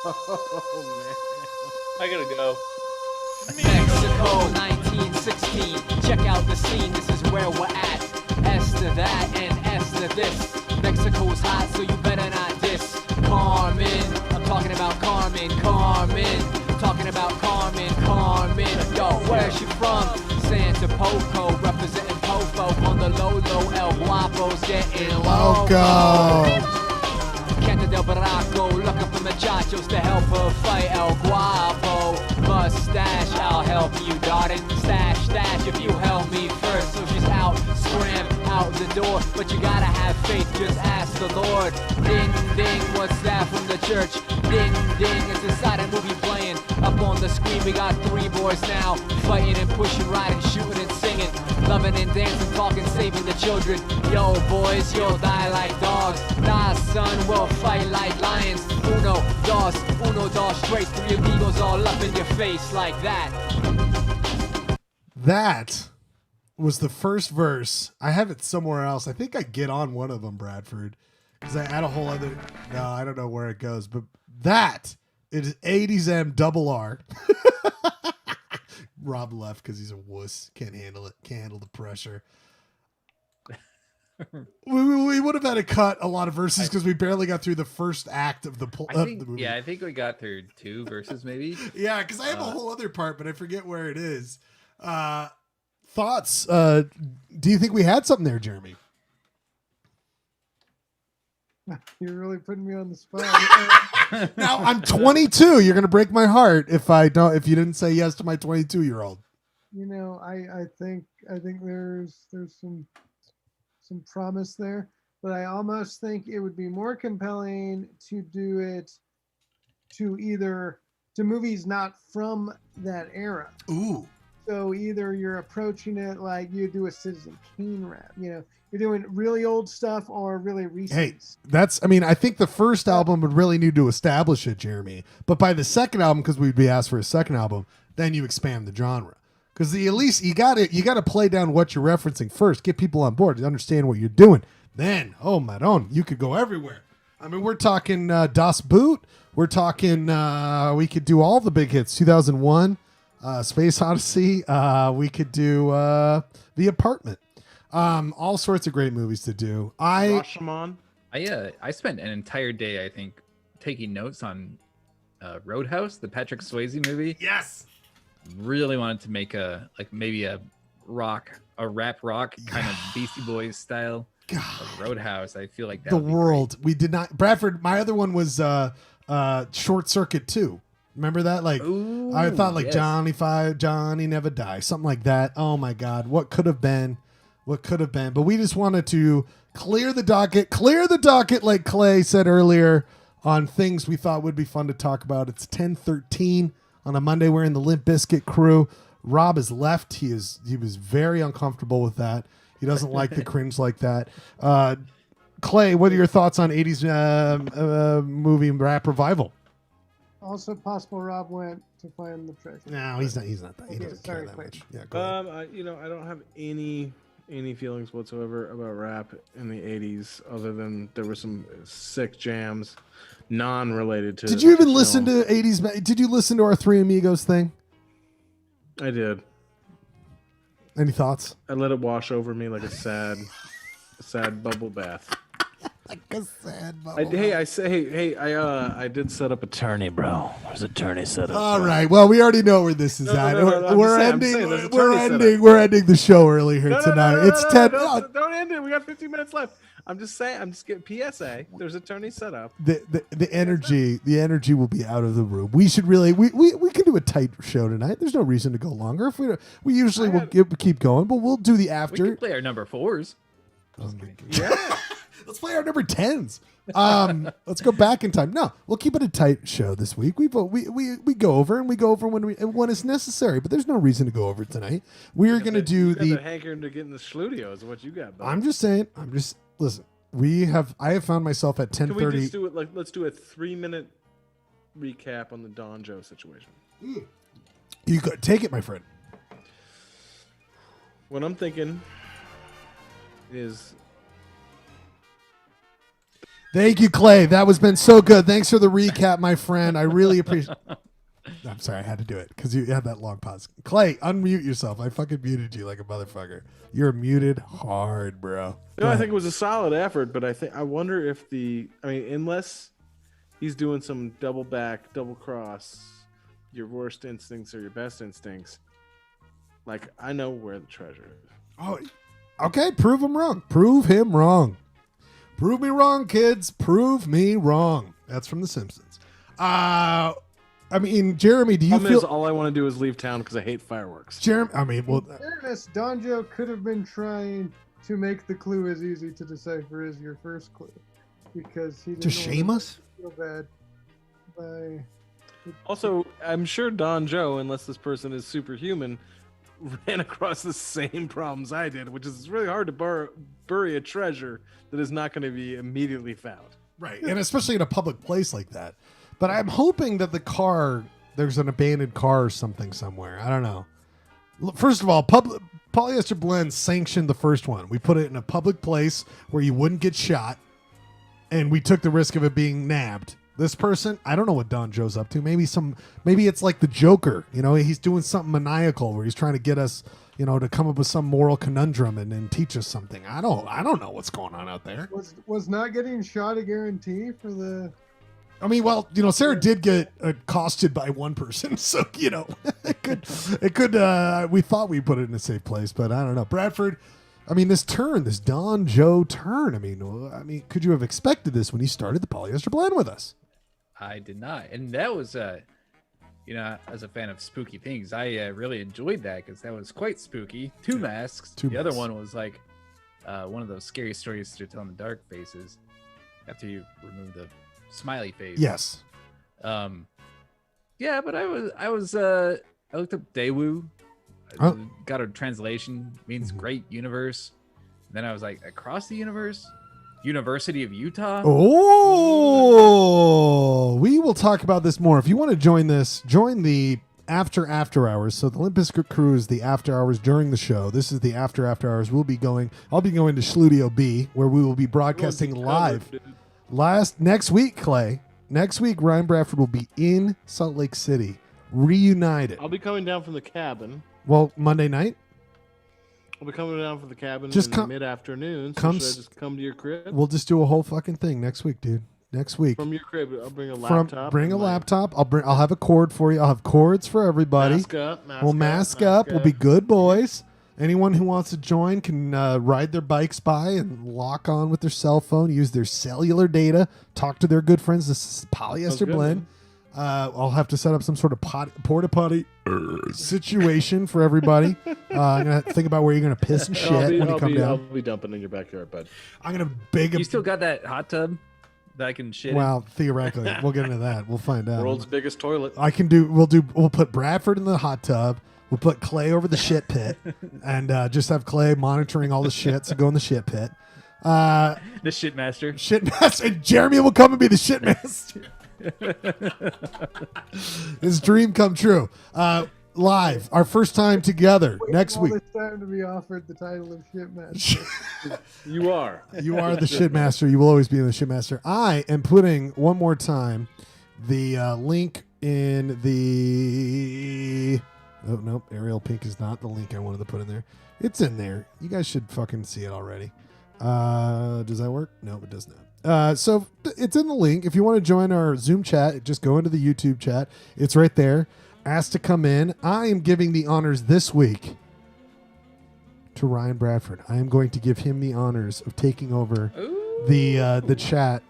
Oh man, I gotta go. Mexico 1916. Check out the scene, this is where we're at. S to that and S to this. Mexico's hot, so you better not diss. Carmen, I'm talking about Carmen. Talking about Carmen. Yo, where's she from? Santa Poco, representing Popo. On the low, El Guapo's getting Loco. Canta del Barraco, looking for muchachos to help her fight El Guapo. Mustache, I'll help you, darling. Stash, if you help me first. So she's out, scram out the door. But you gotta have faith, just ask the Lord. Ding, ding, what's that from the church? Ding, ding, it's a silent movie playing. Up on the screen, we got three boys now. Fighting and pushing, riding, shooting and singing. Loving and dancing, talking, saving the children. Yo, boys, you'll die like dogs. Nah, son, we'll fight like lions. Uno, dos, straight. Three amigos all up in your face like that. That was the first verse. I have it somewhere else. I think I get on one of them, Bradford, because I had a whole other. No, I don't know where it goes, but that is 80s M Double R. Rob left because he's a wuss. Can't handle it. Can't handle the pressure. We would have had to cut a lot of verses because we barely got through the first act of the movie. Yeah, I think we got through 2 verses maybe. Yeah, because I have a whole other part, but I forget where it is. Thoughts? Do you think we had something there, Jeremy? You're really putting me on the spot. Now I'm 22. You're gonna break my heart if you didn't say yes to my 22-year-old. You know, I think there's some promise there, but I almost think it would be more compelling to do it to movies not from that era. Ooh. So either you're approaching it like you do a Citizen Kane rap, you're doing really old stuff or really recent. Hey, I think the first album would really need to establish it, Jeremy. But by the second album, because we'd be asked for a second album, then you expand the genre. Because at least you got to play down what you're referencing first, get people on board to understand what you're doing. Then, oh my own, you could go everywhere. I mean, we're talking Das Boot. We're talking we could do all the big hits. 2001, Space Odyssey. We could do The Apartment. All sorts of great movies to do. Rashomon. I spent an entire day, I think, taking notes on Roadhouse, the Patrick Swayze movie. Yes. Really wanted to make maybe a rap rock kind of Beastie Boys style of Roadhouse. I feel like that The would be World. We did not. Bradford. My other one was Short Circuit 2. Remember that? I thought yes. Johnny Never Dies, something like that. Oh my God, what could have been? But we just wanted to clear the docket, like Clay said earlier, on things we thought would be fun to talk about. It's 10:13 on a Monday. We're in the Limp Bizkit crew. Rob has left. He was very uncomfortable with that. He doesn't like the cringe like that. Clay, what are your thoughts on 80s movie rap revival? Also possible Rob went to find the treasure. No, he's not. He's not that. He Okay, doesn't care sorry, that Clay. much. Yeah, go ahead. I don't have any feelings whatsoever about rap in the 80s, other than there were some sick jams, non-related to. Did you even to listen film. to 80s? Did you listen to our Three Amigos thing? I did. Any thoughts? I let it wash over me like a sad bubble bath. Like a sad I did set up attorney, bro. There's attorney set up. All right. Well, we already know where this is at. I'm We're just ending. saying, there's We're attorney set ending. up. We're ending the show early here tonight. It's 10. Don't end it. We got 15 minutes left. I'm just saying. I'm just getting PSA. There's attorney set up. The energy will be out of the room. We should really we can do a tight show tonight. There's no reason to go longer. If we usually will keep going, but we'll do the We after. can play our number 4s. Yeah. Let's play our number 10s. Let's go back in time. No, we'll keep it a tight show this week. We go over when it's necessary, but there's no reason to go over tonight. We're gonna do You got the. the hankering to get in the studio is what you got. Bud. I'm just saying. Listen. I have found myself at Can we 10:30. just do it like let's do a 3-minute recap on the Don Joe situation. You could take it, my friend. What I'm thinking is. Thank you, Clay. That was been so good. Thanks for the recap, my friend. I really appreciate. I'm sorry, I had to do it because you had that long pause. Clay, unmute yourself. I fucking muted you like a motherfucker. You're muted hard, bro. No, I think it was a solid effort, but I wonder if unless he's doing some double cross, your worst instincts or your best instincts. Like I know where the treasure is. Oh, okay. Prove him wrong. Prove him wrong. Prove me wrong, kids. Prove me wrong. That's from The Simpsons. Jeremy, do you Problem is, feel? all I want to do is leave town because I hate fireworks. Jeremy, In fairness, Donjo could have been trying to make the clue as easy to decipher as your first clue, because he didn't To shame want us? to feel bad by. Also, I'm sure Don Joe, unless this person is superhuman, ran across the same problems I did, which is it's really hard to bury a treasure that is not going to be immediately found. Right, and especially in a public place like that. But I'm hoping that there's an abandoned car or something somewhere. I don't know. First of all, Polyester Blend sanctioned the first one. We put it in a public place where you wouldn't get shot, and we took the risk of it being nabbed. This person, I don't know what Don Joe's up to. Maybe it's like the Joker. He's doing something maniacal where he's trying to get us, to come up with some moral conundrum and teach us something. I don't know what's going on out there. Was not getting shot a guarantee for the? Sarah did get accosted by one person, so it could. We thought we put it in a safe place, but I don't know. Bradford, this Don Joe turn. Could you have expected this when you started the Polyester Blend with us? I did not, and that was as a fan of spooky things, I really enjoyed that because that was quite spooky. Two masks. The other one was like one of those scary stories to tell in the dark faces after you remove the smiley face. Yes. Yeah, but I looked up Daewoo. Got a translation, means great universe. Then I was like, across the universe? University of Utah? Oh, we will talk about this more. If you want to join the after hours. So the Olympus crew is the after hours during the show. This is the after hours. I'll be going to Schludio B, where we will be broadcasting live. Next week, Clay. Next week, Ryan Bradford will be in Salt Lake City, reunited. I'll be coming down from the cabin. Well, Monday night. I'll be coming down from the cabin Just in mid-afternoon. So should I just come to your crib? We'll just do a whole fucking thing next week, dude. Next week. From your crib, I'll bring a laptop. Bring a laptop. I'll have a cord for you. I'll have cords for everybody. We'll mask up. We'll be good boys. Anyone who wants to join can ride their bikes by and lock on with their cell phone, use their cellular data, talk to their good friends. This is Polyester Blend. I'll have to set up some sort of porta potty situation for everybody. I'm gonna think about where you're gonna piss and shit when you come down. I'll be dumping in your backyard, bud. I'm gonna big. You still got that hot tub that I can shit in? Well, theoretically, we'll get into that. We'll find out. World's biggest toilet. We'll put Bradford in the hot tub. We'll put Clay over the shit pit, and just have Clay monitoring all the shit. So go in the shit pit. The shit master. And Jeremy will come and be the shit master. His dream come true. Live, our first time together next week. It's time to be offered the title of shitmaster. You are. You are the shitmaster. You will always be the shitmaster. I am putting one more time the link in the. Oh no, Ariel Pink is not the link I wanted to put in there. It's in there. You guys should fucking see it already. Does that work? No, it does not. So it's in the link. If you want to join our Zoom chat, just go into the YouTube chat. It's right there. Asked to come in. I am giving the honors this week to Ryan Bradford. I am going to give him the honors of taking over the chat.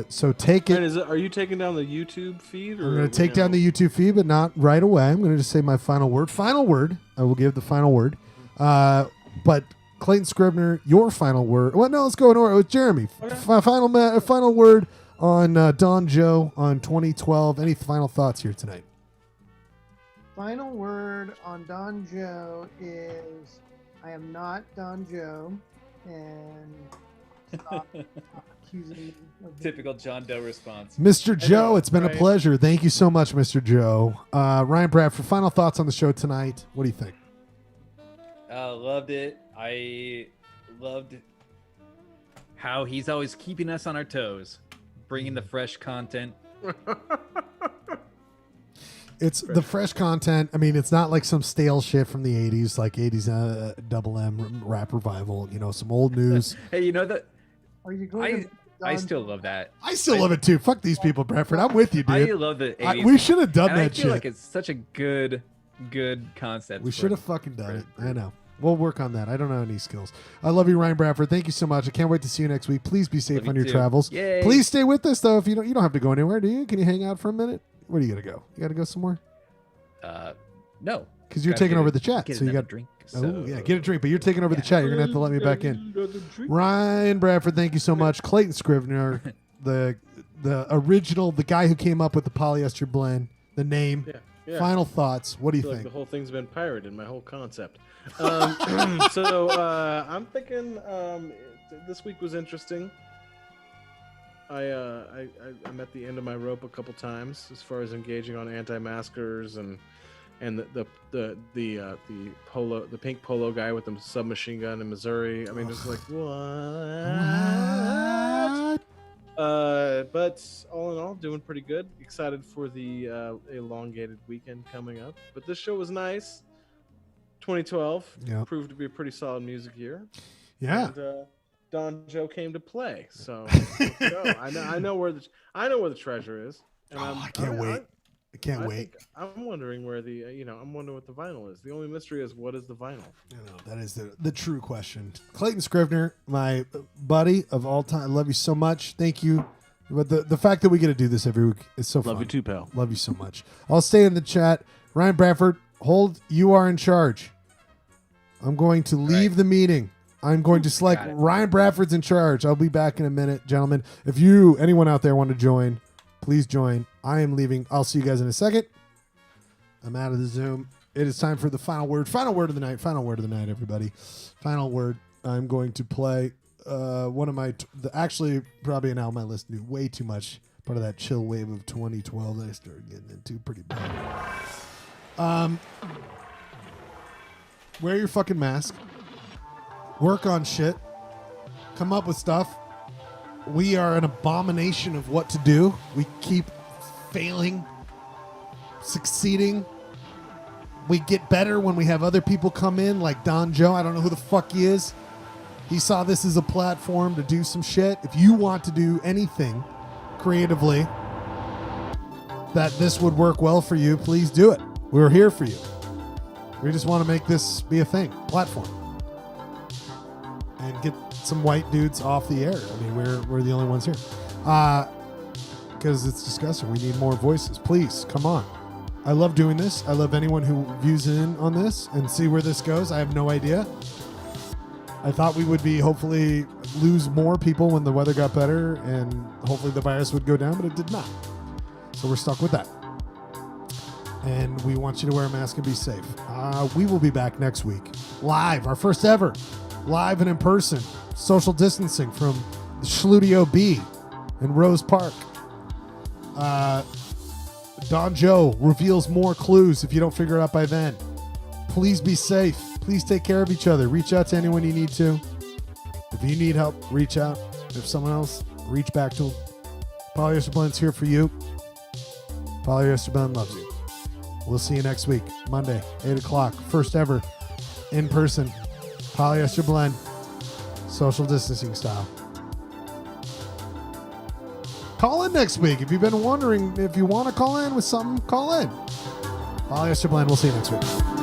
So take it. And are you taking down the YouTube feed? Or I'm going to take down the YouTube feed, but not right away. I'm going to just say my final word. Final word. I will give the final word. But Clayton Scribner, your final word. Well, no, let's go in order with Jeremy. Final word on Don Joe on 2012. Any final thoughts here tonight? Final word on Don Joe is I am not Don Joe, and stop accusing me of Typical John Doe response. Mr. Joe, it's been a pleasure. Thank you so much, Mr. Joe. Ryan Bradford, final thoughts on the show tonight. What do you think? Loved it. I loved how he's always keeping us on our toes, bringing the fresh content. It's the fresh content. I mean, it's not like some stale shit from the 80s, like 80s Double M rap revival, some old news. Hey, you know that? Are you going I still love that. I still love it too. Fuck these people, Bradford. I'm with you, dude. I love the 80s. We should have done and that I feel shit. like it's such a good concept. We should have fucking done it. I know. We'll work on that. I don't know any skills. I love you, Ryan Bradford. Thank you so much. I can't wait to see you next week. Please be safe Love on you your too. travels. Yay. Please stay with us though. If you don't have to go anywhere, do you? Can you hang out for a minute? Where do you gotta go? You gotta go somewhere? No. Because you're Gotta taking get over a- the chat. get So you another got drink, Oh so- yeah, get a drink. But you're taking over the chat. You're gonna have to let me back in. Ryan Bradford, thank you so much. Clayton Scrivener, the original, the guy who came up with the polyester blend, the name. Yeah. Final thoughts. What do you feel think? Like the whole thing's been pirated, my whole concept. So I'm thinking this week was interesting. I'm at the end of my rope a couple times as far as engaging on anti-maskers and the pink polo guy with the submachine gun in Missouri. I mean, it's like what? But all in all, doing pretty good. Excited for the elongated weekend coming up. But this show was nice. 2012 Yep. proved to be a pretty solid music year. Yeah. And, Don Joe came to play, so let's go. I know where the treasure is. And I can't wait. I can't wait. I'm wondering where I'm wondering what the vinyl is. The only mystery is what is the vinyl. That is the true question. Clayton Scrivener, my buddy of all time. I love you so much. Thank you. But the fact that we get to do this every week is so fun. Love you too, pal. Love you so much. I'll stay in the chat. Ryan Bradford, you are in charge. I'm going to leave the meeting. I'm going to select Ryan Bradford's in charge. I'll be back in a minute, gentlemen. If anyone out there want to join, please join. I am leaving. I'll see you guys in a second. I'm out of the Zoom. It is time for the final word. Final word of the night. Final word of the night, everybody. Final word. I'm going to play one of my, actually probably an album I listened to way too much. Part of that chill wave of 2012 that I started getting into pretty bad. Wear your fucking mask. Work on shit. Come up with stuff. We are an abomination of what to do. We keep failing, succeeding. We get better when we have other people come in, like Don Joe. I don't know who the fuck he is. He saw this as a platform to do some shit. If you want to do anything creatively that this would work well for you, please do it. We're here for you. We just want to make this be a thing, platform. And get some white dudes off the air. I mean, we're the only ones here. Because it's disgusting. We need more voices. Please, come on. I love doing this. I love anyone who views in on this and see where this goes. I have no idea. I thought we would hopefully lose more people when the weather got better and hopefully the virus would go down, but it did not. So we're stuck with that. And we want you to wear a mask and be safe. We will be back next week. Live, our first ever. Live and in person. Social distancing from the Schludio B in Rose Park. Don Joe reveals more clues if you don't figure it out by then. Please be safe. Please take care of each other. Reach out to anyone you need to. If you need help, reach out. If someone else, reach back to them. Polyester Blend's here for you. Polyester Blend loves you. We'll see you next week, Monday, 8 o'clock. First ever in-person Polyester Blend, social distancing style. Call in next week. If you've been wondering if you want to call in with something, call in. Polyester Blend. We'll see you next week.